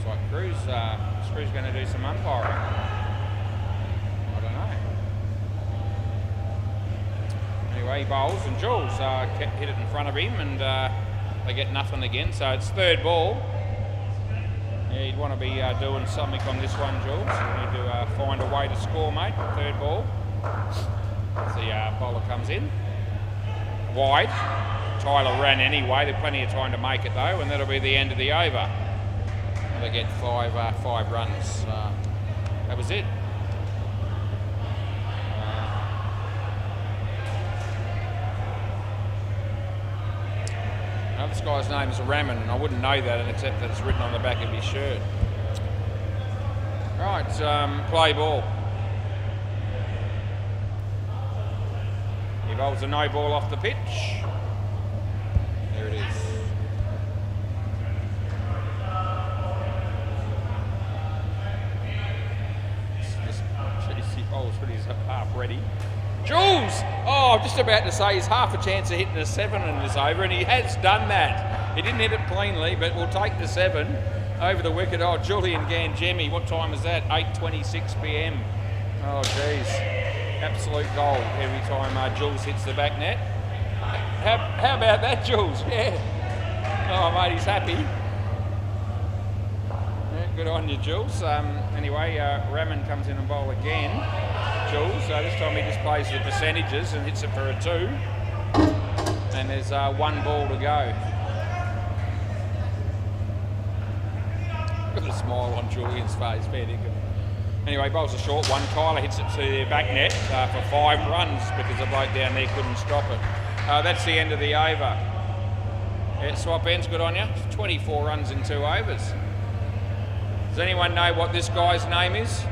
Like Crew's going to do some umpiring. I don't know. Anyway, he bowls and Jules hit it in front of him and they get nothing again. So it's 3rd ball. Yeah, you'd want to be doing something on this one, Jules. You need to find a way to score, mate. 3rd ball. As the bowler comes in. Wide. Tyler ran anyway. There's plenty of time to make it though, and that'll be the end of the over. They get 5 runs. That was it. Now this guy's name is Raman, and I wouldn't know that except that it's written on the back of his shirt. Right, play ball. He bowls a no ball off the pitch. There it is. He's half ready. Jules! Oh, I'm just about to say he's half a chance of hitting a 7 in this over, and he has done that. He didn't hit it cleanly, but we'll take the 7 over the wicket. Oh, Julian Gangemi, what time is that? 8:26 p.m. Oh, geez. Absolute gold every time Jules hits the back net. How about that, Jules? Yeah. Oh, mate, he's happy. Good on you, Jules. Anyway, Raman comes in and bowl again. Jules, this time he just plays the percentages and hits it for a 2. And there's 1 ball to go. Look at the smile on Julian's face, fair dinkum. Anyway, bowls a short one. Tyler hits it to the back net for 5 runs because the bloke down there couldn't stop it. That's the end of the over. Yeah, swap ends, good on you. 24 runs in 2 overs. Does anyone know what this guy's name is?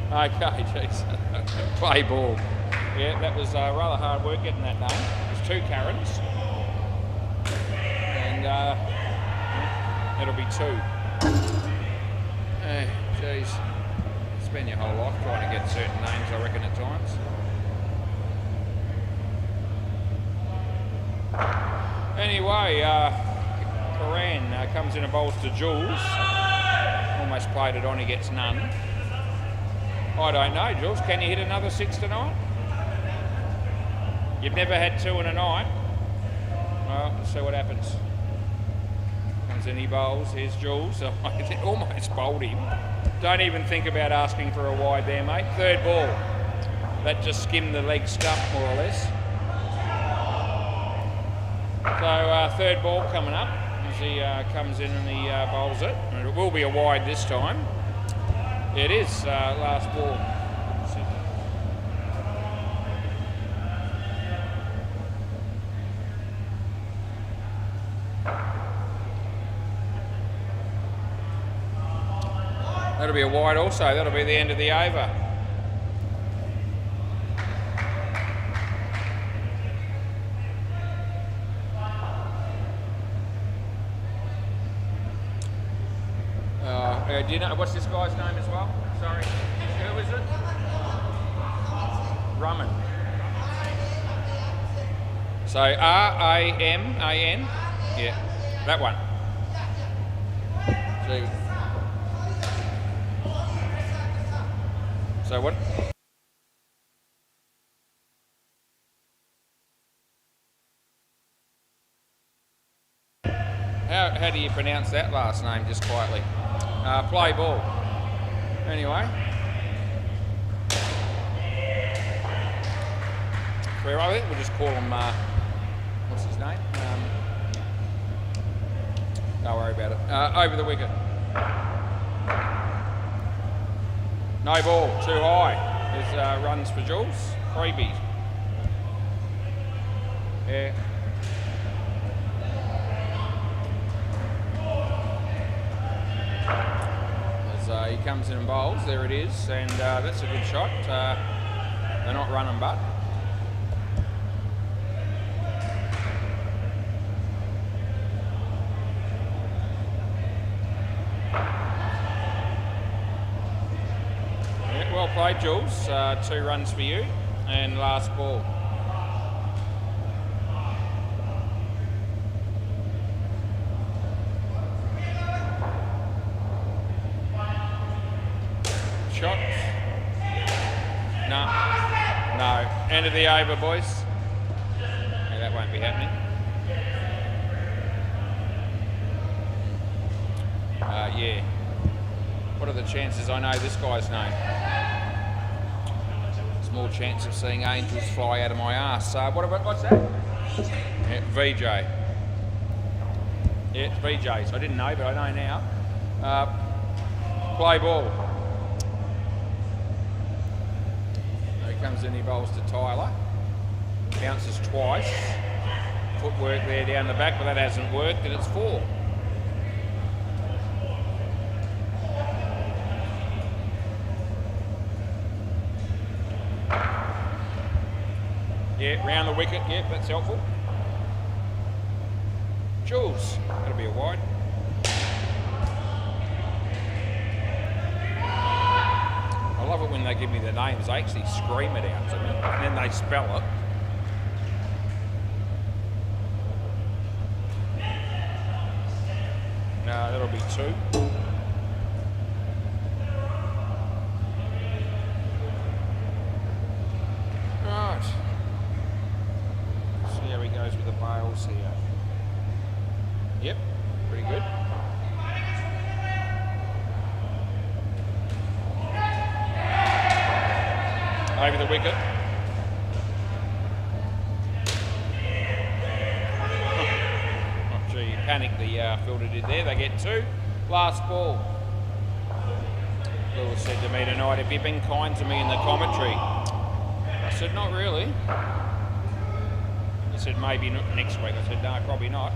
Okay, jeez. Play ball. Yeah, that was rather hard work getting that name. It was 2 Karens. And it'll be 2. Hey, jeez. Spend your whole life trying to get certain names, I reckon, at times. Anyway, Karan comes in and bowls to Jules. Almost played it on, he gets none. I don't know, Jules. Can you hit another 6 tonight? You've never had 2 in a night. Well, let's see what happens. Comes in, he bowls. Here's Jules. I almost bowled him. Don't even think about asking for a wide there, mate. 3rd ball. That just skimmed the leg stump, more or less. So, 3rd ball coming up as he comes in and he bowls it. And it will be a wide this time. It is last ball. That'll be a wide also. That'll be the end of the over. Do you know what's this guy's name as well? Sorry, who is it? Raman. So Raman. Yeah, that one. So what? How do you pronounce that last name, just quietly? Play ball. Anyway. I think we'll just call him, what's his name? Don't worry about it. Over the wicket. No ball, too high. There's runs for Jules. Freebie. Yeah. As he comes in and bowls, there it is, and that's a good shot. They're not running but. Yeah, well played, Jules. 2 runs for you, and last ball. Shot. No. End of the over, boys. Yeah, that won't be happening. Yeah. What are the chances I know this guy's name? Small chance of seeing angels fly out of my arse. What's that? Yeah, VJ. Yeah, it's VJ. So I didn't know, but I know now. Play ball. Comes in, he bowls to Tyler. Bounces twice. Footwork there down the back, but that hasn't worked, and it's 4. Yeah, round the wicket. Yeah, that's helpful. Jules, that'll be a wide. I love it when they give me the names, they actually scream it out to me, and then they spell it. That'll be 2. Right. See how he goes with the bails here. Yep, pretty good. Over the wicket. Oh, gee, panicked the fielder did there. They get 2. Last ball. Lewis said to me tonight, have you been kind to me in the commentary? I said, not really. He said, maybe next week. I said, no, probably not.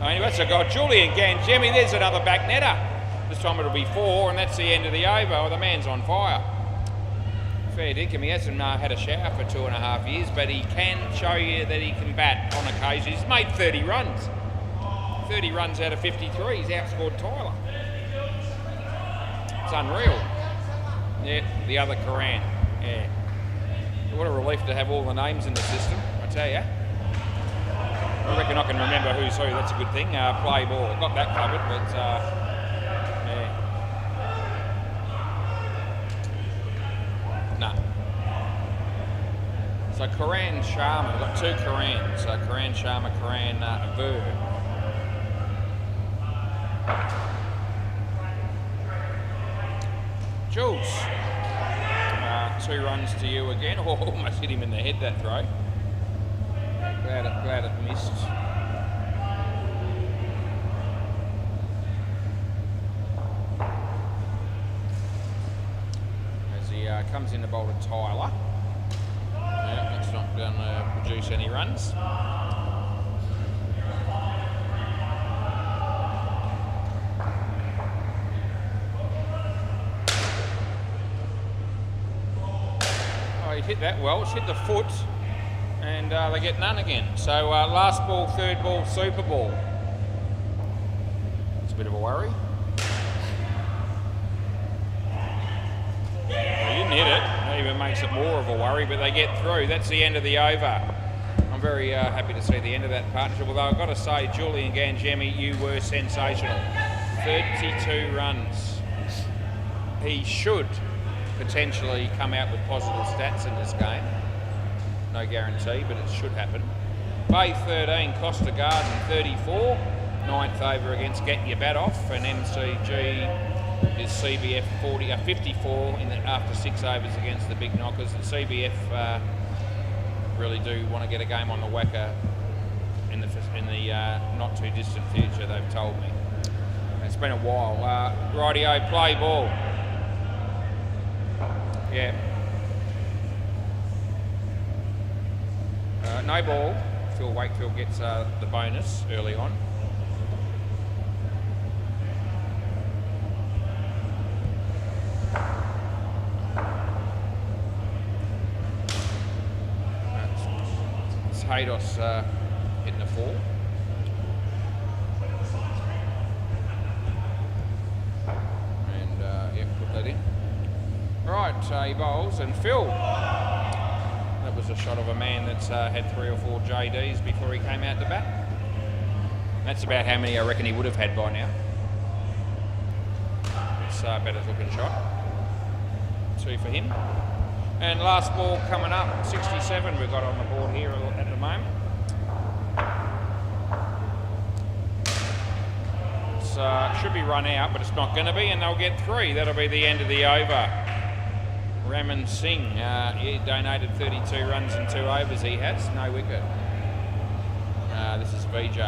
Anyway, so got Julian Gangemi. There's another back netter. This time it'll be 4, and that's the end of the over. Oh, the man's on fire. Fair dinkum. He hasn't had a shower for 2.5 years, but he can show you that he can bat on occasion. He's made 30 runs. 30 runs out of 53. He's outscored Tyler. It's unreal. Yeah, the other Karan. Yeah. What a relief to have all the names in the system, I tell you. I reckon I can remember who's who. That's a good thing. Play ball. Got that covered, but yeah. No. So Karan Sharma. We've got 2 Karans. So Karan Sharma, Karan Ver. Jules. 2 runs to you again. Oh, almost hit him in the head that throw. Glad it missed. As he comes in to bowl to Tyler. Yeah, that's not going to produce any runs. He hit that well. It's hit the foot, and they get none again. So last ball, 3rd ball, super ball. It's a bit of a worry. They didn't hit it. That even makes it more of a worry, but they get through. That's the end of the over. I'm very happy to see the end of that partnership. Although I've got to say, Julian Gangemi, you were sensational. 32 runs. He should potentially come out with positive stats in this game. No guarantee, but it should happen. Bay 13, Costa Garden 34. 9th over against Get Your Bat Off, and MCG is CBF 54 after 6 overs against the big knockers. And CBF really do want to get a game on the WACA in the not too distant future, they've told me. It's been a while. Rightio, play ball. Yeah. No ball. Phil Wakefield gets the bonus early on. It's Haydos hitting the 4. And put that in. Right, he bowls, and Phil, that was a shot of a man that's had 3 or 4 JDs before he came out to bat. That's about how many I reckon he would have had by now. It's a better looking shot. 2 for him. And last ball coming up, 67 we've got on the board here at the moment. Should be run out, but it's not going to be, and they'll get 3. That'll be the end of the over. Raman Singh, he donated 32 runs in 2 overs he has, no wicket. This is VJ.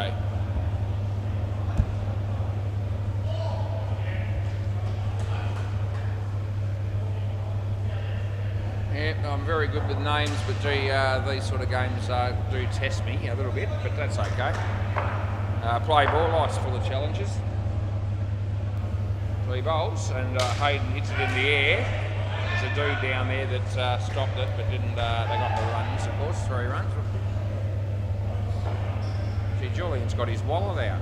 Yeah, I'm very good with names, but gee, these sort of games do test me a little bit, but that's okay. Play ball, life's full of challenges. So he bowls, and Hayden hits it in the air. There's a dude down there that stopped it, but didn't. They got the runs, of course, 3 runs. Gee, Julian's got his wallet out.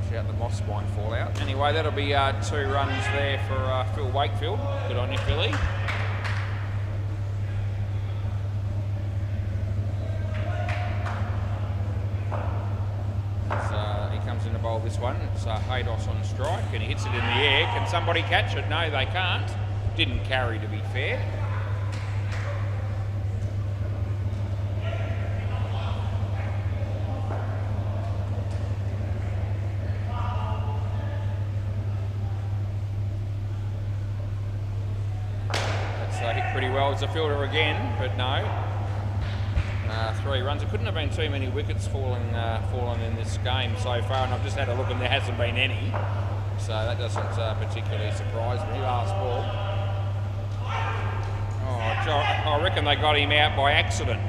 See how the moss might fall out. Anyway, that'll be 2 runs there for Phil Wakefield. Good on you, Philly. He comes in to bowl this this one. It's Haydos on strike, and he hits it in the air. Can somebody catch it? No, they can't. Didn't carry, to be fair. Hit pretty well as a fielder again, but no. 3 runs. There couldn't have been too many wickets fallen in this game so far, and I've just had a look and there hasn't been any. So that doesn't particularly surprise me. Last ball. Oh, I reckon they got him out by accident.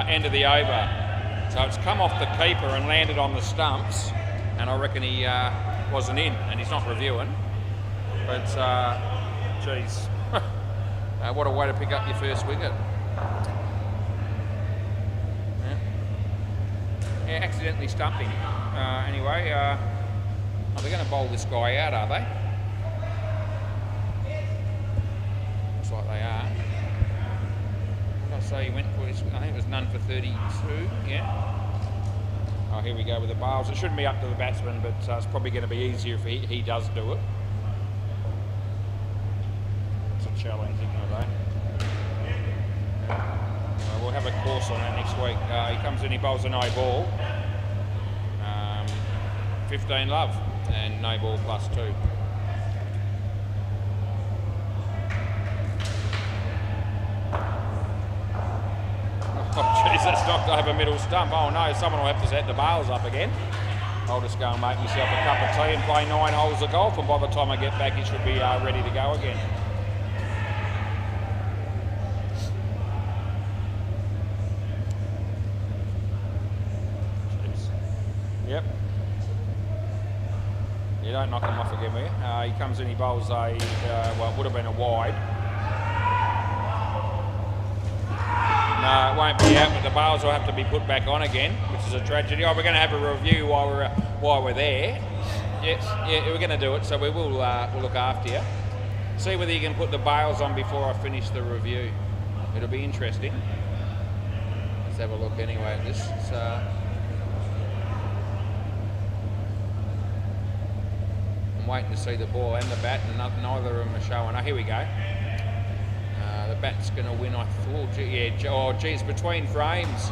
End of the over. So it's come off the keeper and landed on the stumps, and I reckon he wasn't in, and he's not reviewing. But, geez. What a way to pick up your first wicket. Yeah, accidentally stumped him. Anyway, are they going to bowl this guy out, are they? Looks like they are. What did I say he went for? I think it was none for 32, yeah. Oh, here we go with the bowls. It shouldn't be up to the batsman, but it's probably going to be easier if he does do it. Challenge, isn't it, eh? We'll have a course on that next week. He comes in, he bowls a no ball. 15 love and no ball +2. Oh jeez, that's knocked over middle stump. Oh no, someone will have to set the bails up again. I'll just go and make myself a cup of tea and play 9 holes of golf, and by the time I get back it should be ready to go again. Yep. You don't knock him off again, will you? He comes in, he bowls a, well, it would have been a wide. No, it won't be out, but the bowls will have to be put back on again, which is a tragedy. Oh, we're going to have a review while we're there. Yes, yeah, we're going to do it, so we will we'll look after you. See whether you can put the bails on before I finish the review. It'll be interesting. Let's have a look anyway at this. I'm waiting to see the ball and the bat, and neither of them are showing. Oh, here we go. The bat's going to win, I thought. Yeah, oh, geez, between frames.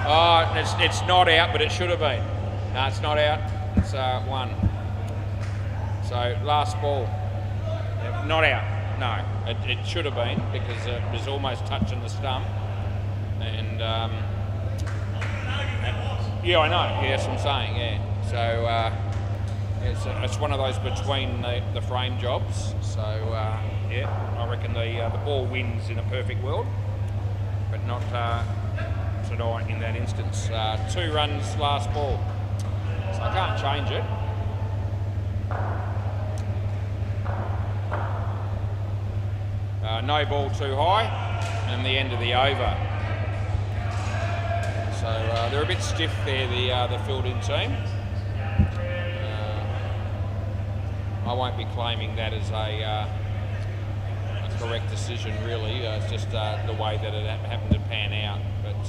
Oh, it's not out, but it should have been. No, it's not out. It's 1. So, last ball. Not out. No, it should have been, because it was almost touching the stump. And, yeah, I know. Yeah, that's what I'm saying, yeah. So, it's one of those between the frame jobs. So, yeah, I reckon the ball wins in a perfect world, but not tonight in that instance. 2 runs, last ball. So I can't change it. No ball too high, and the end of the over. So they're a bit stiff there, the fielding team. I won't be claiming that as a correct decision, really. It's just the way that it happened to pan out. But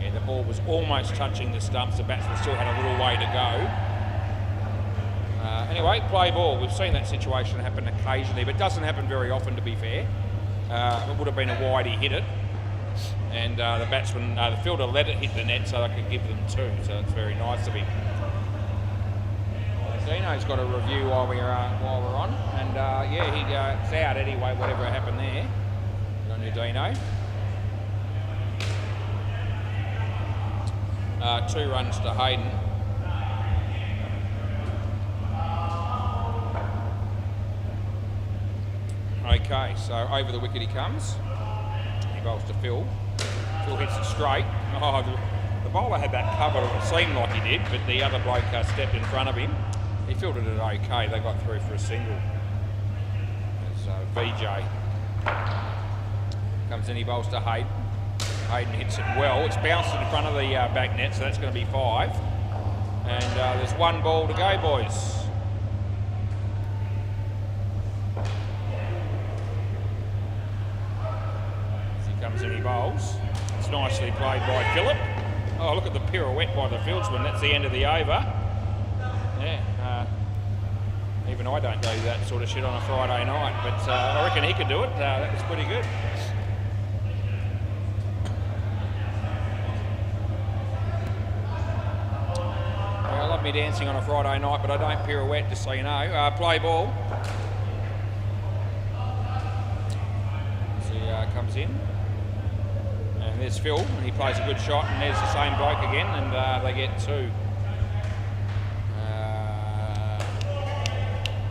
yeah, the ball was almost touching the stumps. The batsman still had a little way to go. Anyway, play ball. We've seen that situation happen occasionally, but it doesn't happen very often, to be fair. It would have been a wide, he hit it. And the batsman, the fielder let it hit the net so they could give them 2. So it's very nice of him. Dino's got a review while we're on, and yeah, it's out anyway. Whatever happened there, good on you, Dino. 2 runs to Hayden. Okay, so over the wicket he comes. He bowls to Phil. Phil hits it straight. Oh, the bowler had that covered. It seemed like he did, but the other bloke stepped in front of him. He fielded it okay. They got through for a single. As VJ comes in, he bowls to Hayden. Hayden hits it well. It's bounced in front of the back net, so that's going to be 5. And there's 1 ball to go, boys. As he comes in, he bowls. It's nicely played by Phillip. Oh, look at the pirouette by the fieldsman. That's the end of the over. Even I don't do that sort of shit on a Friday night, but I reckon he could do it. That was pretty good. I love me dancing on a Friday night, but I don't pirouette, just so you know. Play ball. So he comes in. And there's Phil, and he plays a good shot, and there's the same bloke again, and they get 2.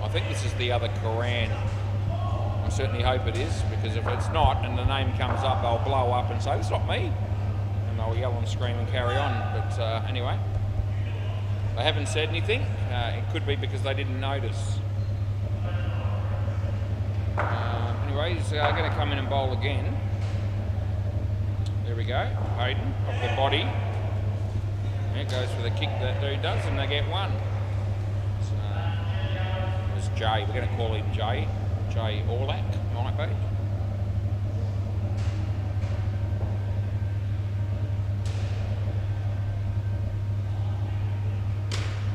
I think this is the other Koran. I certainly hope it is, because if it's not and the name comes up, they'll blow up and say, it's not me. And they'll yell and scream and carry on. But anyway, they haven't said anything. It could be because they didn't notice. Anyway, he's going to come in and bowl again. There we go. Hayden, off the body. There goes for the kick that dude does, and they get 1. Jay, we're going to call him Jay Orlac, might be.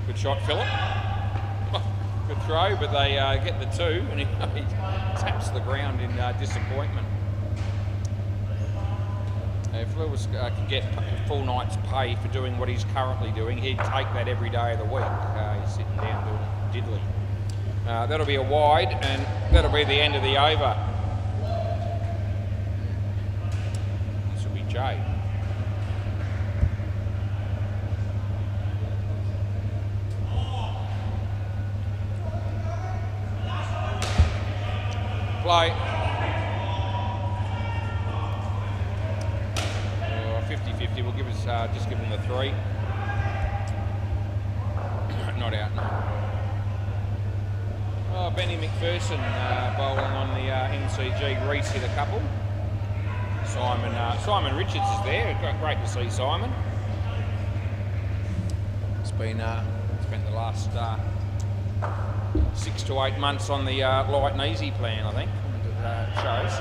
Good shot, Phillip. Good throw, but they get the 2, and he taps the ground in disappointment. If Lewis could get a full night's pay for doing what he's currently doing, he'd take that every day of the week. He's sitting down doing diddly. That'll be a wide, and that'll be the end of the over. This will be Jay. Play. 50-50, we'll give us, just give him the 3. Not out, no. Oh, Benny McPherson bowling on the MCG. Reese hit a couple. Simon Richards is there. Great to see Simon. It's been spent the last 6 to 8 months on the light and easy plan, I think. It shows.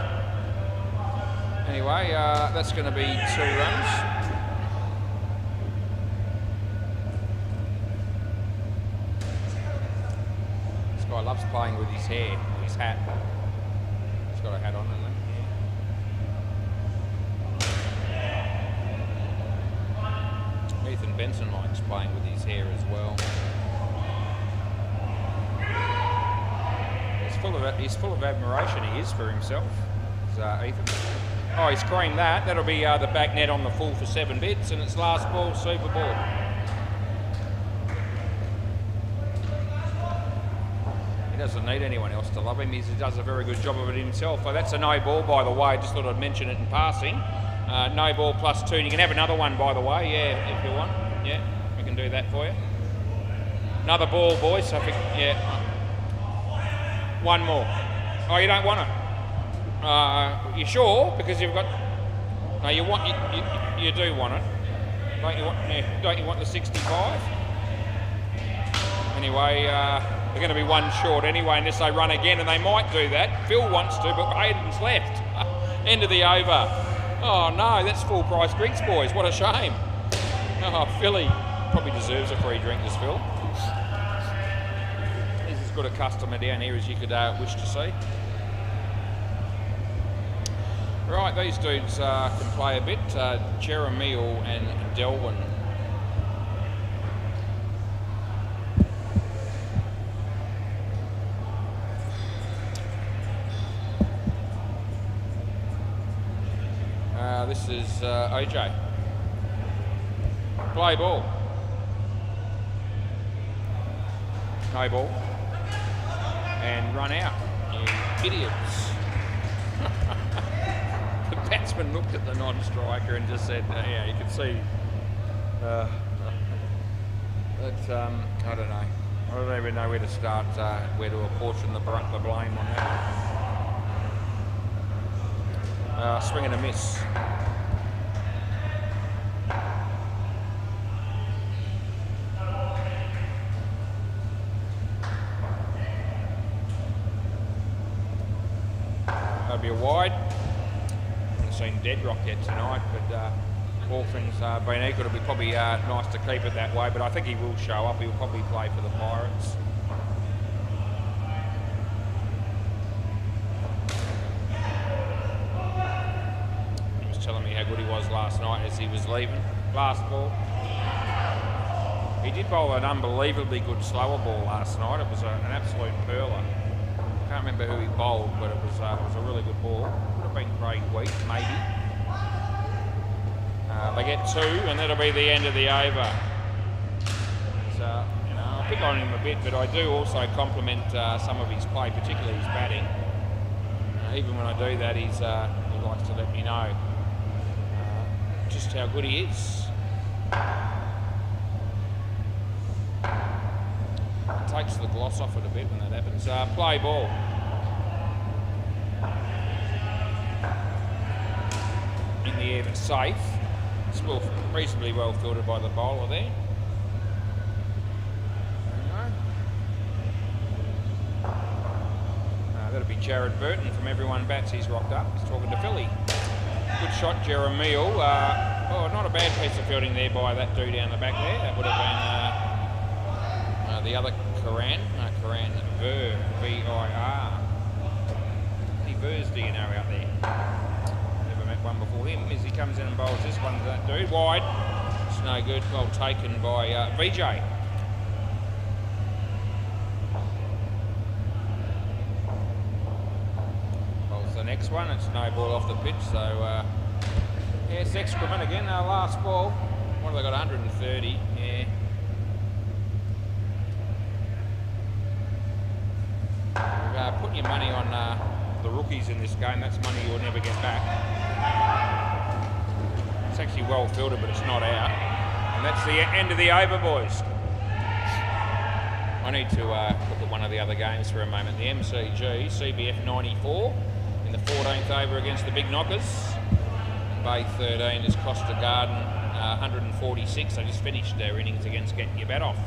Anyway, that's going to be 2 runs. I loves playing with his hair, his hat. He's got a hat on, hasn't he? Yeah. Ethan Benson likes playing with his hair as well. He's full of admiration, he is, for himself. Ethan. Oh, he's creamed that. That'll be the back net on the full for 7 bits, and it's last ball, super ball. Doesn't need anyone else to love him. He does a very good job of it himself. Well, that's a no ball, by the way. Just thought I'd mention it in passing. No ball plus 2. You can have another one, by the way, yeah, if you want. Yeah, we can do that for you. Another ball, boys. I think, yeah. 1 more. Oh, you don't want it? You sure? Because you've got. No, you want. You do want it. Don't you want? Yeah, don't you want the 65? Anyway. They're going to be 1 short anyway unless they run again, and they might do that. Phil wants to, but Hayden's left. End of the over. Oh no, that's full price drinks, boys. What a shame. Oh, Philly probably deserves a free drink, this Phil. He's as good a customer down here as you could wish to see. Right, these dudes can play a bit. Jeremiel and Delwyn. This is OJ. Play ball. No ball. And run out, you idiots. The batsman looked at the non-striker and just said, yeah, you can see. I don't know. I don't even know where to start, where to apportion the blame on that. Swing and a miss. That'll be a wide. I haven't seen Deadrock yet tonight, but all things being equal, it'll be probably nice to keep it that way, but I think he will show up. He'll probably play for the Pirates. He was telling me how good he was last night as he was leaving. Last ball. He did bowl an unbelievably good slower ball last night. It was an absolute pearler. I can't remember who he bowled, but it was a really good ball. Would have been Craig Wheat, maybe. They get 2, and that'll be the end of the over. So, you know, I'll pick on him a bit, but I do also compliment some of his play, particularly his batting. Even when I do that, he likes to let me know just how good he is. It takes the gloss off it a bit when that happens. Play ball. In the air, but safe. It's reasonably well fielded by the bowler there. That'll be Jared Burton from Everyone Bats. He's rocked up. He's talking to Philly. Good shot, Jeremiel. Not a bad piece of fielding there by that dude down the back there. That would have been the other Karan. Karan Ver, V-I-R. How many Vers do you know out there? Never met one before him. As he comes in and bowls this one to that dude. Wide. It's no good. Well taken by VJ. Bowls the next one. It's no ball off the pitch. So, yeah, it's excrement again. Last ball. What have they got? 130. Yeah. Put your money on the rookies in this game. That's money you'll never get back. It's actually well fielded, but it's not out. And that's the end of the over, boys. I need to look at one of the other games for a moment. The MCG, CBF 94 in the 14th over against the Big Knockers. Bay 13 is Costa Garden 146. They just finished their innings against Getting Your Bat Off.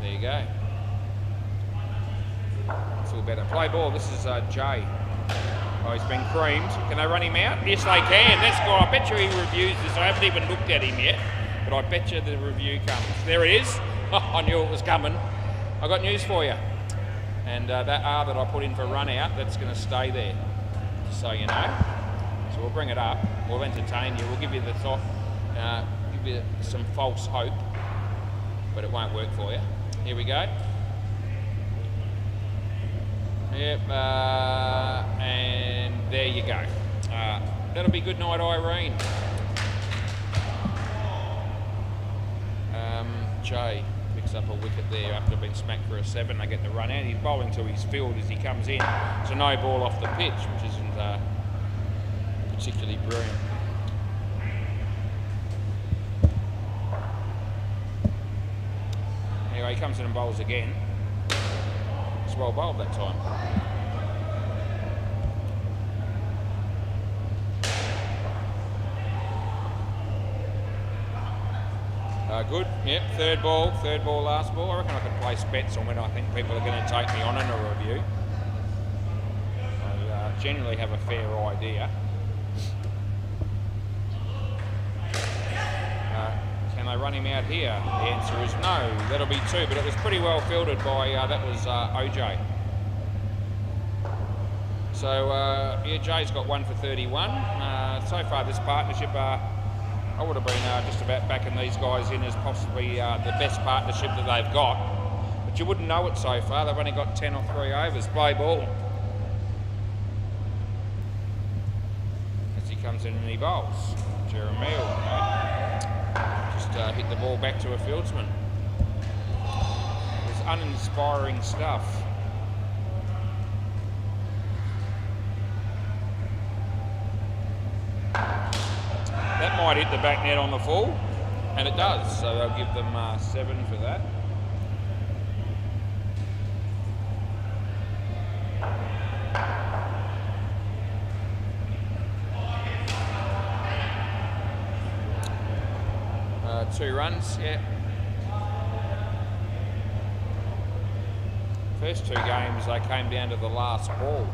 There you go. Feel better. Play ball. This is Jay. Oh, he's been creamed. Can they run him out? Yes, they can. That's good. I bet you he reviews this. I haven't even looked at him yet, but I bet you the review comes. There it is. I knew it was coming. I got news for you. And that R that I put in for run out, that's going to stay there, just so you know. So we'll bring it up. We'll entertain you. We'll give you the thought, give you some false hope, but it won't work for you. Here we go. Yep, and there you go. That'll be good night, Irene. Jay picks up a wicket there after being smacked for a 7. They get the run out. He's bowling to his field as he comes in. So no ball off the pitch, which isn't particularly brilliant. Anyway, he comes in and bowls again. It's well bowled that time. Good, yep, third ball, last ball. I reckon I could place bets on when I think people are going to take me on in a review. I generally have a fair idea. Can they run him out here? The answer is no. That'll be 2, but it was pretty well fielded by, that was OJ. So, yeah, Jay's got 1 for 31. So far this partnership, I would have been just about backing these guys in as possibly the best partnership that they've got. But you wouldn't know it so far. They've only got 10 or 3 overs. Play ball. As he comes in and he bowls. Jeremiel just hit the ball back to a fieldsman. It's uninspiring stuff. That might hit the back net on the full, and it does, so they'll give them 7 for that. Two runs, yeah. First 2 games they came down to the last ball.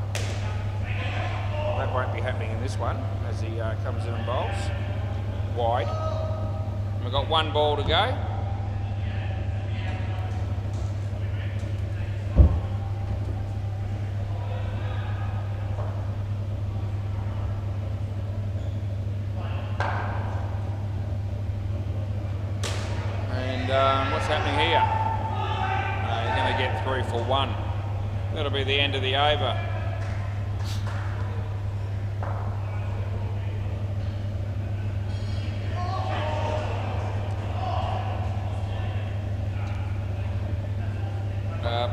That won't be happening in this one as he comes in and bowls. wide. We've got one ball to go. And what's happening here? He's going to get through for one. That'll be the end of the over.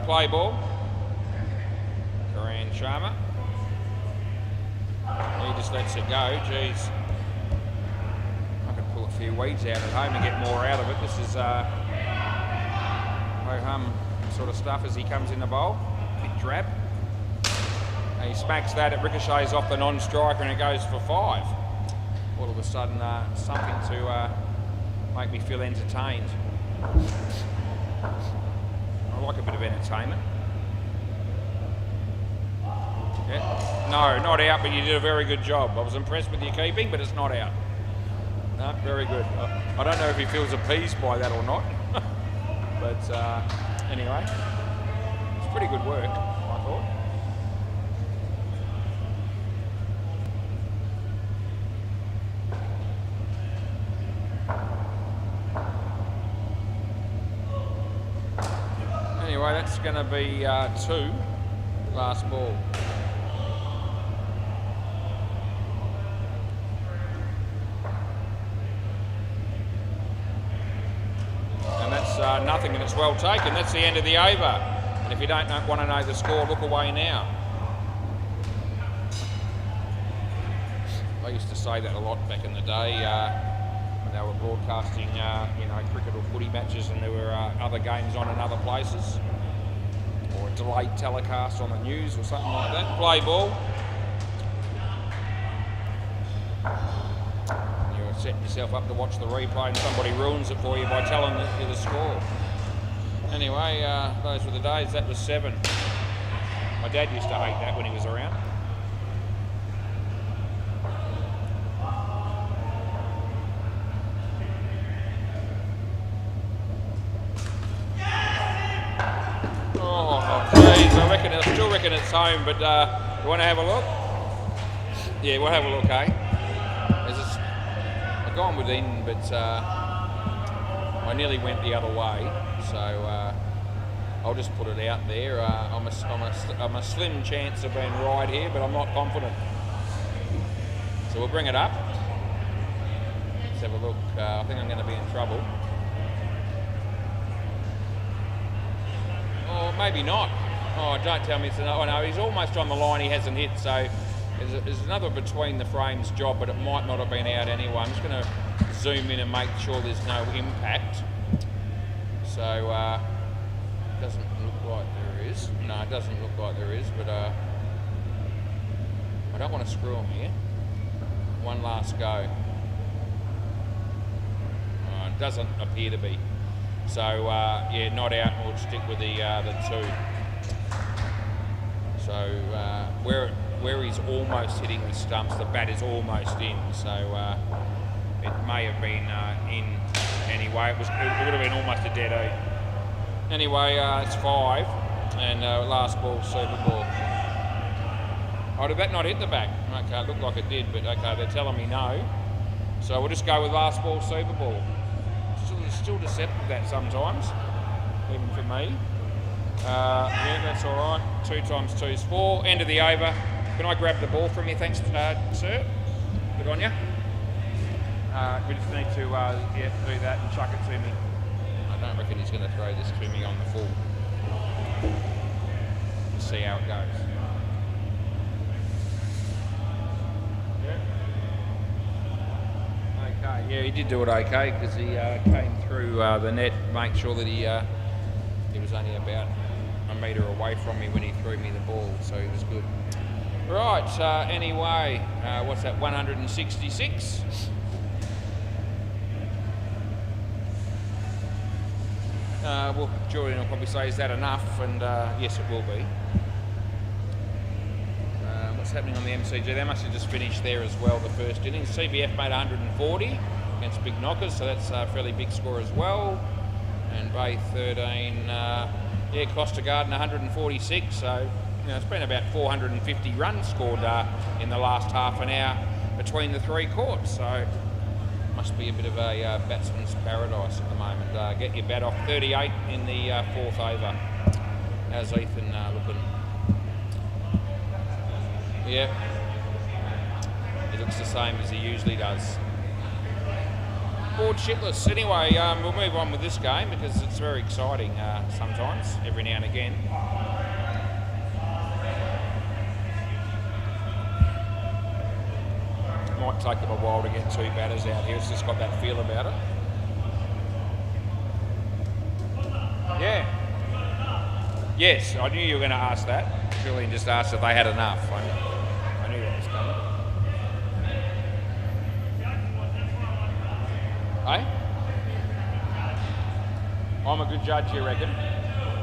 Play ball. Karan Sharma. He just lets it go. Geez. I could pull a few weeds out at home and get more out of it. This is ho-hum sort of stuff as he comes in the bowl. Bit drab. And he smacks that, it ricochets off the non-striker and it goes for 5. All of a sudden, something to make me feel entertained. I like a bit of entertainment. Yeah. No, not out, but you did a very good job. I was impressed with your keeping, but it's not out. No, very good. I don't know if he feels appeased by that or not. But anyway, it's pretty good work, I thought. Anyway, that's going to be 2, last ball. And that's nothing, and it's well taken. That's the end of the over. And if you don't want to know the score, look away now. I used to say that a lot back in the day when they were broadcasting, cricket or footy matches, and there were other games on in other places, or a delayed telecast on the news or something like that. Play ball. You're setting yourself up to watch the replay and somebody ruins it for you by telling you the score. Anyway, those were the days. That was 7. My dad used to hate that when he was around. I still reckon it's home, but you want to have a look? Yeah, we'll have a look, eh? I've gone within, but I nearly went the other way, so I'll just put it out there. I'm a slim chance of being right here, but I'm not confident. So we'll bring it up. Let's have a look. I think I'm going to be in trouble. Or maybe not. Oh, don't tell me it's another. Oh, no, he's almost on the line. He hasn't hit, so there's another between the frames job, but it might not have been out anyway. I'm just going to zoom in and make sure there's no impact. So, doesn't look like there is. No, it doesn't look like there is, but I don't want to screw him here. One last go. It doesn't appear to be. So, yeah, not out, and we'll stick with the 2. So where he's almost hitting the stumps, the bat is almost in. So it may have been in anyway. It would have been almost a dead eight. Anyway, it's 5, and last ball, super ball. Oh, did that not hit the back? Okay, it looked like it did, but okay, they're telling me no. So we'll just go with last ball, super ball. Still deceptive that sometimes, even for me. Yeah, that's all right. 2 times 2 is 4. End of the over. Can I grab the ball from you? Thanks, sir. Good on you. We just need to do that and chuck it to me. I don't reckon he's going to throw this to me on the full. We'll see how it goes. Yeah. Okay. Yeah, he did do it okay because he came through the net, make sure that he was only about a metre away from me when he threw me the ball, so he was good. Right, anyway, what's that, 166? Well, Julian will probably say, is that enough? And yes, it will be. What's happening on the MCG? They must have just finished there as well, the first innings. CBF made 140, against big knockers, so that's a fairly big score as well. And Bay 13, Costa Garden 146, so it's been about 450 runs scored in the last half an hour between the three courts, so must be a bit of a batsman's paradise at the moment. Get your bat off 38 in the fourth over. How's Ethan looking? Yeah, he looks the same as he usually does. Bored shitless. Anyway, we'll move on with this game because it's very exciting sometimes, every now and again. Might take him a while to get two batters out here. It's just got that feel about it. Yeah. Yes, I knew you were going to ask that. Julian just asked if they had enough. I knew that was coming. Hey? I'm a good judge, you reckon?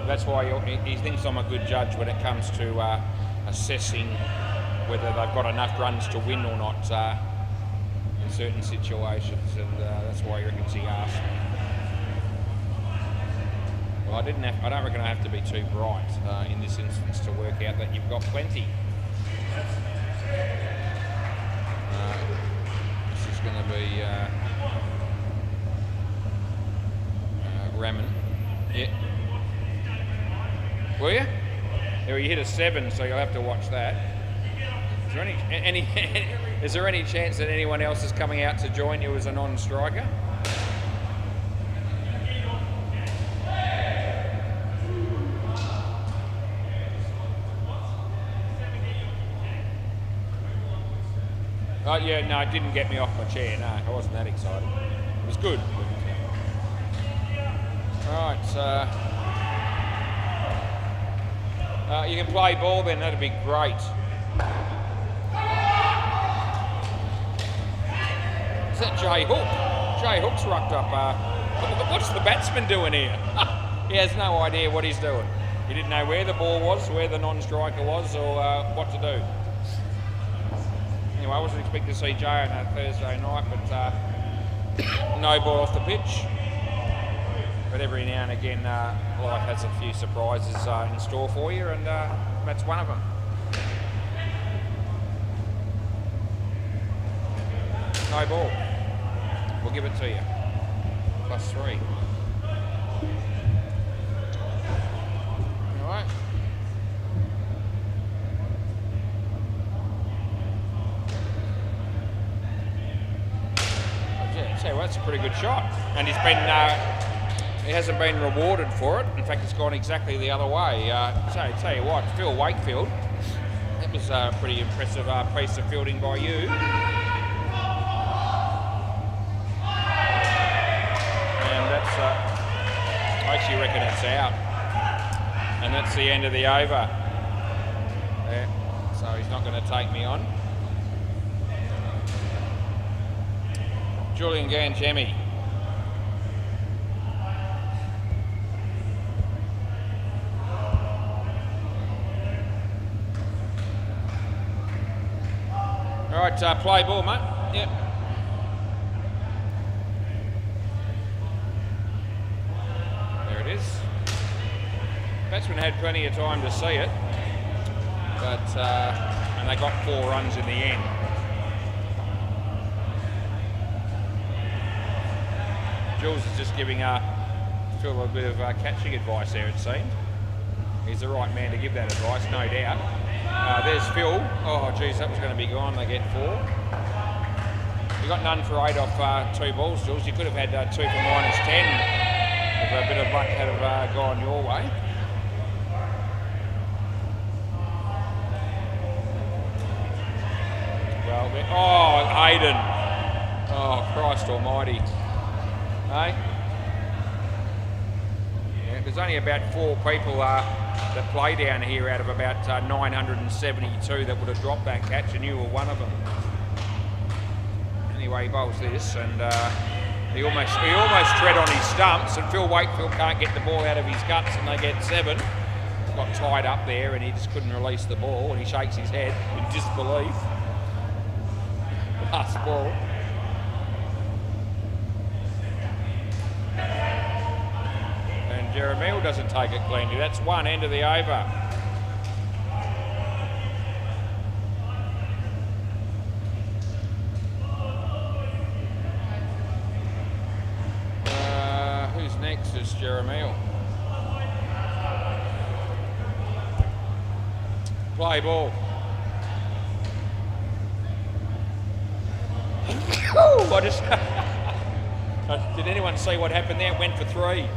That's why he thinks I'm a good judge when it comes to assessing whether they've got enough runs to win or not in certain situations, and that's why he reckons he asked me. Well, I don't reckon I have to be too bright in this instance to work out that you've got plenty. This is going to be Raman. Yeah. Were you? Yeah, you hit a 7, so you'll have to watch that. Is there is there any chance that anyone else is coming out to join you as a non-striker? Oh yeah, no, it didn't get me off my chair. No, I wasn't that excited. It was good. Right, you can play ball then. That'd be great. Is that Jay Hook? Jay Hook's rucked up. What's the batsman doing here? He has no idea what he's doing. He didn't know where the ball was, where the non-striker was, or what to do. Anyway, I wasn't expecting to see Jay on a Thursday night, but no ball off the pitch. But every now and again, life has a few surprises in store for you, and that's one of them. No ball. We'll give it to you. +3. All right. So that's a pretty good shot, and he hasn't been rewarded for it. In fact, it's gone exactly the other way. So tell you what, Phil Wakefield, that was a pretty impressive piece of fielding by you. And that's, I actually reckon it's out, and that's the end of the over. Yeah. So he's not going to take me on. Julian Ganjemi. All right, play ball, mate. Yep. There it is. Batsman had plenty of time to see it, but and they got 4 runs in the end. Jules is just giving Phil a bit of catching advice there, it seemed. He's the right man to give that advice, no doubt. There's Phil. Oh, geez, that was going to be gone. They get 4. You got none for 8 off 2 balls, Jules. You could have had 2 for -10 if a bit of luck had have gone your way. Well, oh, Hayden. Oh, Christ almighty. Hey? Yeah, there's only about 4 people that play down here out of about 972 that would have dropped that catch, and you were one of them. Anyway, he bowls this, and he almost tread on his stumps, and Phil Wakefield can't get the ball out of his guts, and they get 7. Got tied up there, and he just couldn't release the ball, and he shakes his head in disbelief. Last ball. Jeremy doesn't take it cleanly. That's one end of the over. Who's next is Jeremy. Play ball. I just did anyone see what happened there? It went for 3.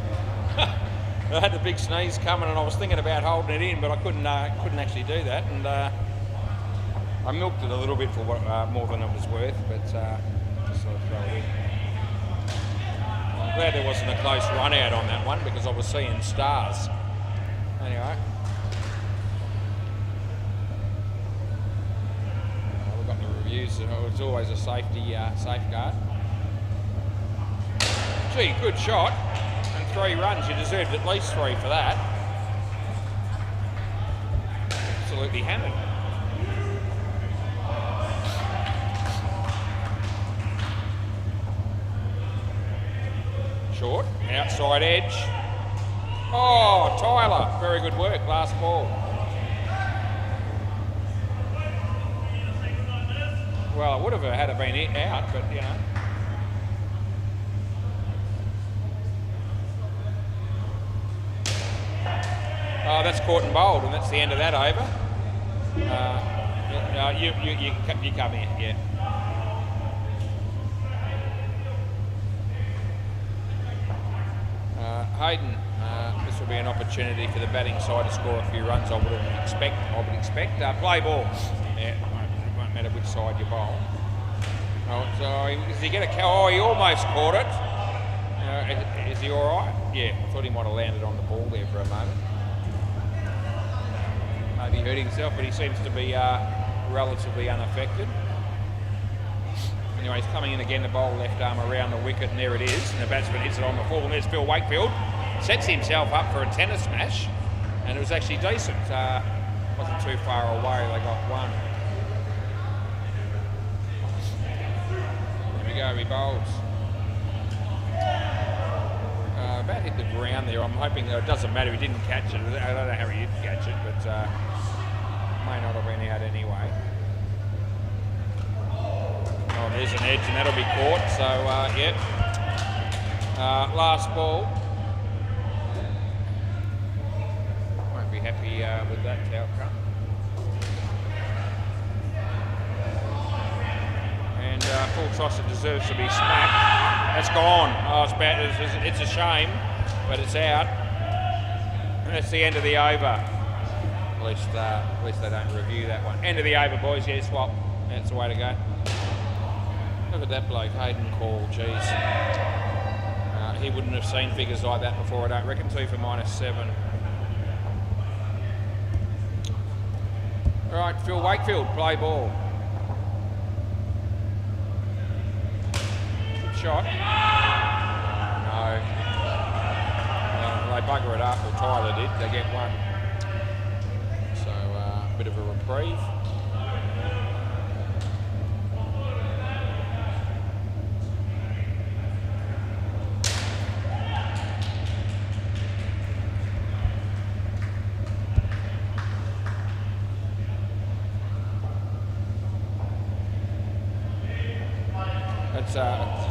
I had the big sneeze coming, and I was thinking about holding it in, but I couldn't actually do that, and I milked it a little bit for what, more than it was worth, but just sort of throw it in. I'm glad there wasn't a close run out on that one because I was seeing stars. Anyway. We've got the reviews. It's always a safety safeguard. Gee, good shot. And 3 runs. You deserved at least 3 for that. Absolutely hammered. Short, outside edge. Oh, Tyler, very good work, last ball. Well, I would have had it been out, but you know. Oh, that's caught and bowled, and that's the end of that over. You come in, yeah. Hayden, this will be an opportunity for the batting side to score a few runs. I would expect. Play ball. Yeah, it won't matter which side you bowl. Oh, so does he get a cow? Oh, he almost caught it. Is he all right? Yeah, I thought he might have landed on the ball there for a moment. Maybe he hurt himself, but he seems to be relatively unaffected. Anyway, he's coming in again to bowl left arm around the wicket, and there it is. And the batsman hits it on the full, and there's Phil Wakefield. Sets himself up for a tennis smash, and it was actually decent. Wasn't too far away, they got one. There we go, he bowls. Bat hit the ground there. I'm hoping that it doesn't matter, he didn't catch it. I don't know how he did catch it, but may not have been out anyway. Oh, there's an edge, and that'll be caught. So, yep. Last ball. Won't be happy with that outcome. And full tosser deserves to be smacked. That's gone. Oh, it's bad. It's a shame, but it's out. And that's the end of the over. At least they don't review that one. End of the over, boys. Yeah, swap. That's the way to go. Look at that bloke, Hayden call, geez. He wouldn't have seen figures like that before, I don't reckon. 2 for -7. All right, Phil Wakefield, play ball. Good shot. No. They bugger it up, or Tyler did, they get one. So, a bit of a reprieve.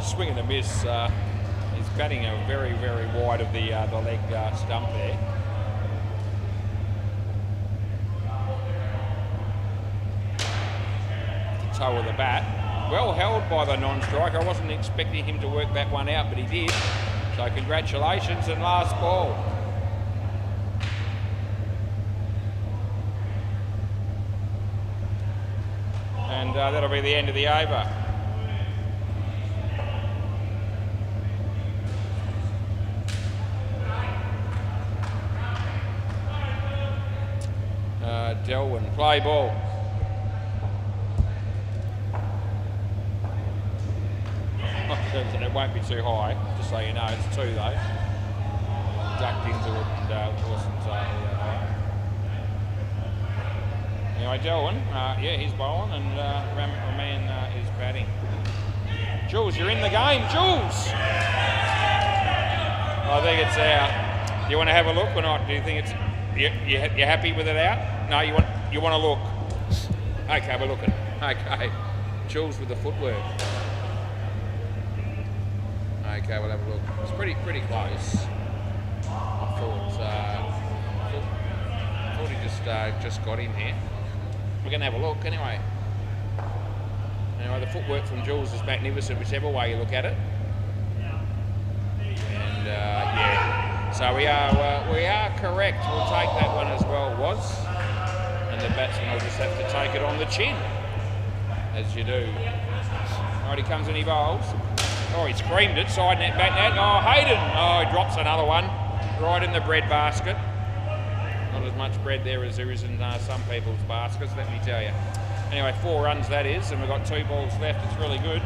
Swing and a miss. He's batting a very, very wide of the leg stump there. The toe of the bat. Well held by the non-striker. I wasn't expecting him to work that one out, but he did. So congratulations, and last ball. And that'll be the end of the over. Delwyn, play ball. It won't be too high, just so you know. It's 2 though. Ducked into it and wasn't. Anyway, Delwyn, yeah, he's bowling, and Raman is batting. Jules, you're in the game, Jules. I think it's out. you want to have a look or not? Do you think it's you're happy with it out? No, you want to look. Okay, we're looking. Okay, Jules with the footwork. Okay, we'll have a look. It's pretty close. I thought he just got him here. We're going to have a look anyway. Anyway, the footwork from Jules is magnificent, whichever way you look at it. And yeah, so we are correct. We'll take that one as well, was. And the batsman will just have to take it on the chin, as you do. Right, he comes and he bowls. Oh, he screamed it, side net, back net. Oh, Hayden. Oh, he drops another one right in the bread basket. Not as much bread there as there is in some people's baskets, let me tell you. Anyway, 4 runs that is, and we've got 2 balls left. It's really good.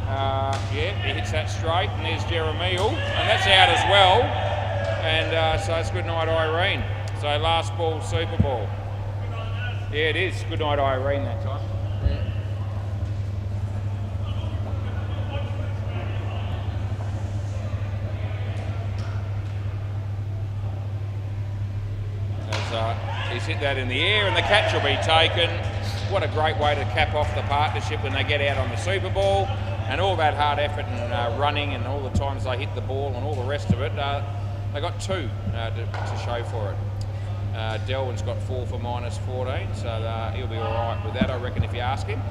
Yeah, he hits that straight, and there's Jeremiah, and that's out as well. And so it's good night, Irene. So last ball, super ball. Yeah, it is. Good night, Irene, that time. He's hit that in the air and the catch will be taken. What a great way to cap off the partnership when they get out on the Super Bowl, and all that hard effort and running and all the times they hit the ball and all the rest of it. They got 2 to show for it. Delwyn's got 4 for -14, so he'll be all right with that, I reckon, if you ask him.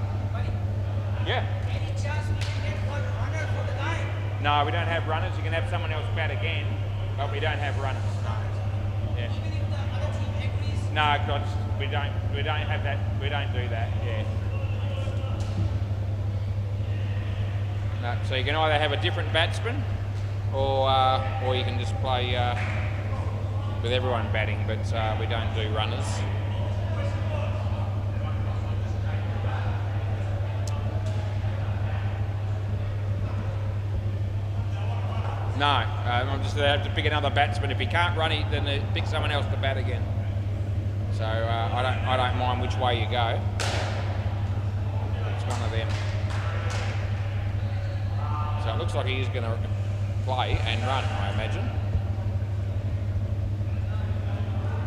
Yeah. Any chance we can get one runner for the game? No, we don't have runners. You can have someone else bat again, but we don't have runners. Yeah. Even if the other team agrees? No, God, we don't have that. We don't do that. Yeah. No, so you can either have a different batsman, or you can just play with everyone batting, but we don't do runners. No, I'm just going to have to pick another batsman. If he can't run it, then pick someone else to bat again. So I don't mind which way you go. It's one of them. So it looks like he is going to play and run, I imagine.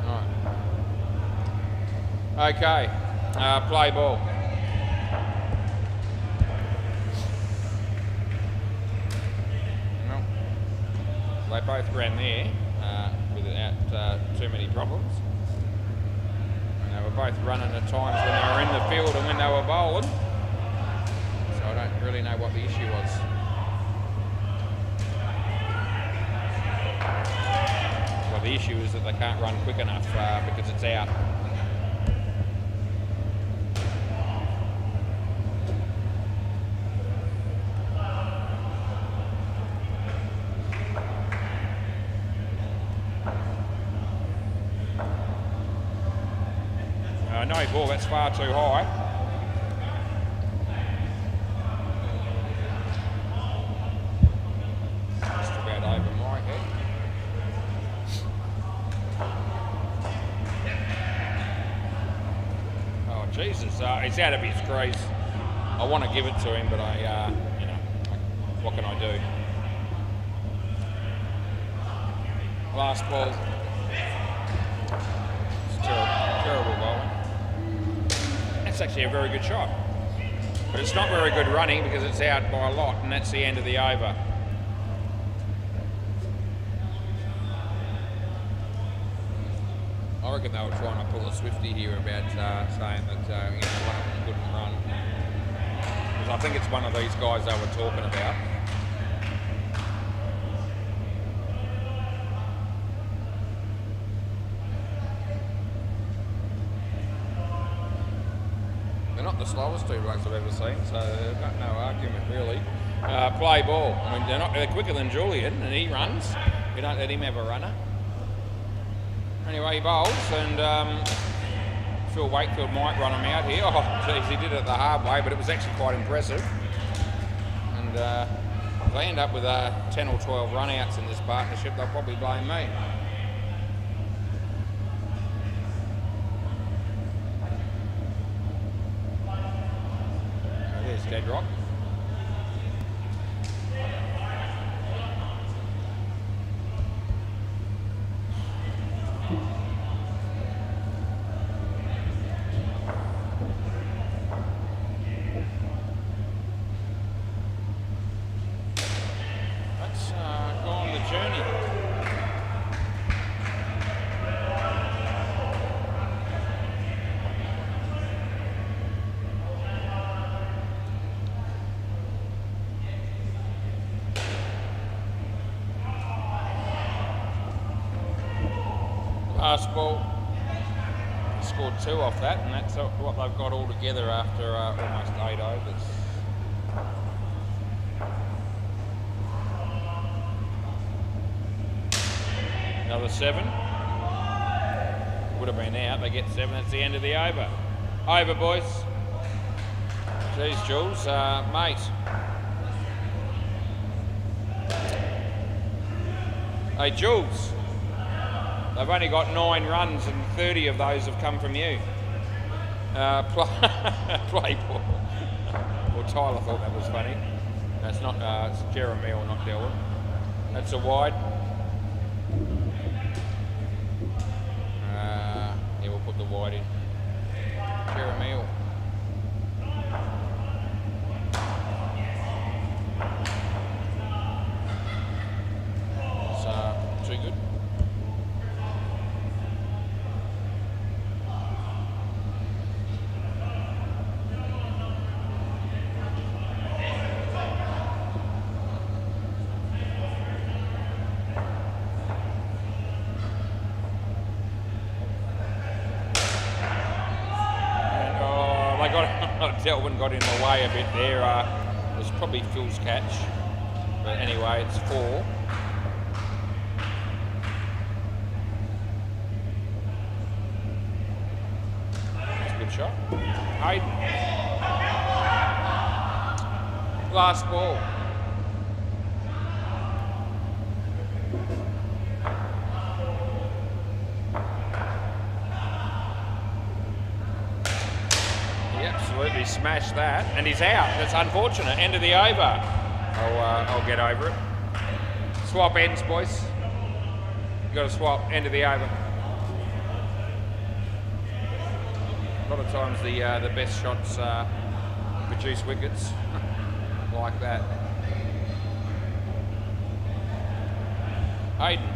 All right. Okay, play ball. They both ran there without too many problems. And they were both running at times when they were in the field and when they were bowling. So I don't really know what the issue was. Well, the issue is that they can't run quick enough because it's out. No ball, that's far too high. Just about over my head. Oh Jesus, it's out of his crease. I want to give it to him, but what can I do? Last ball. It's terrible bowling. That's actually a very good shot, but it's not very good running because it's out by a lot, and that's the end of the over. I reckon they were trying to pull a Swifty here about saying that one of them couldn't run, because I think it's one of these guys they were talking about. Not the slowest 2 blokes I've ever seen, so they've got no argument really. Play ball. I mean, they're quicker than Julian, and he runs. We don't let him have a runner. Anyway, he bowls, and Phil Wakefield might run him out here. Oh, geez, he did it the hard way, but it was actually quite impressive. And if they end up with 10 or 12 run-outs in this partnership, they'll probably blame me. Dead rock. Last ball. Scored 2 off that, and that's what they've got all together after almost 8 overs. Another 7. Would have been out. They get 7. That's the end of the over. Over, boys. Geez, Jules, mate. Hey, Jules. They've only got 9 runs and 30 of those have come from you. Play ball. Well, Tyler thought that was funny. That's not, it's Jeremy or not Delwyn. That's a wide. Yeah, we'll put the wide in. Jeremy. It's too good. Delwyn got in the way a bit there. It was probably Phil's catch. But anyway, it's 4. That's a good shot. Hayden. Last ball. Absolutely smashed that, and he's out. That's unfortunate. End of the over. I'll get over it. Swap ends, boys. You got to swap. End of the over. A lot of times the best shots produce wickets like that. Hayden.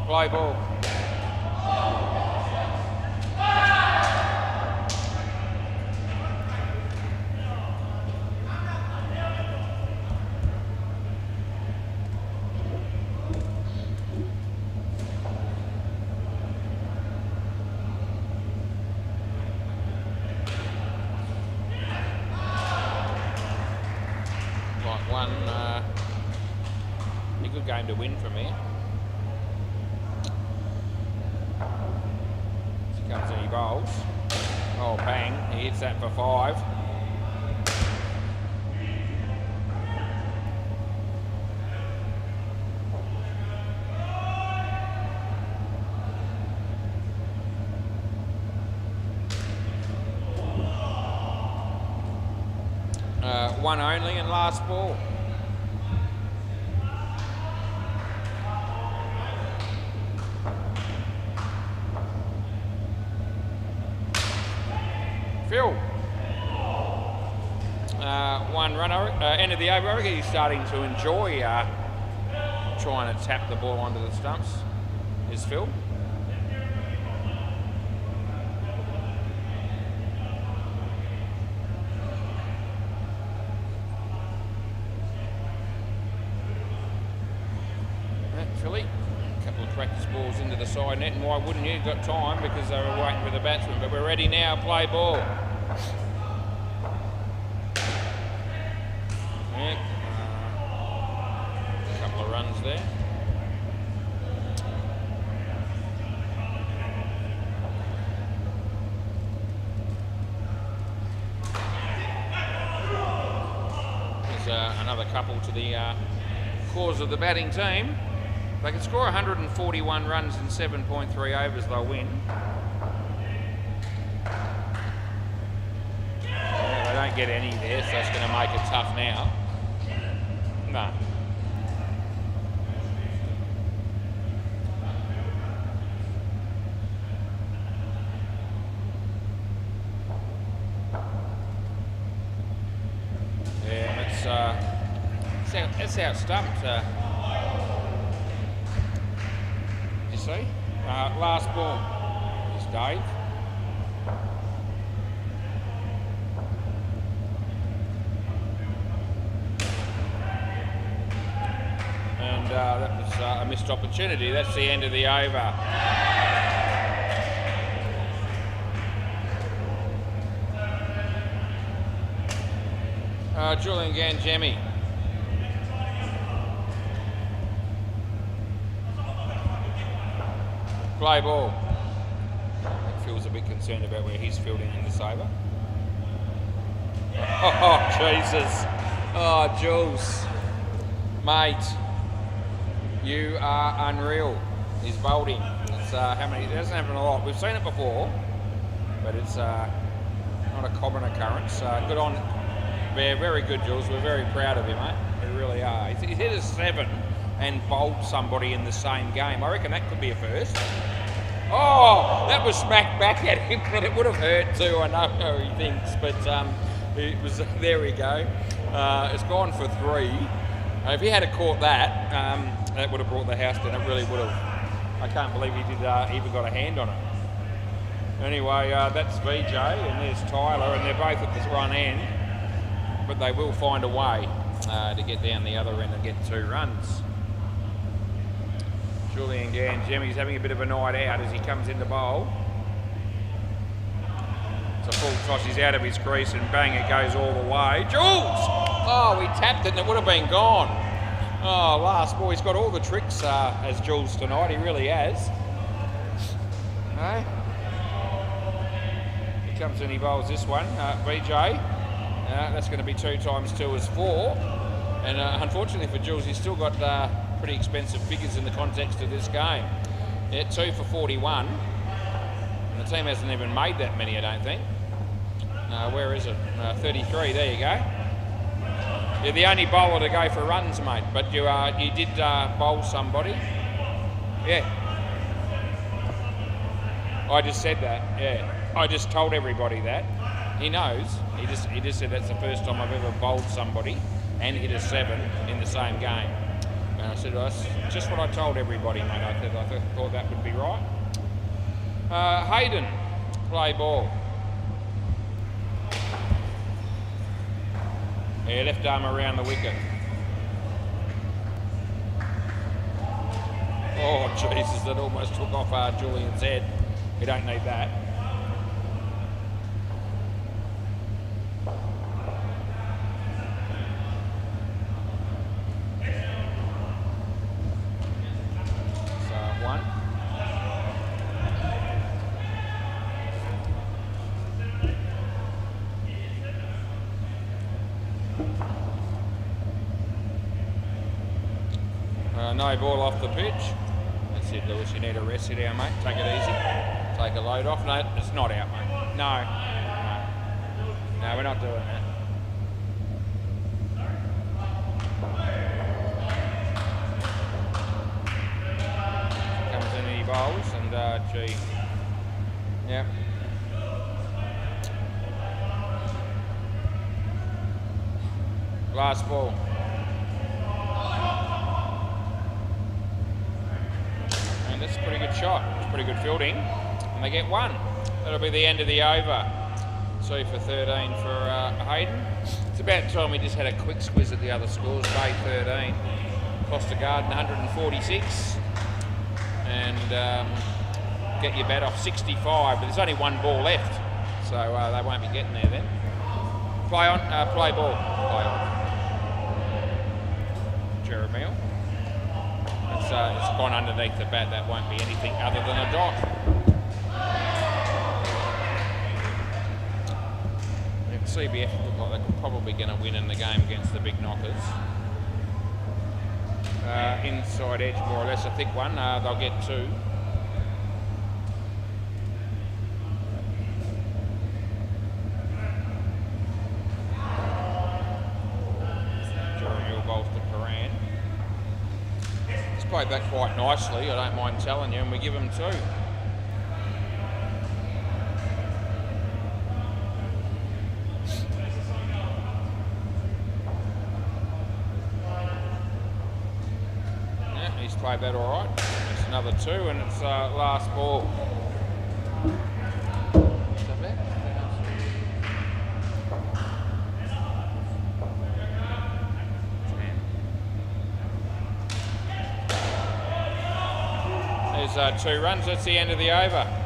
Play ball. Like one, a good game to win from here. Comes and he bowls. Oh, bang. He hits that for 5. One only and last ball. Phil. One runner. End of the over. I reckon he's starting to enjoy trying to tap the ball onto the stumps. Is Phil. Philly. A couple of practice balls into the side net, and why wouldn't you? Got time because they were waiting for the batsman, but we're ready now. Play ball. Yeah. A couple of runs there. There's another couple to the cause of the batting team. If they can score 141 runs in 7.3 overs, they'll win. Yeah, they don't get any there, so that's going to make it tough now. No. Yeah, that's out stumped. You see? Last ball is Dave. and that was a missed opportunity. That's the end of the over. Julian Gangemi. Play ball. Phil's a bit concerned about where he's fielding in this over. Oh, Jesus. Oh, Jules. Mate, you are unreal. He's bowling. It's how many? It doesn't happen a lot. We've seen it before, but it's not a common occurrence. Good on. Very good, Jules. We're very proud of him, mate. We really are. He's hit a 7 and bowled somebody in the same game. I reckon that could be a first. Oh, that was smacked back at him, but it would have hurt too. I know how he thinks, but it was. There we go. It's gone for 3. If he had caught that, that would have brought the house down. It really would have. I can't believe he did even got a hand on it. Anyway, that's VJ and there's Tyler, and they're both at the front end, but they will find a way to get down the other end and get 2 runs. Julian Gangemi's having a bit of a night out as he comes in the bowl. It's a full toss, he's out of his crease and bang, it goes all the way. Jules! Oh, he tapped it and it would have been gone. Oh, last ball. He's got all the tricks as Jules tonight, he really has. He comes in, he bowls this one, VJ. That's going to be 2 times 2 is 4. And unfortunately for Jules, he's still got pretty expensive figures in the context of this game. Yeah, 2 for 41. And the team hasn't even made that many, I don't think. Where is it? 33, there you go. You're the only bowler to go for runs, mate, but you did bowl somebody. Yeah. I just said that, yeah. I just told everybody that. He knows. He just said that's the first time I've ever bowled somebody and hit a 7 in the same game. And I said, that's just what I told everybody, mate. I thought that would be right. Hayden, play ball. Yeah, left arm around the wicket. Oh, Jesus, that almost took off Julian's head. We don't need that. No ball off the pitch. That's it, Lewis. You need a rest. Sit down, mate. Take it easy. Take a load off. No, it's not out, mate. No, we're not doing that. Comes in and he bowls, and gee, yeah. Last ball. That's a pretty good shot. It's pretty good fielding. And they get 1. That'll be the end of the over. 2 for 13 for Hayden. It's about time we just had a quick squiz at the other scores. Bay 13. Costa Garden 146. And get your bat off 65. But there's only 1 ball left. So they won't be getting there then. Play on. Play ball. Play on. Jeremiah. It's gone underneath the bat. That won't be anything other than a dot. CBF look like they're probably going to win in the game against the big knockers. Inside edge, more or less, a thick one. They'll get 2. Jeremy will bowl to Paran. Played that quite nicely, I don't mind telling you, and we give them 2. Yeah, he's played that all right. It's another 2, and it's last ball. Is that bad? 2 runs. That's the end of the over.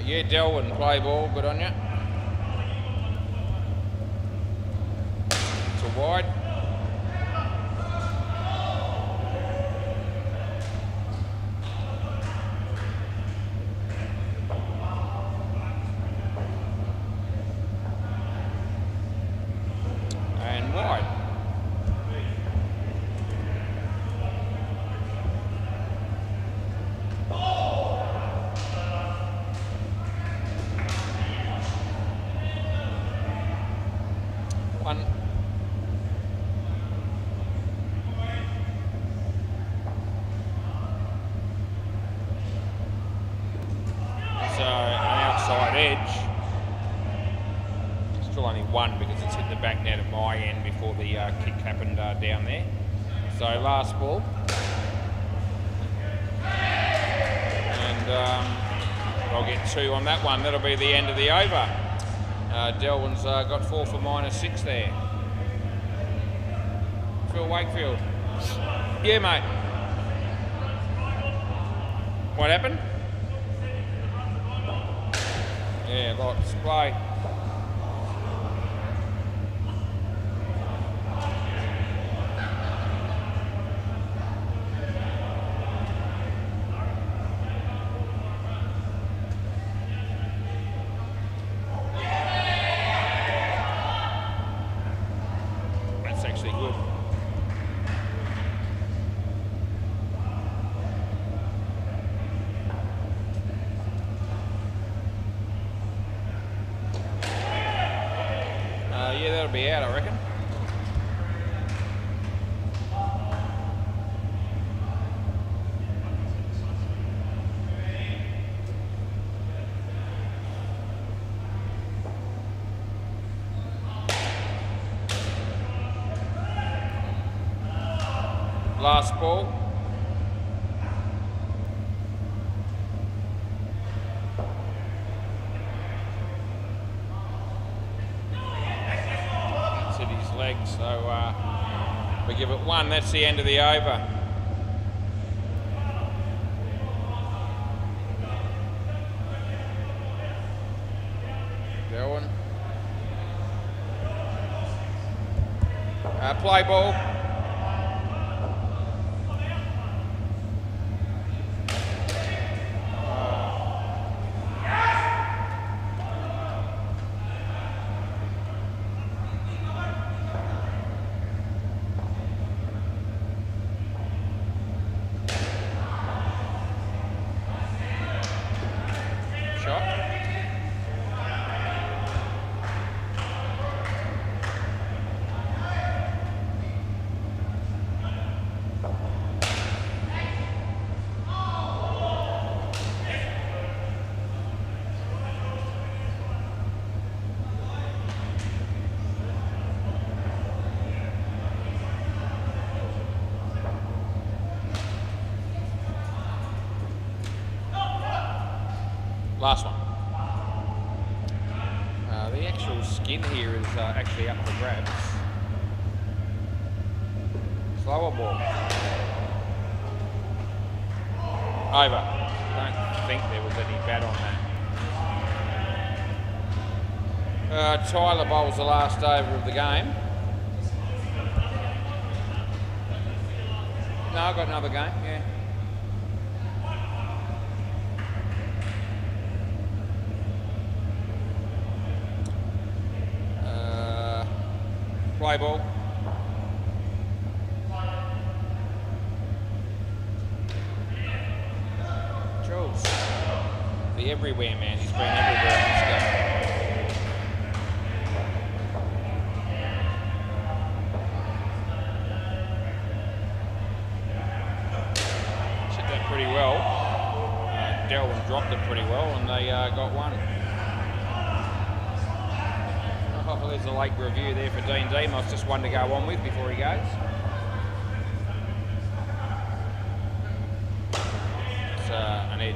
Yeah, Delwyn, play ball. Good on you. It's a wide. And wide. One. So an outside edge. Still only one because it's hit the back net at my end before the kick happened down there. So last ball. And I'll get 2 on that one. That'll be the end of the over. Delwyn's got 4 for -6 there. Phil Wakefield. Yeah, mate. What happened? Yeah, lots play. Good. Yeah, that'll be out, I reckon. Last ball. It's hit his leg, so we give it 1. That's the end of the over. Going. Play ball. Last one. The actual skin here is actually up for grabs. Slower ball. Over. Don't think there was any bat on that. Tyler bowls the last over of the game. No, I've got another game, yeah. Play ball. Jules. The everywhere man. He's been everywhere in this game. Hit that pretty well. Delwyn dropped it pretty well and they got 1. Oh, there's a late review there for Dean Demos, just 1 to go on with before he goes. edge.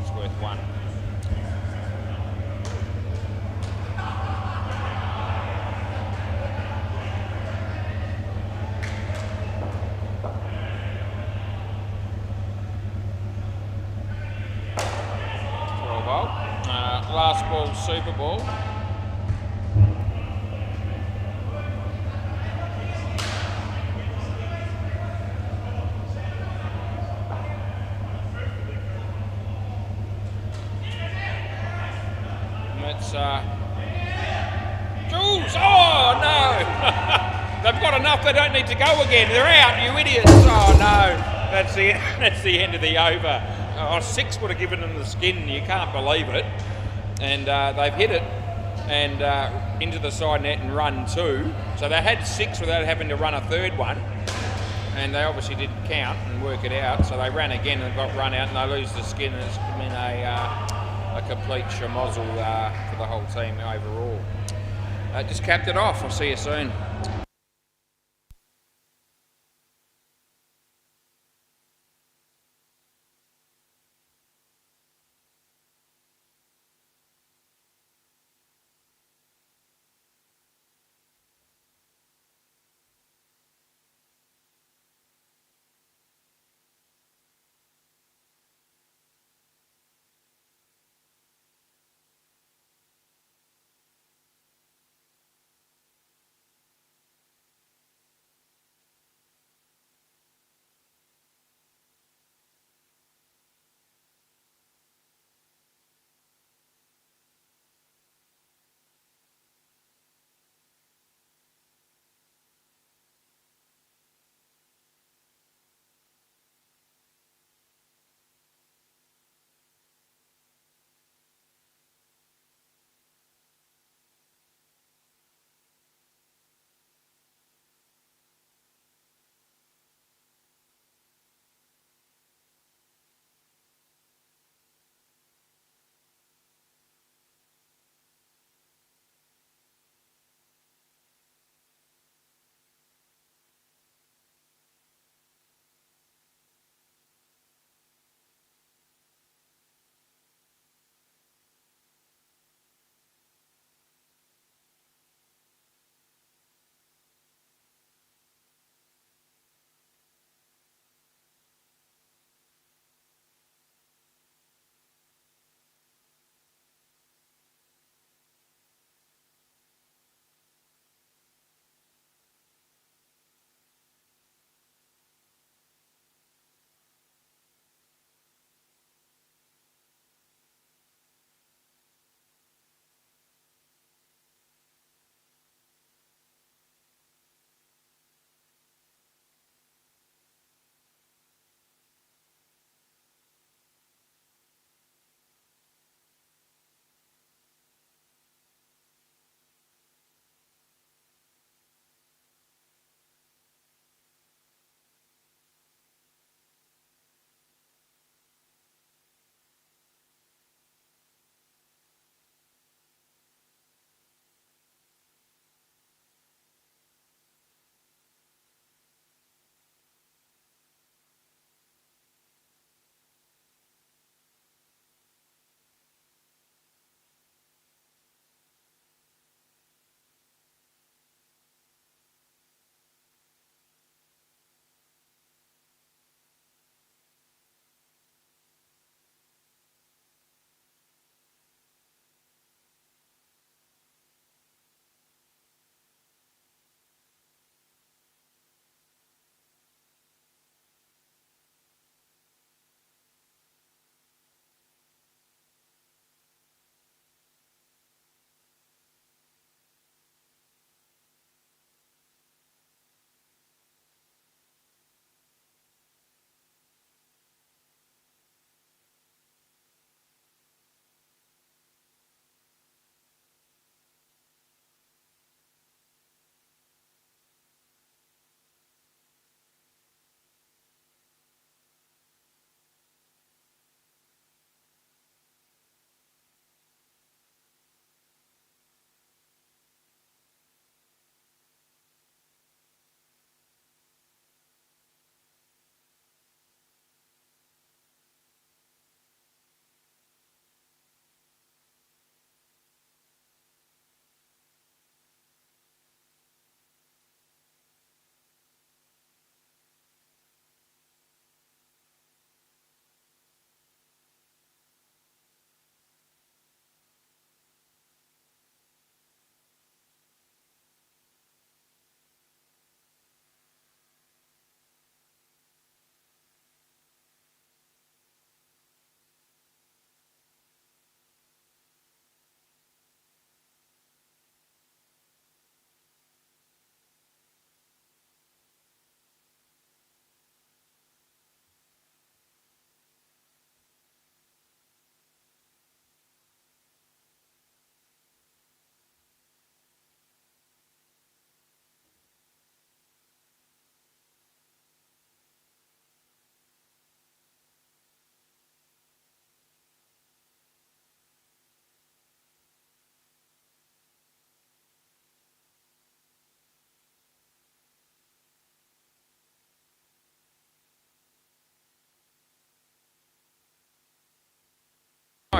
It's worth 1. Last ball, Super Ball. It's Jules. Oh no! They've got enough. They don't need to go again. They're out. You idiots! Oh no! That's the end of the over. Oh, 6 would have given them the skin. You can't believe it. And they've hit it and into the side net and run 2. So they had 6 without having to run a third one. And they obviously didn't count and work it out. So they ran again and got run out, and they lose the skin. And it's been a complete schmozzle for the whole team overall. Just capped it off. I'll see you soon.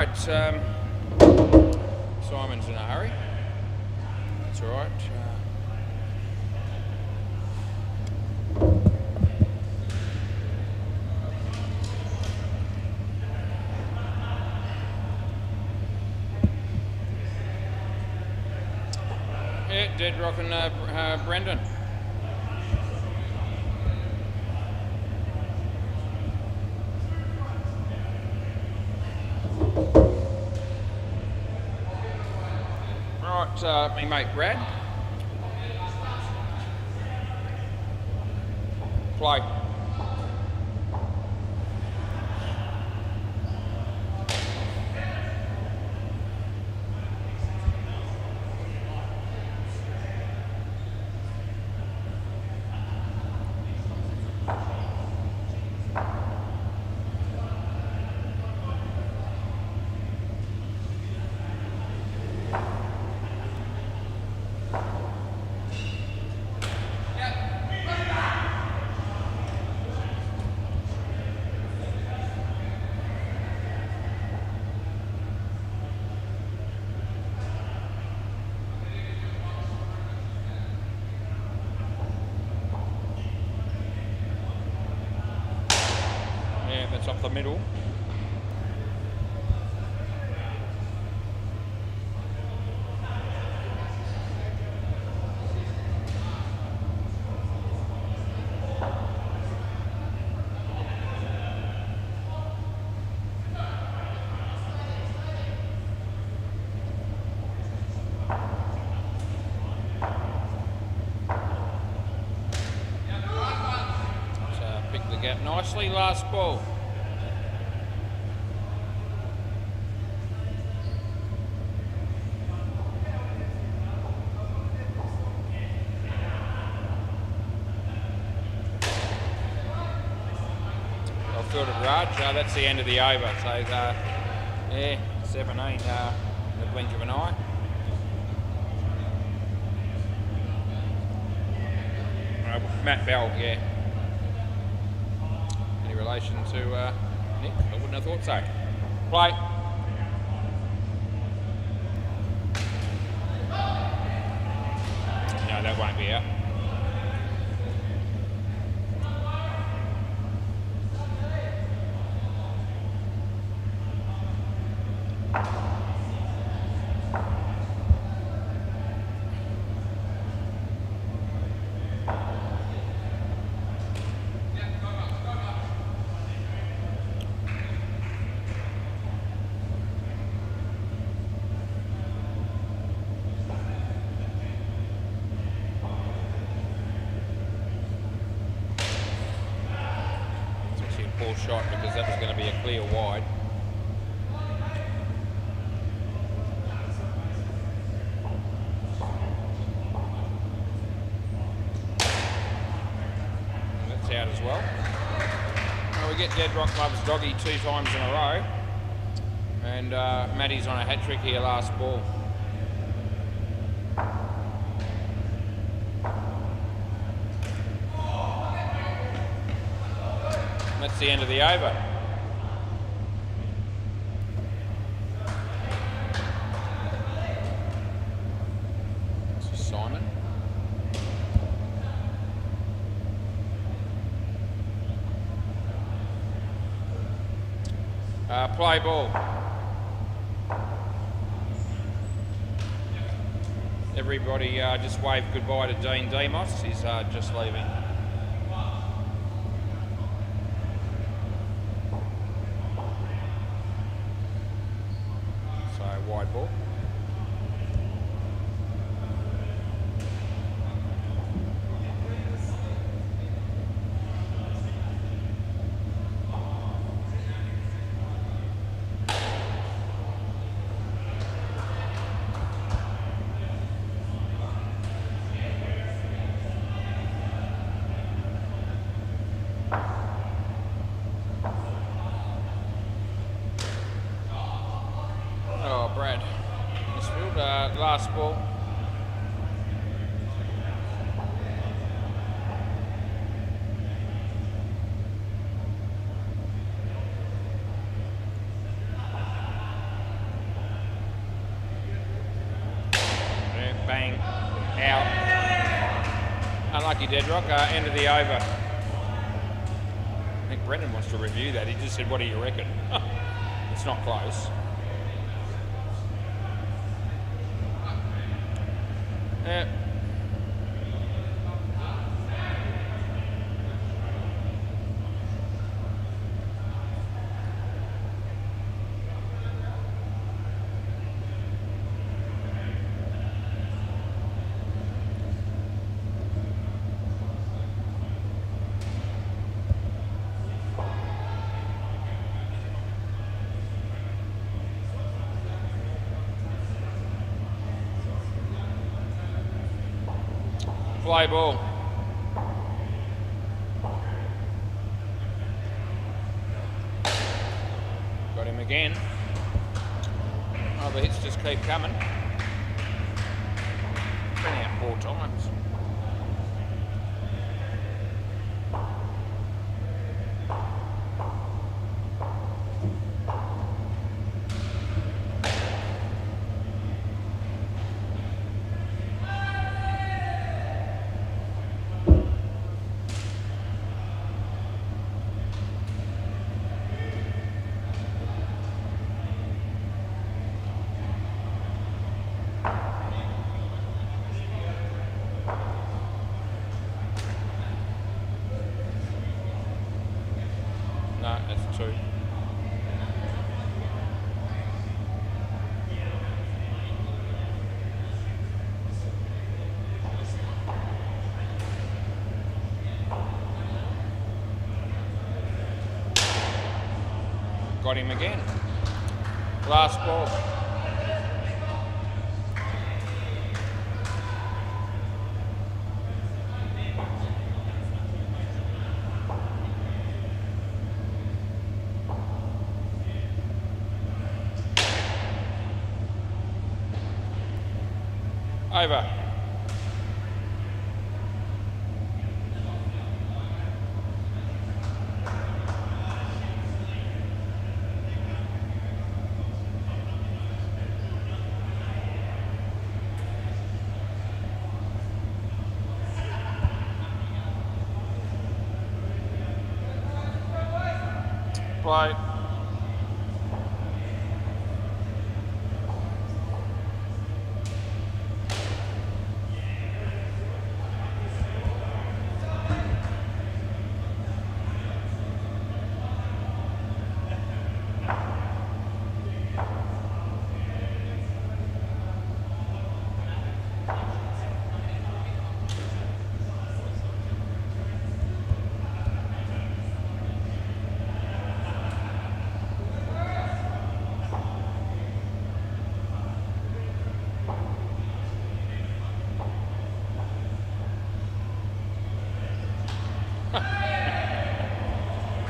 Right, Simon's in a hurry. That's all right. Yeah, Dead Rock and Brendan. Right, me mate Brad. Play. Yeah, that's up the middle. Pick the gap nicely. Last ball. Fielded Raj. That's the end of the over. So, yeah, 17 in the blink of an eye. Matt Bell, yeah. Any relation to Nick? I wouldn't have thought so. Play. No, that won't be out. Poor shot because that was going to be a clear wide. And that's out as well. Well, we get Dead Rock Loves Doggy 2 times in a row. And Matty's on a hat trick here last ball. That's the end of the over. This is Simon. Play ball. Everybody just wave goodbye to Dean Demos. He's just leaving. Wide ball. Oh, Brad. Misfield, last ball. saying out. Unlucky dead rock. End of the over. I think Brendan wants to review that. He just said, "What do you reckon?" It's not close. Yeah. Play ball. Got him again. Oh, the hits just keep coming. Been out 4 times. No, that's 2. Got him again. Last ball. Over. Play.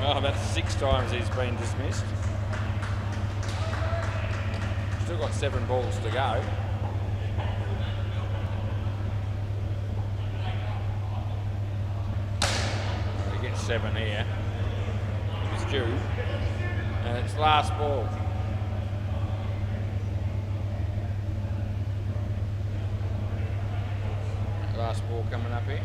Oh, that's 6 times he's been dismissed. Still got 7 balls to go. He gets 7 here. He's due. And it's last ball. Last ball coming up here.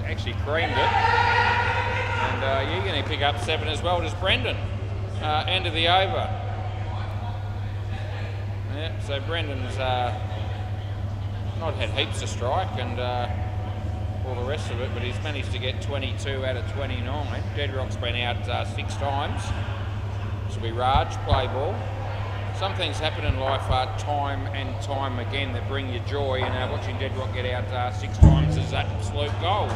Actually creamed it, and you're going to pick up 7 as well as Brendan. End of the over. Yeah, so Brendan's not had heaps to strike and all the rest of it, but he's managed to get 22 out of 29. Deadrock's been out 6 times. This will be Raj, play ball. Some things happen in life time and time again that bring you joy, and watching Deadrock get out 6 times is absolute gold.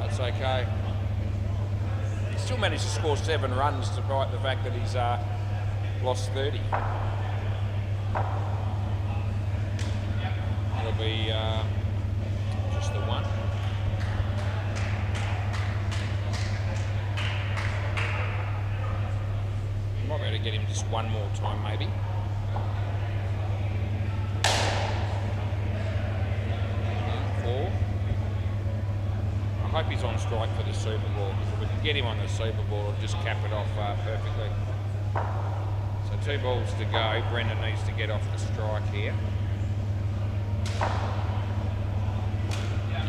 It's okay. He still managed to score 7 runs despite the fact that he's lost 30. It'll be just the 1. Might be able to get him just 1 more time, maybe. Hope he's on strike for the Super Bowl, because if we can get him on the Super Bowl, it'll just cap it off perfectly. So 2 balls to go. Brendan needs to get off the strike here.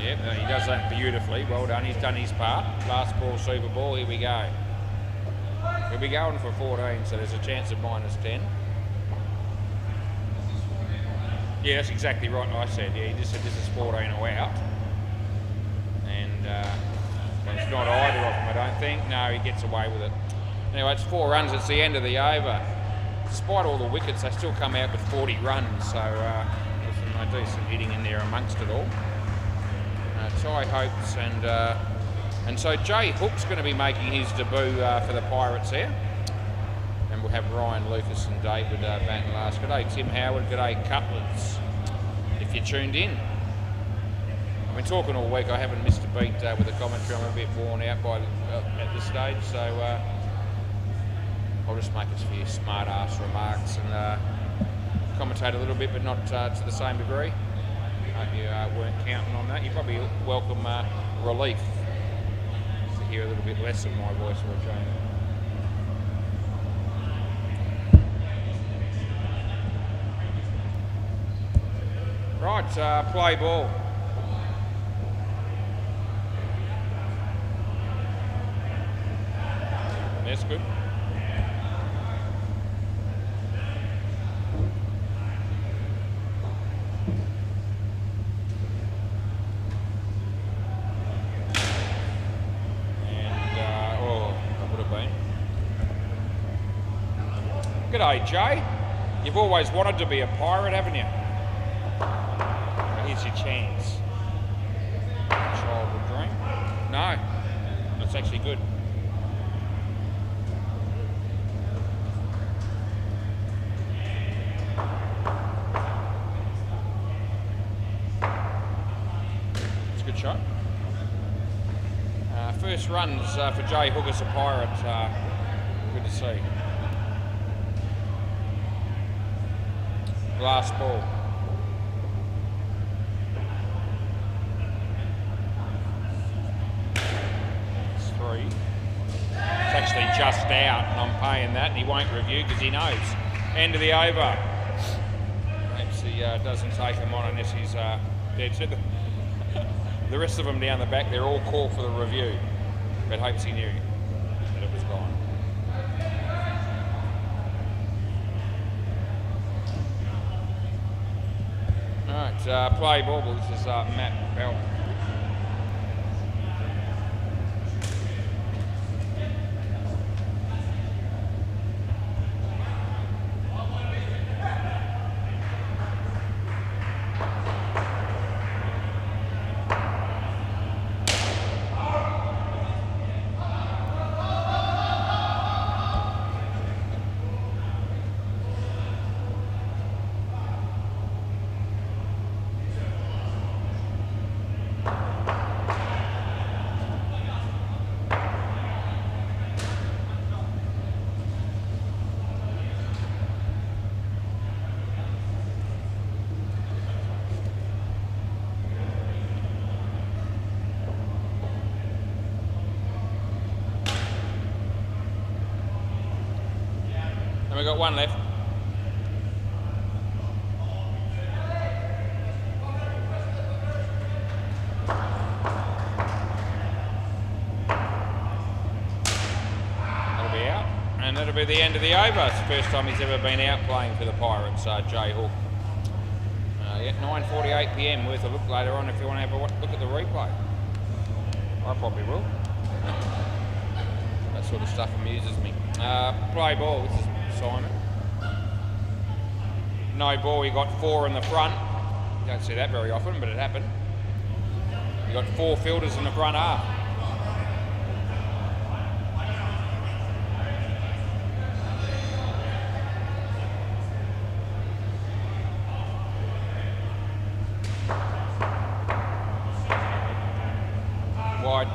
Yep, he does that beautifully. Well done, he's done his part. Last ball, Super Ball, here we go. We'll be going for 14, so there's a chance of -10. Yeah, that's exactly right, I said. Yeah, he just said this is 14 or out. And it's not either of them, I don't think. No, he gets away with it. Anyway, it's 4 runs, it's the end of the over. Despite all the wickets, they still come out with 40 runs, so there's some decent hitting in there amongst it all. Ty hopes, and so Jay Hook's going to be making his debut for the Pirates here. And we'll have Ryan, Lucas and David batting last. G'day Tim Howard, g'day Cutlets, if you tuned in. I've been talking all week, I haven't missed a beat with the commentary. I'm a bit worn out by at this stage, so I'll just make a few smart ass remarks and commentate a little bit, but not to the same degree. Hope you weren't counting on that. You probably welcome relief to hear a little bit less of my voice for a change. Right, play ball. That's good. G'day, Jay. You've always wanted to be a pirate, haven't you? Well, here's your chance. Childhood dream? No. That's actually good. It's a good shot. First runs for Jay Hook as a pirate. Good to see. Last ball. It's 3. It's actually just out, and I'm paying that, and he won't review because he knows. End of the over. Perhaps he doesn't take him on unless he's dead to the rest of them down the back. They're all called for the review, but hopes he knew that it was gone. Alright, play ball. This is Matt Bell. And we've got one left. That'll be out. And that'll be the end of the over. It's the first time he's ever been out playing for the Pirates, Jay Hook. Yeah, 9:48 PM, worth a look later on if you want to have a look at the replay. I probably will. That sort of stuff amuses me. Play ball, this is Simon. No ball, you got 4 in the front. You don't see that very often, but it happened. You got 4 fielders in the front half. Wide.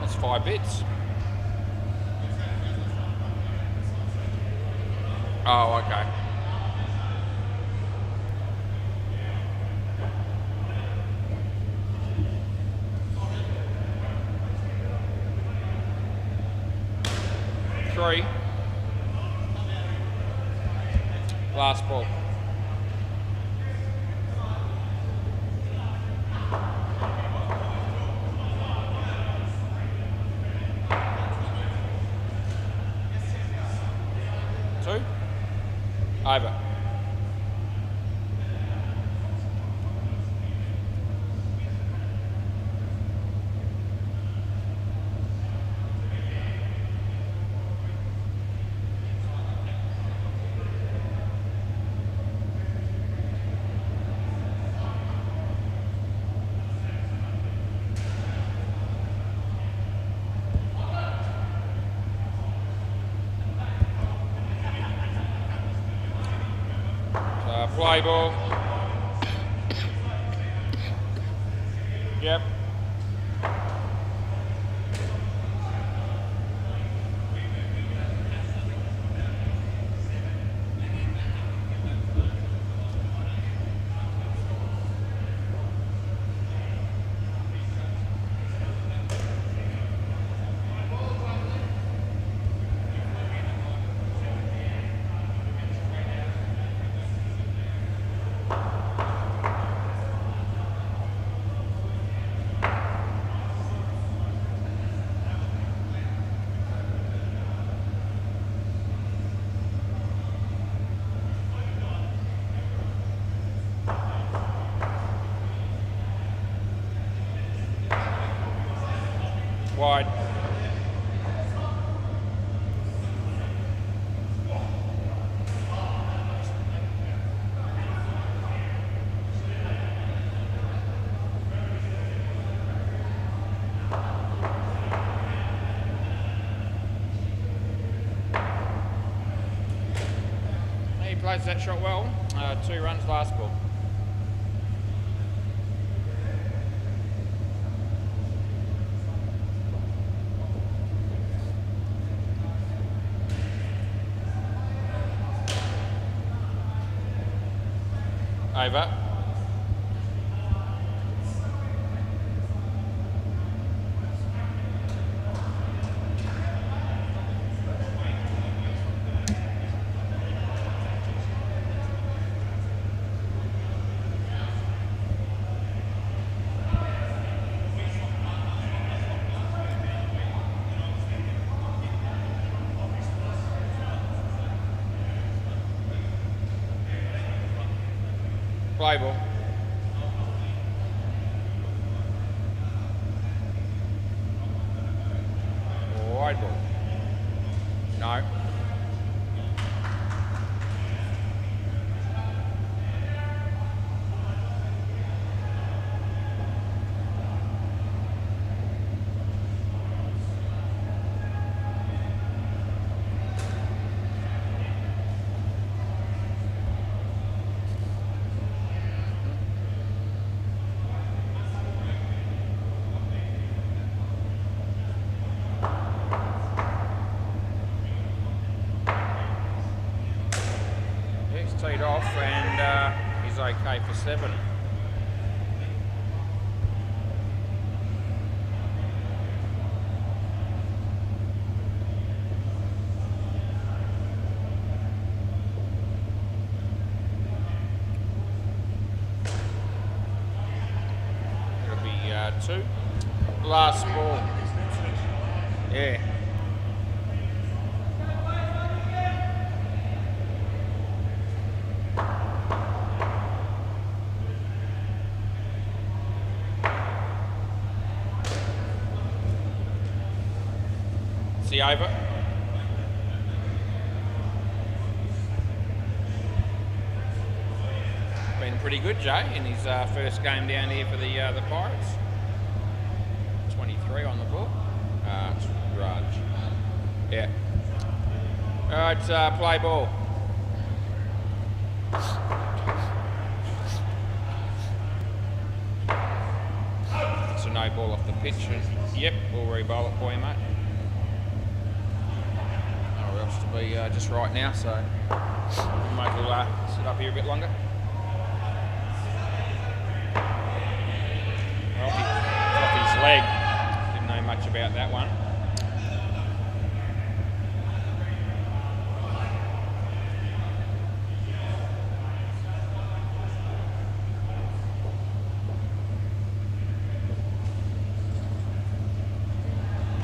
That's 5 5 bits. Oh, okay. Three. Last ball. Two. Over. Play ball. Yep. Wide. He plays that shot well. 2 runs last ball. Over. Play ball. Wide ball. No. Teed off and he's okay for 7. It'll be 2. Last ball. Yeah. Over. Been pretty good, Jay, in his first game down here for the Pirates. 23 on the book. It's Raj. Yeah. All right, play ball. So no ball off the pitch. Yep. We'll re-bowl it for you, mate. Nowhere else to be just right now, so we might as well sit up here a bit longer. Off his leg. Didn't know much about that one.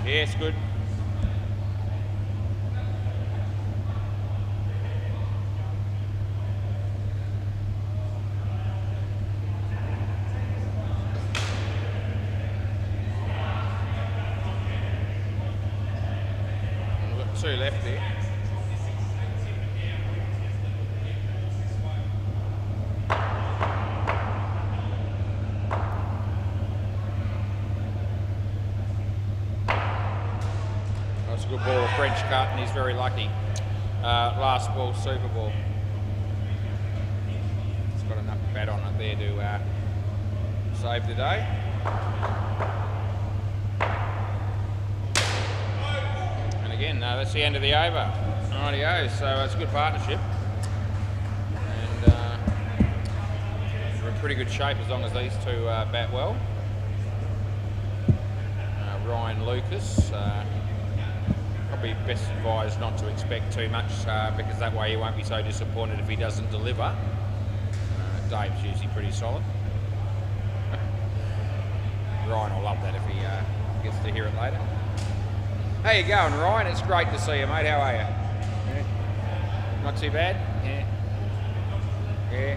Yeah, it's good. We've got 2 left there. Good ball, a French cut, and he's very lucky. Last ball, super ball. It's got enough bat on it there to save the day. And again, that's the end of the over. Rightio, so it's a good partnership. And we're in pretty good shape as long as these two bat well. Ryan Lucas. Probably best advised not to expect too much because that way he won't be so disappointed if he doesn't deliver. Dave's usually pretty solid. Ryan will love that if he gets to hear it later. How you going, Ryan? It's great to see you, mate. How are you? Yeah. Not too bad? Yeah. Yeah.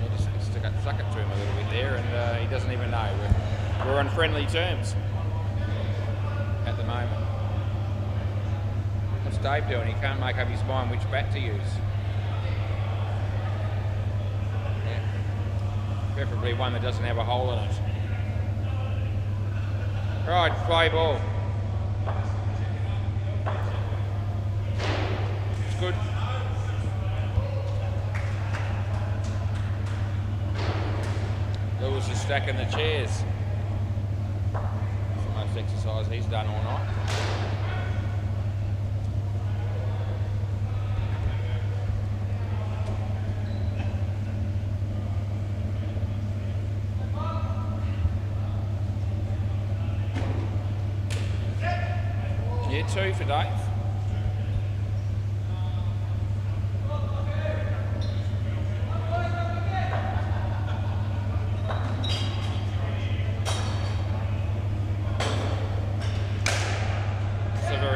Yeah, just stuck it to him a little bit there, and he doesn't even know. We're on friendly terms at the moment. What's Dave doing? He can't make up his mind which bat to use. Yeah. Preferably one that doesn't have a hole in it. Right, play ball. It's good. Lewis is stacking the chairs. Exercise he's done all night. Yeah, 2 for Dave.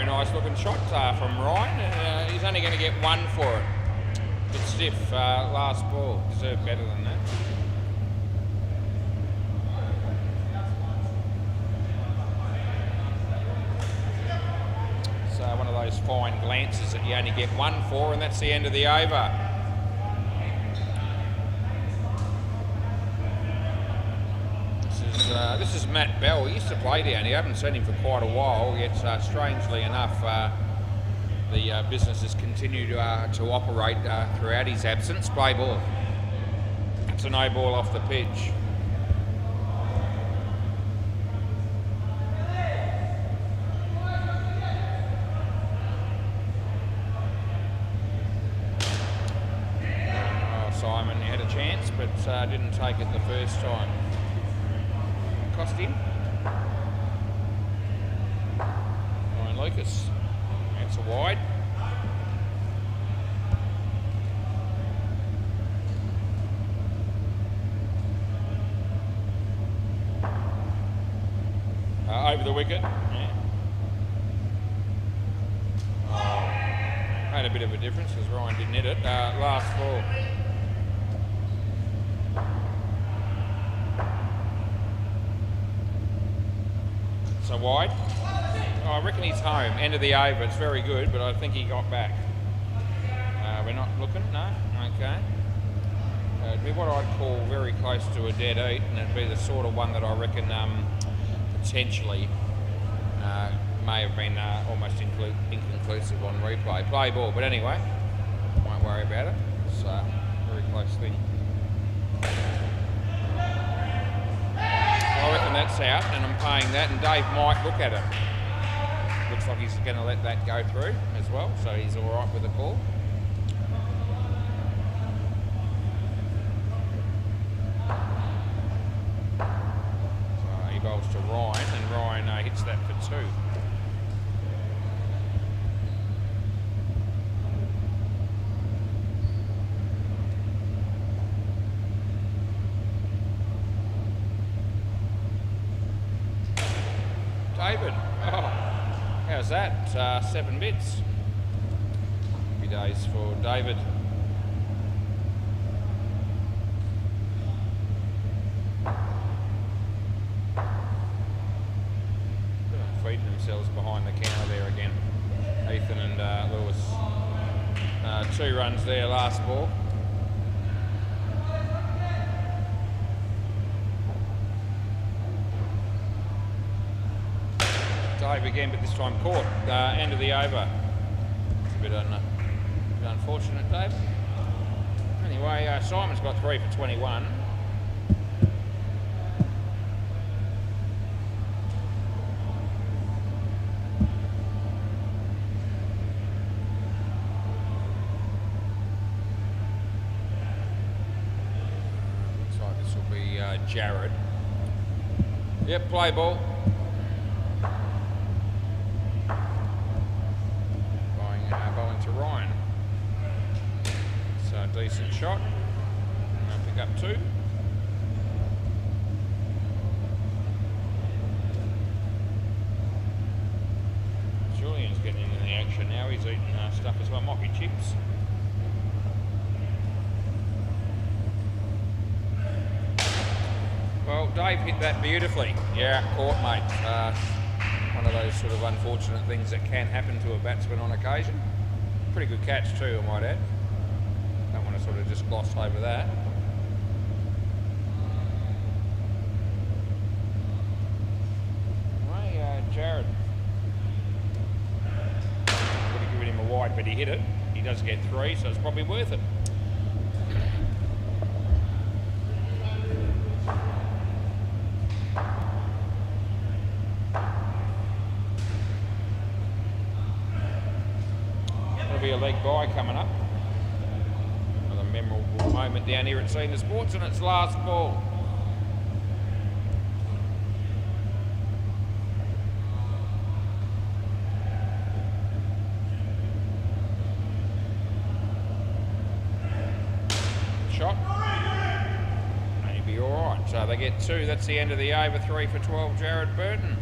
Nice looking shot from Ryan. He's only going to get 1 for it. Bit stiff, last ball. Deserved better than that. So one of those fine glances that you only get 1 for, and that's the end of the over. This is Matt Bell. He used to play down here. I haven't seen him for quite a while, yet strangely enough, the business has continued to operate throughout his absence. Play ball. It's a no ball off the pitch. Oh, Simon, he had a chance, but didn't take it the first time. Cost him. Ryan Lucas. That's a wide. Over the wicket. Yeah. Made a bit of a difference because Ryan didn't hit it. Last ball. So wide. Oh, I reckon he's home. End of the over. It's very good, but I think he got back. We're not looking. No. Okay. It'd be what I'd call very close to a dead eat, and it'd be the sort of one that I reckon potentially may have been almost inconclusive on replay. Play ball, but anyway, won't worry about it. It's very close thing. that's out, and I'm paying that, and Dave might look at it. Looks like he's going to let that go through as well, so he's all right with the call. So he bowls to Ryan, and Ryan hits that for 2. David, how's that? 7 bits. Happy days for David. Feeding themselves behind the counter there again. Ethan and Lewis. 2 runs there last ball. Dave again, but this time caught. End of the over. It's a bit unfortunate, Dave. Anyway, Simon's got 3 for 21. Looks like this will be Jared. Yep, play ball. Bowling to Ryan. So decent shot. Pick up 2. Julian's getting into the action now. He's eating stuff as well. Might be chips. Well, Dave hit that beautifully. Yeah, caught, mate. One of those sort of unfortunate things that can happen to a batsman on occasion. Pretty good catch too, I might add. Don't want to sort of just gloss over that. Anyway, Jared. Would have given him a wide, but he hit it. He does get 3, so it's probably worth it. Be a leg bye coming up. Another memorable moment down here at Senior Sports, and it's last ball. Shot. Maybe all right. So they get 2. That's the end of the over. 3 for 12. Jared Burton.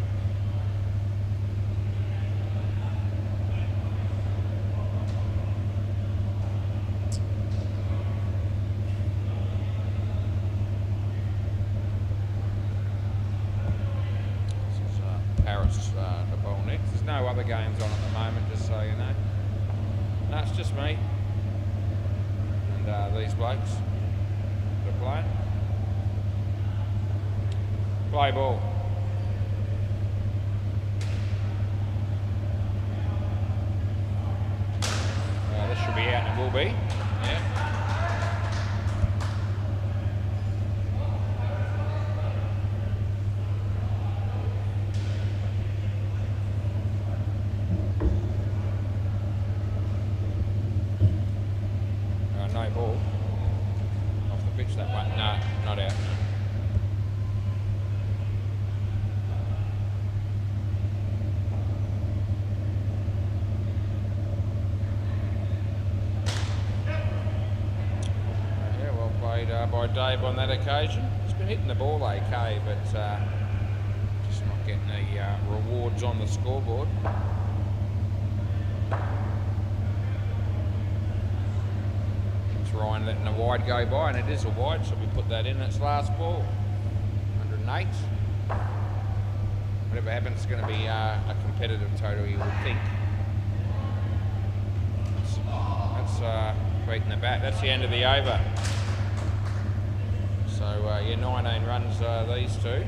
To bowl next. There's no other games on at the moment, just so you know. No, it's just me and these blokes that are playing. Play ball. This should be out, and it will be. Yeah. No ball off the pitch that way. No, not out. Yeah, well played by Dave on that occasion. He's been hitting the ball okay, but just not getting the rewards on the scoreboard. Ryan letting a wide go by, and it is a wide, so we put that in. It's last ball. 108. Whatever happens, it's going to be a competitive total, you would think. That's beating the bat. That's the end of the over. So, yeah, 19 runs these 2.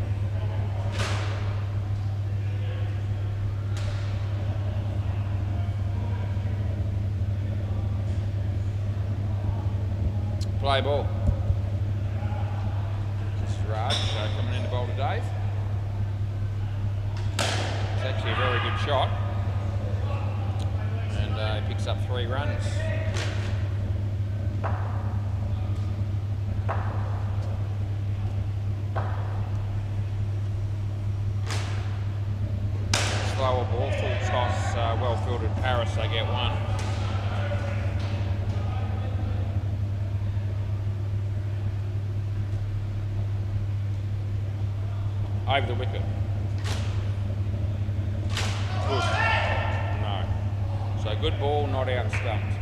Play ball. Just Raj coming in to bowl to Dave. actually a very good shot. And he picks up 3 runs. Slower ball, full toss, well fielded Paris, they get 1. Over the wicket. Good. No. So good ball, not out stumped.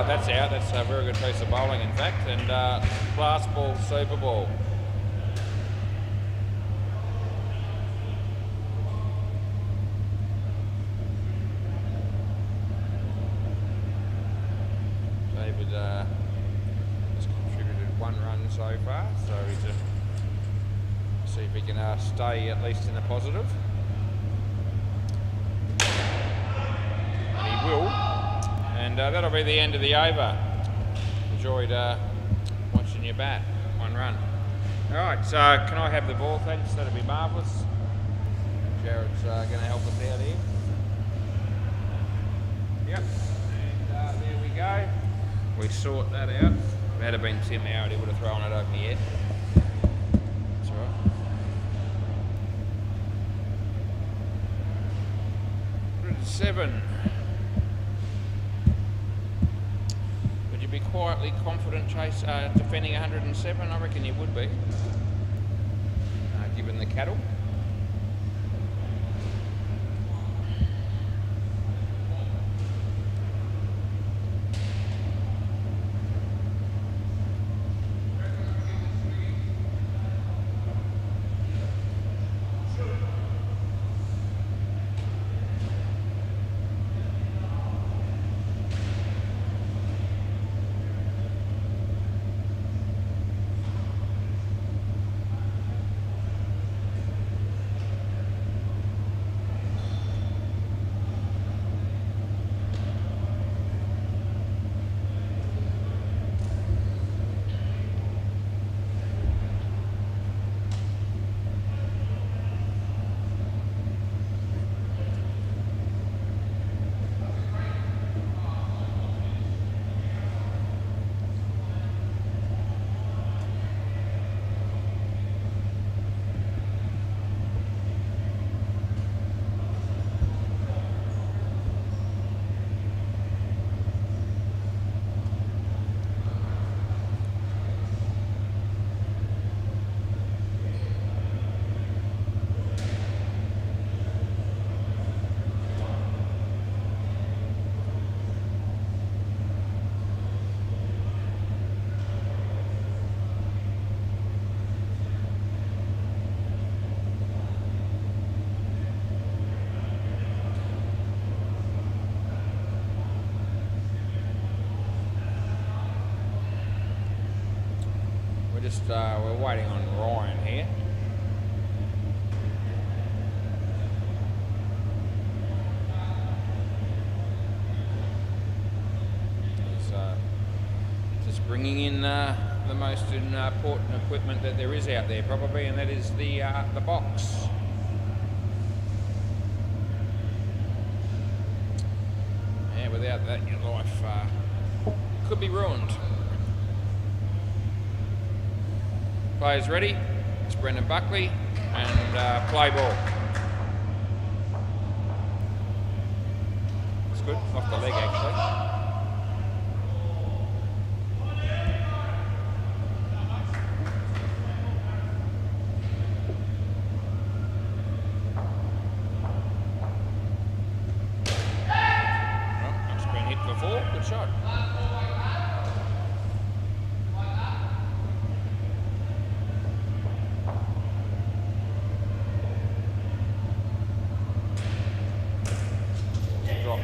That's out. That's a very good piece of bowling, in fact. And last ball, super ball. David has contributed 1 run so far, so he's see if he can stay at least in the positive. And he will. And that'll be the end of the over. Enjoyed watching you bat. 1 run. All right, so can I have the ball, thanks? That'd be marvellous. Jared's going to help us out here. Yep. And there we go. We sort that out. If it had been Tim Howard, he would have thrown it over the head. That's all right. 107. Would you be quietly confident, Chase, defending 107? I reckon you would be, given the cattle. We're waiting on Ryan here. He's just bringing in the most important equipment that there is out there, probably, and that is the box. Yeah, without that, your life could be ruined. Players ready? It's Brendan Buckley and play ball. It's good, off the leg actually. Well, it's been hit before, good shot.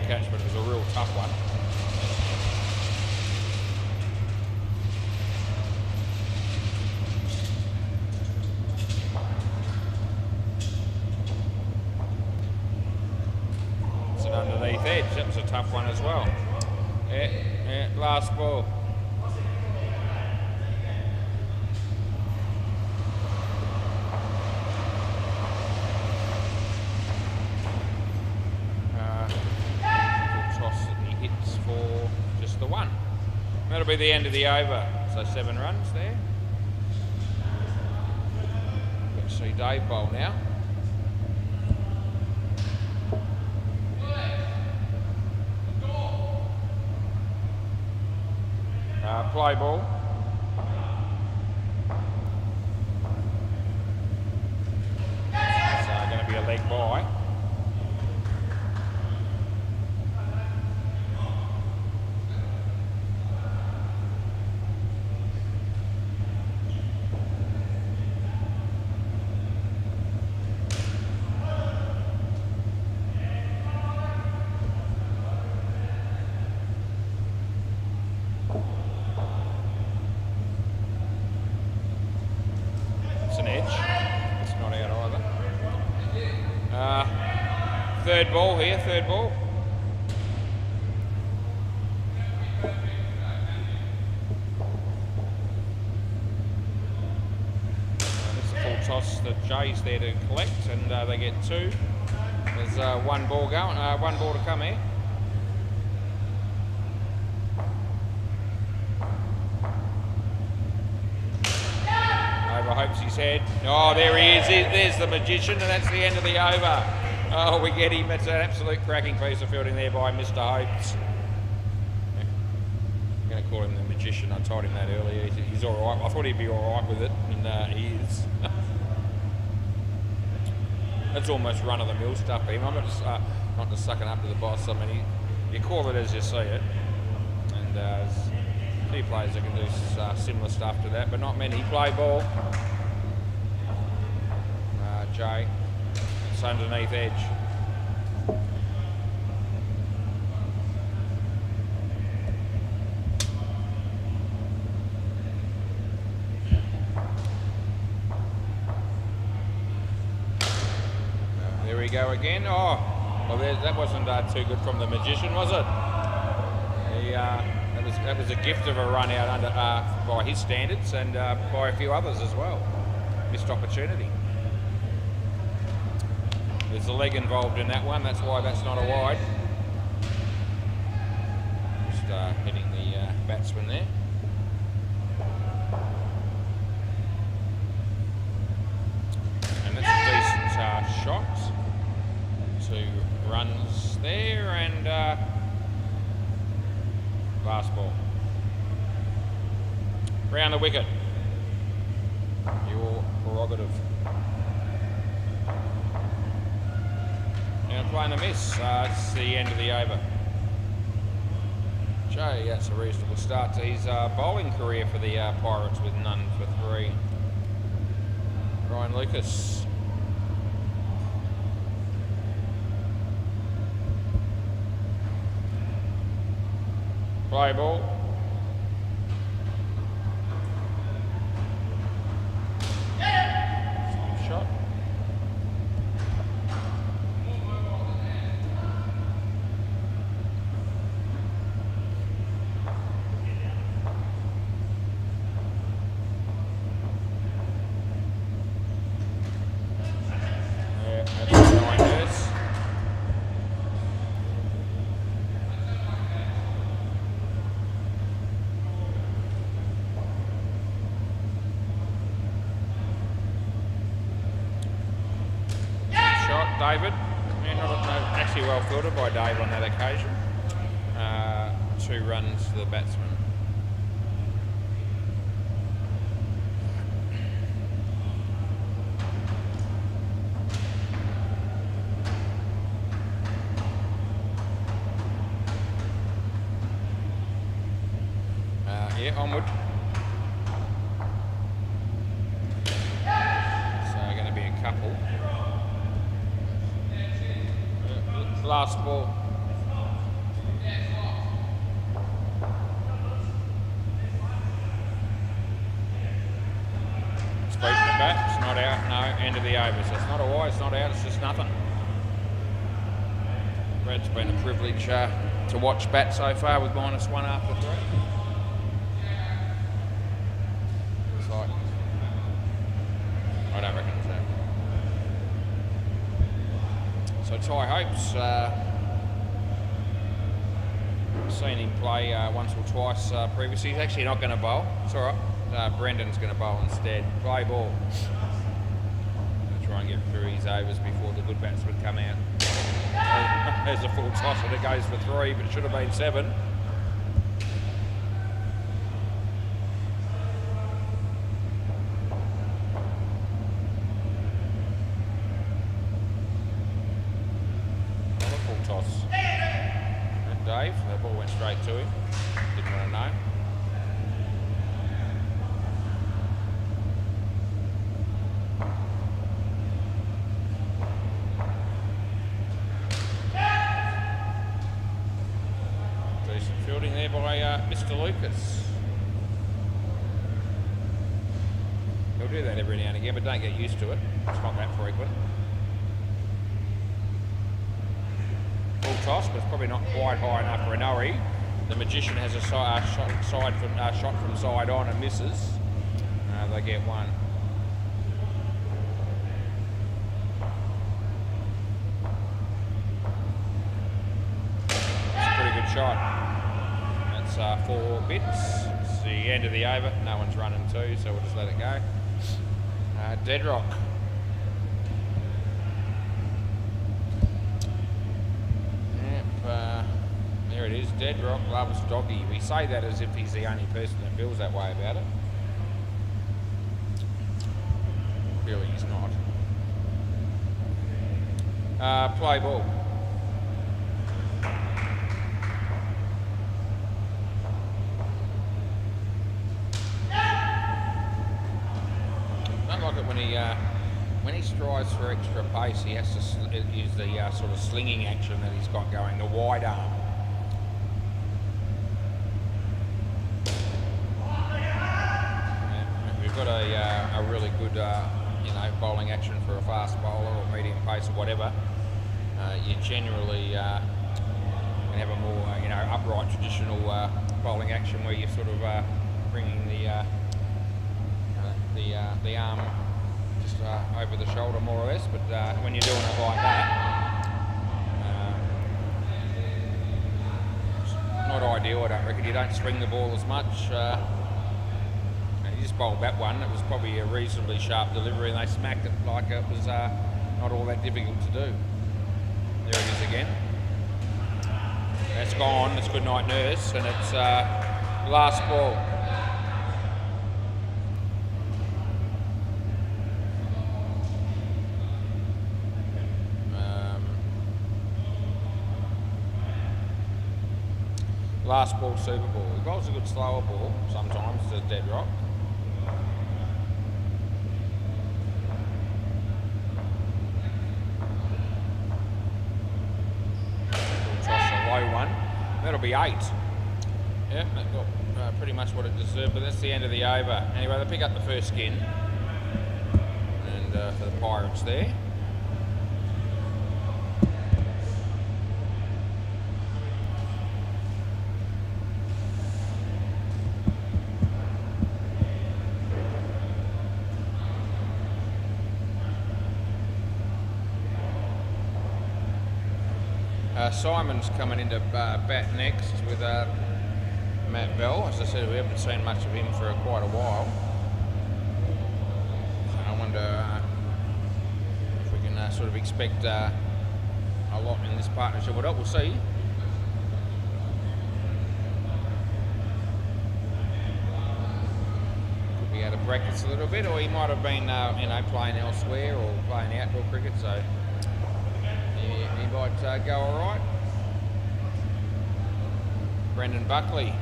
Catch, but it was a real tough one. It's an underneath edge, that was a tough one as well. Yeah, last ball. Toss that he hits for just the one. That'll be the end of the over. So 7 runs there. Let's see Dave bowl now. Play ball. So going to be a leg bye. Third ball here, third ball. It's a full toss that Jay's there to collect, and they get 2. There's one ball going, one ball to come here. Over hopes his head. Oh, there he is. There's the magician, and that's the end of the over. Oh, we get him. It's an absolute cracking piece of fielding there by Mr. Hopes. Yeah. I'm going to call him the magician. I told him that earlier. He's all right. I thought he'd be all right with it, and he is. That's almost run-of-the-mill stuff for him. I'm not just sucking up to the boss. I mean, you call it as you see it. And there's a few players that can do similar stuff to that, but not many. Play ball. Jay. Underneath edge. There we go again. Oh, well, that wasn't too good from the magician, was it? That was a gift of a run out under by his standards and by a few others as well. Missed opportunity. There's a leg involved in that one, that's why that's not a wide. Just hitting the batsman there. And that's a decent shot. 2 runs there, and last ball. Round the wicket. Your prerogative. Now playing a miss, it's the end of the over. Jay, that's a reasonable start to his bowling career for the Pirates with none for 3. Ryan Lucas. Play ball. Good shot. David, actually well fielded by Dave on that occasion. 2 runs to the batsman. Yeah, onward. So going to be a couple. Last ball. Speaking of bat, it's not out, no, end of the over. So it's not a wide, it's not out, it's just nothing. Brad's been a privilege to watch bat so far with -1 after 3. Looks like I don't reckon so. So Ty Hopes, seen him play once or twice previously. He's actually not going to bowl. It's all right. Brendan's going to bowl instead. Play ball. Try and get through his overs before the good batsmen come out. There's a full toss and it goes for 3, but it should have been 7. Another full toss. And Dave, the ball went straight to him. Didn't want to know. Fielding there by Mr. Lucas. He'll do that every now and again, but don't get used to it. It's not that frequent. Full toss, but it's probably not quite high enough for a no-ry. The Magician has a shot from side on and misses. They get 1. It's a pretty good shot. 4 bits. It's the end of the over. No one's running 2, so we'll just let it go. Dead rock. Yep, there it is. Dead rock loves doggy. We say that as if he's the only person that feels that way about it. Really, he's not. Play ball. When he strives for extra pace, he has to use the sort of slinging action that he's got going, the wide arm. Yeah, we've got a really good, bowling action for a fast bowler or medium pace or whatever. You generally can have a more, upright traditional bowling action where you're sort of bringing the arm just over the shoulder more or less, but when you're doing it like that, it's not ideal, I don't reckon. You don't swing the ball as much. You just bowled that one. It was probably a reasonably sharp delivery and they smacked it like it was not all that difficult to do. There it is again. That's gone. It's good night nurse, and it's last ball. Last ball, Super Ball. He bowls a good slower ball sometimes to dead rock. We'll toss a low one. That'll be 8. Yep, that got pretty much what it deserved, but that's the end of the over. Anyway, they pick up the first skin. And for the Pirates there. Simon's coming into bat next with Matt Bell. As I said, we haven't seen much of him for quite a while. So I wonder if we can sort of expect a lot in this partnership. Well, we'll see. Could be out of brackets a little bit, or he might have been playing elsewhere or playing outdoor cricket. So. He might go all right. Brendan Buckley.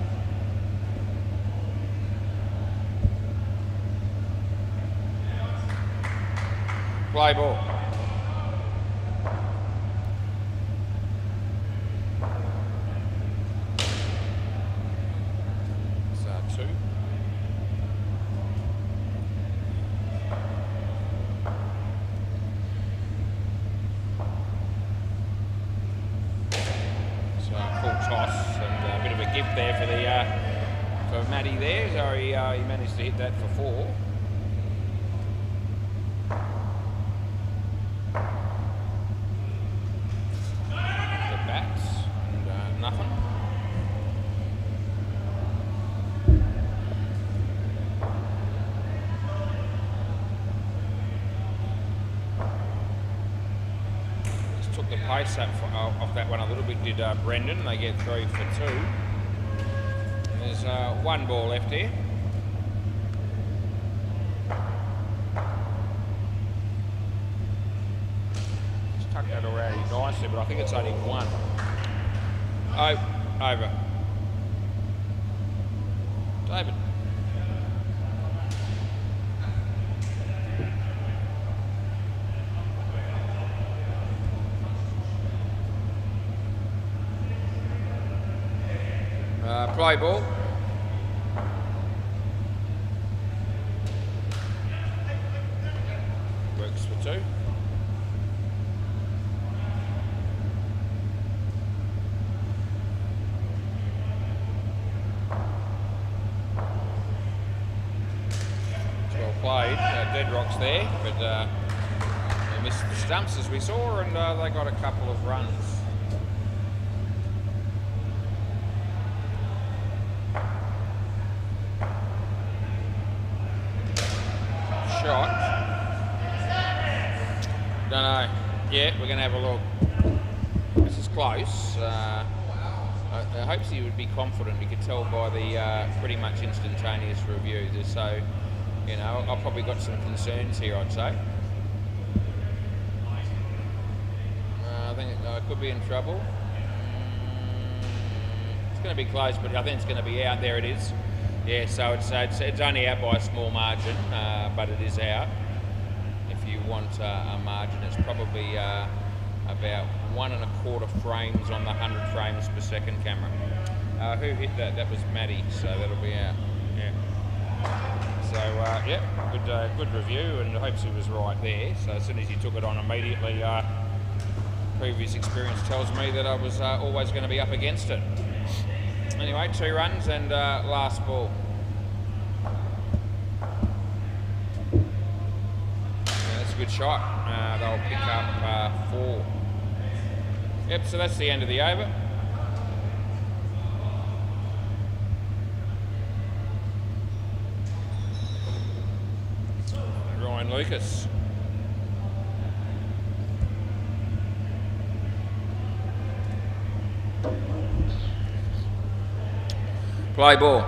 Play ball. It's 2. Full toss. and a bit of a gift there for Matty there. So he managed to hit that for 4. The bats and nothing. Took the pace up off that one a little bit, did Brendan. They get 3 for 2. There's 1 ball left here. Just tuck that around nicely, but I think it's only 1. Oh, over. David. Play ball. Works for 2. It's well played. Deadrock's there, but they missed the stumps as we saw, and they got a couple of runs. Shot. Don't know. Yeah, we're going to have a look. This is close. I hope he would be confident. You could tell by the pretty much instantaneous review. So, you know, I've probably got some concerns here, I'd say. I think I could be in trouble. It's going to be close, but I think it's going to be out. There it is. Yeah, so it's only out by a small margin, but it is out. If you want a margin, it's probably about 1 1/4 frames on the 100 frames per second camera. Who hit that? That was Matty, so that'll be out. Yeah. So yeah, good review, and I hope he was right there. So as soon as he took it on immediately, previous experience tells me that I was always going to be up against it. Anyway, 2 runs and last ball. Yeah, that's a good shot. They'll pick up 4. Yep, so that's the end of the over. Ryan Lucas. Play ball.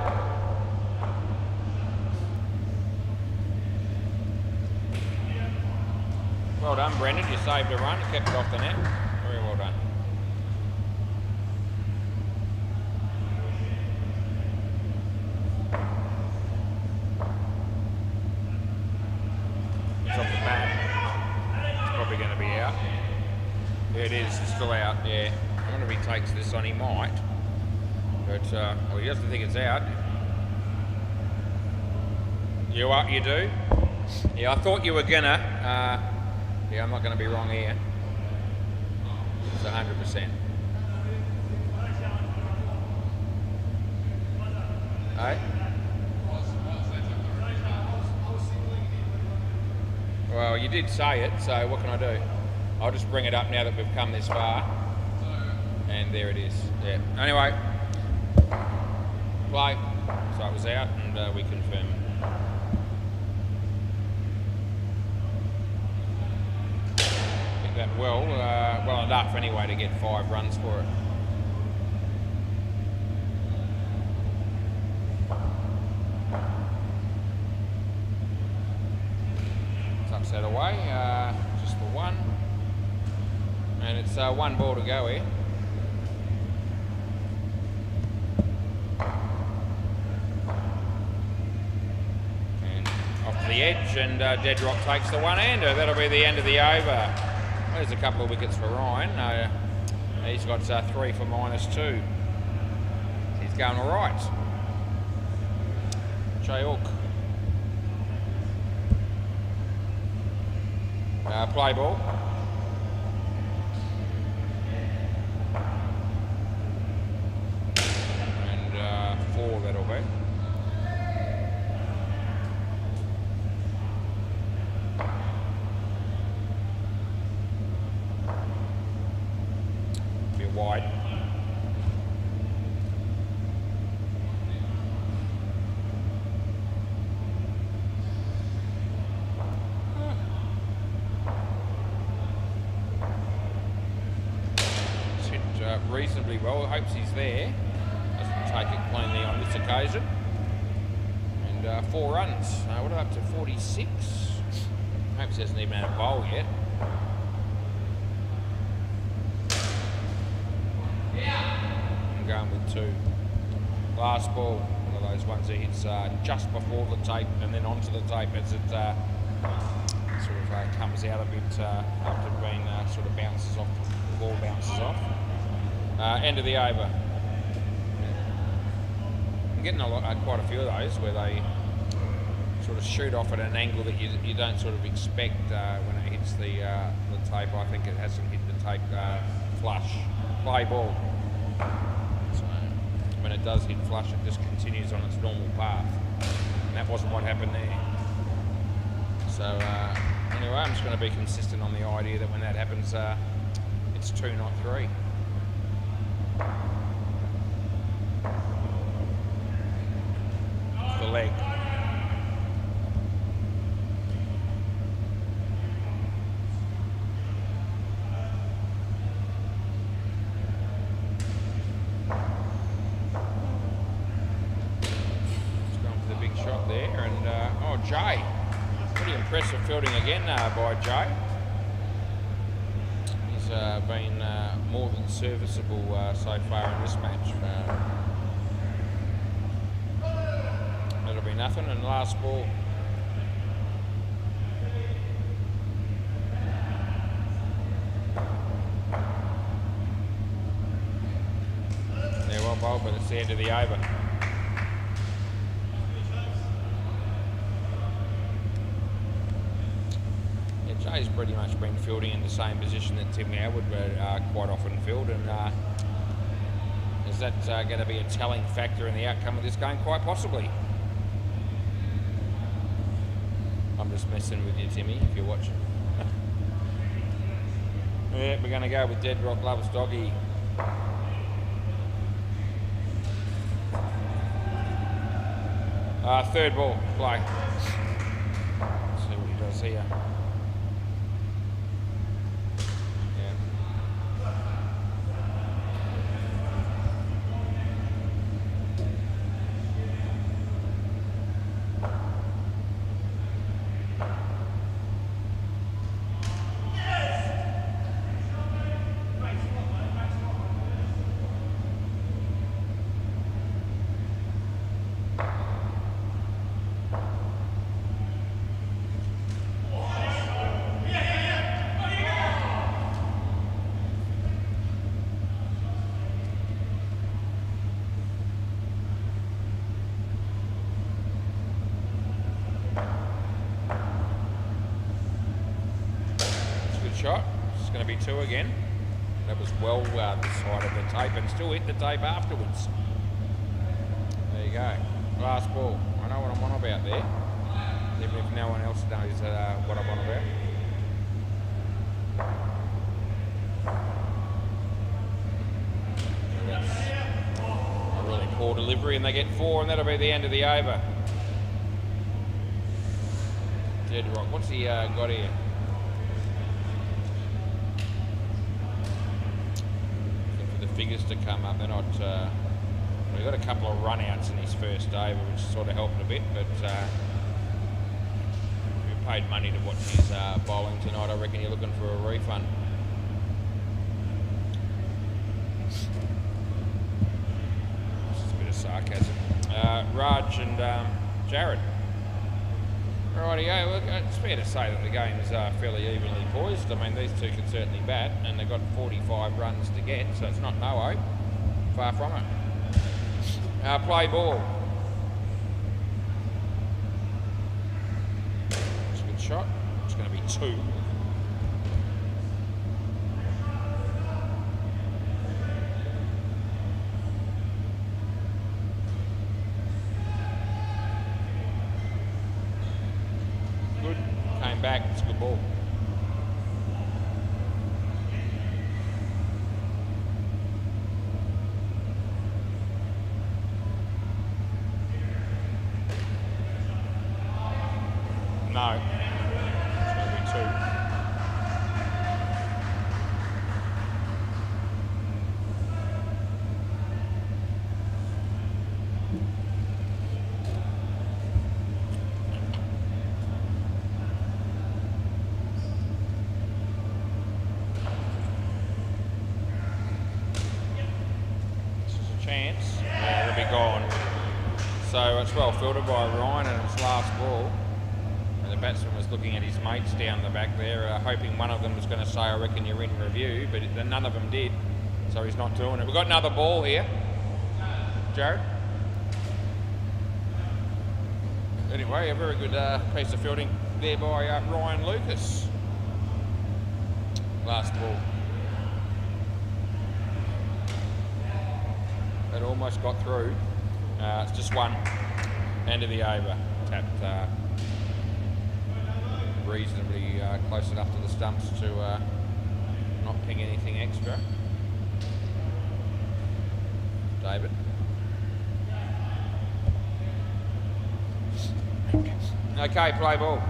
Well done, Brendan. You saved a run. You kept it off the net. Very well done. It's off the bat. It's probably going to be out. Yeah, it is. It's still out. Yeah. I wonder if he takes this on. He might. But, well, he doesn't think it's out. You do? Yeah, I thought you were gonna. Yeah, I'm not gonna be wrong here. It's 100%. Hey? Well, you did say it, so what can I do? I'll just bring it up now that we've come this far. And there it is. Yeah. Anyway. Play. So it was out, and we confirm. I think that well enough anyway to get 5 runs for it. Tucks that away, just for 1. And it's 1 ball to go here. The edge, and Deadrock takes the one-hander. That'll be the end of the over. There's a couple of wickets for Ryan. He's got 3 for -2. He's going all right. Jay play ball. reasonably well. Hopes he's there. Doesn't take it cleanly on this occasion. And 4 runs. What are up to 46? Hopes he hasn't even had a bowl yet. I'm going with 2. Last ball, one of those ones that hits just before the tape and then onto the tape as it sort of comes out a bit after being sort of bounces off, the ball bounces off. End of the over. I'm getting quite a few of those where they sort of shoot off at an angle that you don't sort of expect when it hits the tape. I think it hasn't hit the tape flush. Play ball. So when it does hit flush, it just continues on its normal path. And that wasn't what happened there. So anyway, I'm just going to be consistent on the idea that when that happens, it's 2, not 3. The leg. Shot there, and Jay, pretty impressive fielding again by Jay. He's been more than serviceable so far in this match. That'll be nothing, and last ball. Yeah, well bowled, but it's the end of the over. Jay's pretty much been fielding in the same position that Tim Howard quite often field, and is that going to be a telling factor in the outcome of this game? Quite possibly. I'm just messing with you, Timmy, if you're watching. Yeah, we're going to go with Dead Rock Loves Doggy. Third ball, play. Let's see what he does here. Shot. It's going to be 2 again. That was well this side of the tape and still hit the tape afterwards. There you go. Last ball. I know what I'm on about there. Even if no one else knows what I'm on about. That's a really poor delivery, and they get 4, and that'll be the end of the over. Dead Rock. What's he got here? Figures to come up. They're not. We've got a couple of run-outs in his first over, which sort of helped a bit. But if you paid money to watch his bowling tonight, I reckon you're looking for a refund. Just a bit of sarcasm. Raj and Jared. Rightio, look, it's fair to say that the game is fairly evenly poised. I mean, these two can certainly bat, and they've got 45 runs to get, so it's not no hope. Far from it. Play ball. It's a good shot. It's going to be 2. Back, it's a good ball. No. It's going to be 2. on. So it's well filtered by Ryan and it's last ball. And the batsman was looking at his mates down the back there, hoping one of them was going to say, I reckon you're in review, but none of them did. So he's not doing it. We've got another ball here. Jared? Anyway, a very good piece of fielding there by Ryan Lucas. Last ball. It almost got through. It's just one. End of the over. Tapped reasonably close enough to the stumps to not ping anything extra. David. Okay, play ball.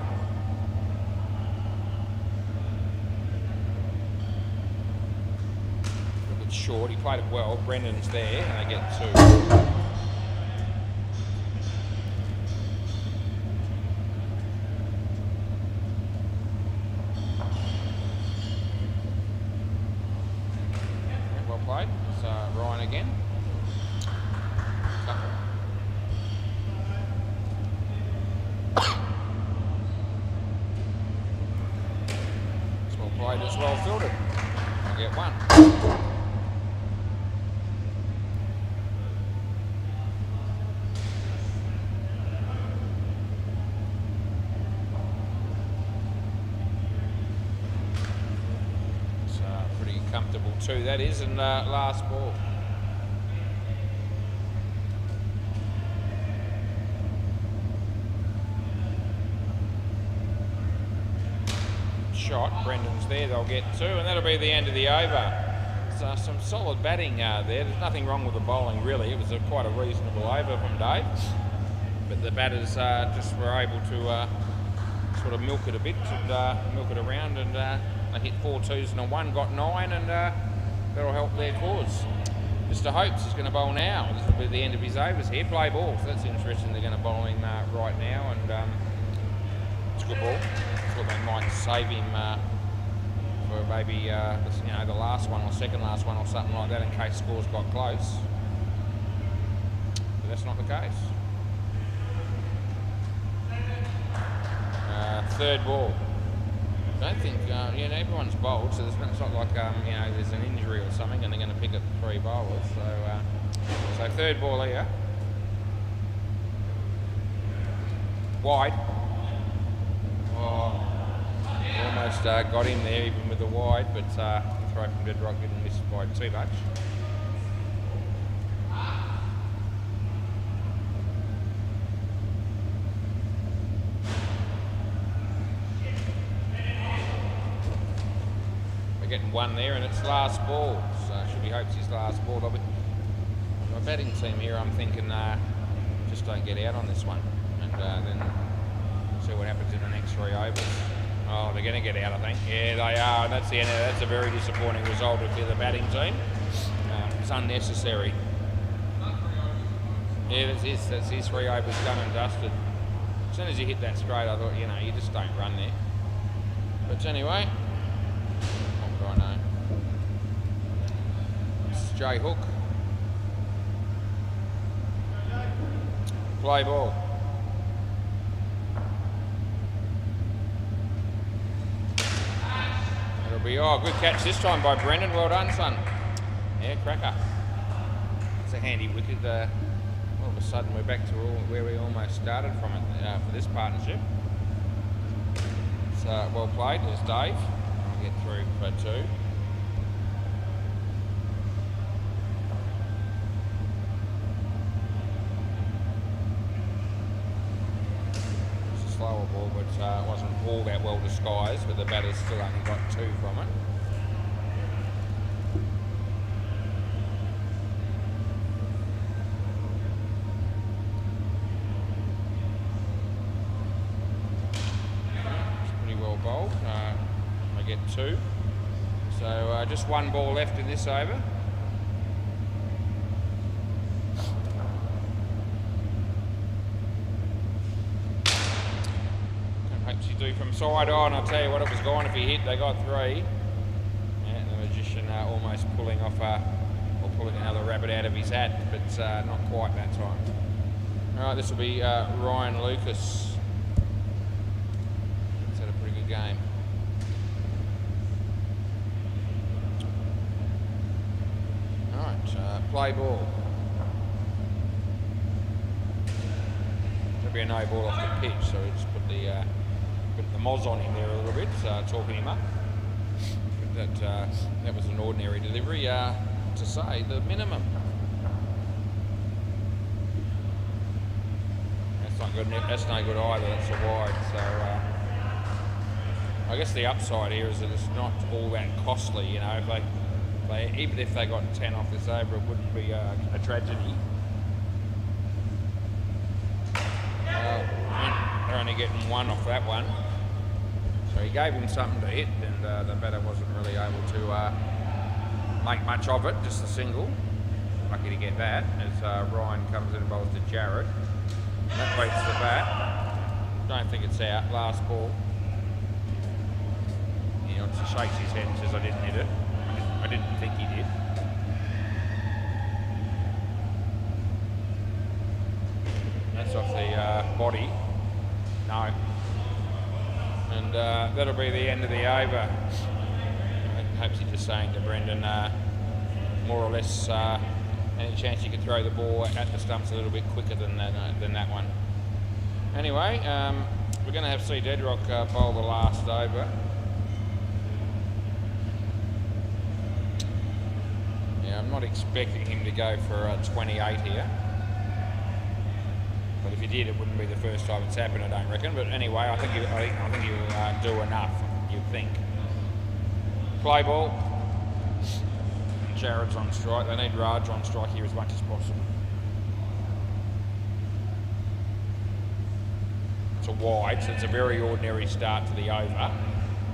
A bit short, he played it well. Brendan's there, and they get 2. Well played. So Ryan again. Played as well fielded. I'll get 1. It's pretty comfortable 2 that is, and last ball. Shot. Brendan's there, they'll get 2, and that'll be the end of the over. So some solid batting there. There's nothing wrong with the bowling really. It was quite a reasonable over from Dave, but the batters just were able to sort of milk it a bit and milk it around, and they hit 4 2s and a 1, got 9, and that'll help their cause. Mr. Hopes is going to bowl now. This will be the end of his overs here. Play ball. So that's interesting. They're going to bowl him right now, and it's a good ball. Thought they might save him for maybe the last one or second last one or something like that in case scores got close. But that's not the case. Third ball. I don't think everyone's bowled, so it's not like there's an injury or something and they're going to pick up 3 bowlers. So third ball here. Wide. Oh, almost got him there even with the wide, but the throw from Bedrock didn't miss by too much. We're getting 1 there, and it's last ball, so should be hopes his last ball. My batting team here, I'm thinking just don't get out on this one, and then see what happens in the next 3 overs. Oh, they're going to get out, I think. Yeah, they are. And that's the end of it. That's a very disappointing result for the batting team. It's unnecessary. Yeah, that's his 3 overs done and dusted. As soon as you hit that straight, I thought, you just don't run there. But anyway, what do I know? It's Jay Hook. Play ball. Good catch this time by Brendan. Well done, son. Yeah, cracker. It's a handy wicket. All of a sudden, we're back to where we almost started from it for this partnership. So, well played. There's Dave. I'll get through for 2. It's a slower ball, but it wasn't all that well disguised, but the batters still only got 2 from it. Bowled. I get 2. So just 1 ball left in this over. Hopes you do from side on. I'll tell you what, it was gone if he hit. They got 3. Yeah, the magician almost pulling off or pulling another rabbit out of his hat, but not quite that time. All right, this will be Ryan Lucas. He's had a pretty good game. All right, play ball. There'll be a no ball off the pitch, so we just put the moz on him there a little bit, talking him up. But that was an ordinary delivery, to say the minimum. That's not good. That's no good either. That's a wide. So I guess the upside here is that it's not all that costly. You know, even if they got 10 off this over, it wouldn't be a tragedy. They're only getting 1 off that one. So he gave him something to hit, and the batter wasn't really able to make much of it, just a single. Lucky to get that, as Ryan comes in and bowls to Jared. And that beats the bat. Don't think it's out. Last ball. He obviously shakes his head and says, I didn't hit it. I didn't think he did. That's off the body. No. And that'll be the end of the over. Perhaps he's just saying to Brendan, more or less, any chance you could throw the ball at the stumps a little bit quicker than that one. Anyway, we're going to have C. Deadrock bowl the last over. Yeah, I'm not expecting him to go for 28 here. But if he did, it wouldn't be the first time it's happened, I don't reckon. But anyway, I think he'll do enough, you'd think. Play ball. Jared's on strike. They need Raj on strike here as much as possible. It's a wide, so it's a very ordinary start to the over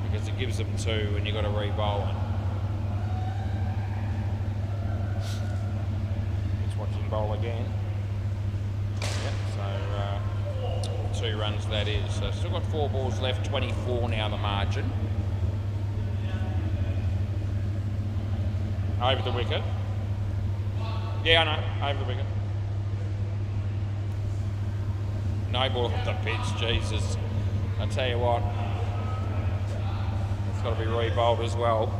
because it gives them 2 and you've got to re-bowl it. Let's watch him bowl again. Yep, so 2 runs that is. So still got 4 balls left, 24 now the margin. Over the wicket. Yeah, I know, over the wicket. No ball off the pitch, Jesus. I tell you what, it's got to be re-bowled as well.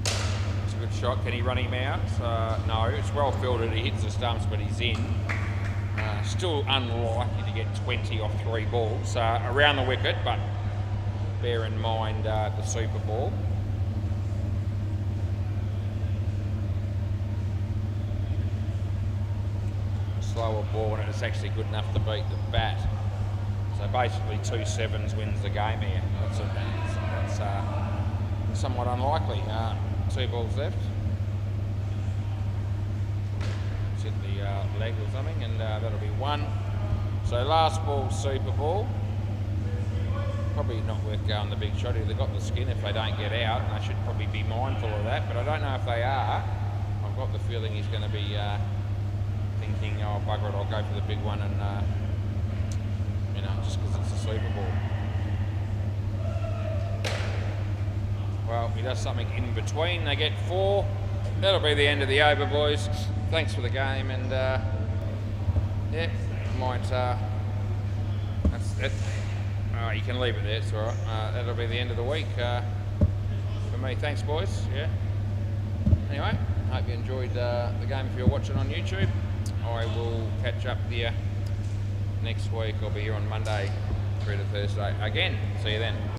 It's a good shot. Can he run him out? No, it's well fielded. He hits the stumps, but he's in. Still unlikely to get 20 off 3 balls around the wicket, but bear in mind the Super Ball. Slower ball, and it's actually good enough to beat the bat. So basically 2 sevens wins the game here. That's somewhat unlikely. 2 balls left. Just hit the leg or something, and that'll be 1. So last ball, Super Ball. Probably not worth going the big shot here. They've got the skin if they don't get out, and they should probably be mindful of that, but I don't know if they are. I've got the feeling he's going to be thinking, oh bugger it, I'll go for the big one, and you know, just because it's a Super Ball. Well, he does something in between. They get 4. That'll be the end of the over, boys. Thanks for the game, and yeah, might that's it. You can leave it there, it's all right. That'll be the end of the week for me. Thanks, boys. Yeah. Anyway, hope you enjoyed the game if you're watching on YouTube. I will catch up with you next week. I'll be here on Monday through to Thursday again. See you then.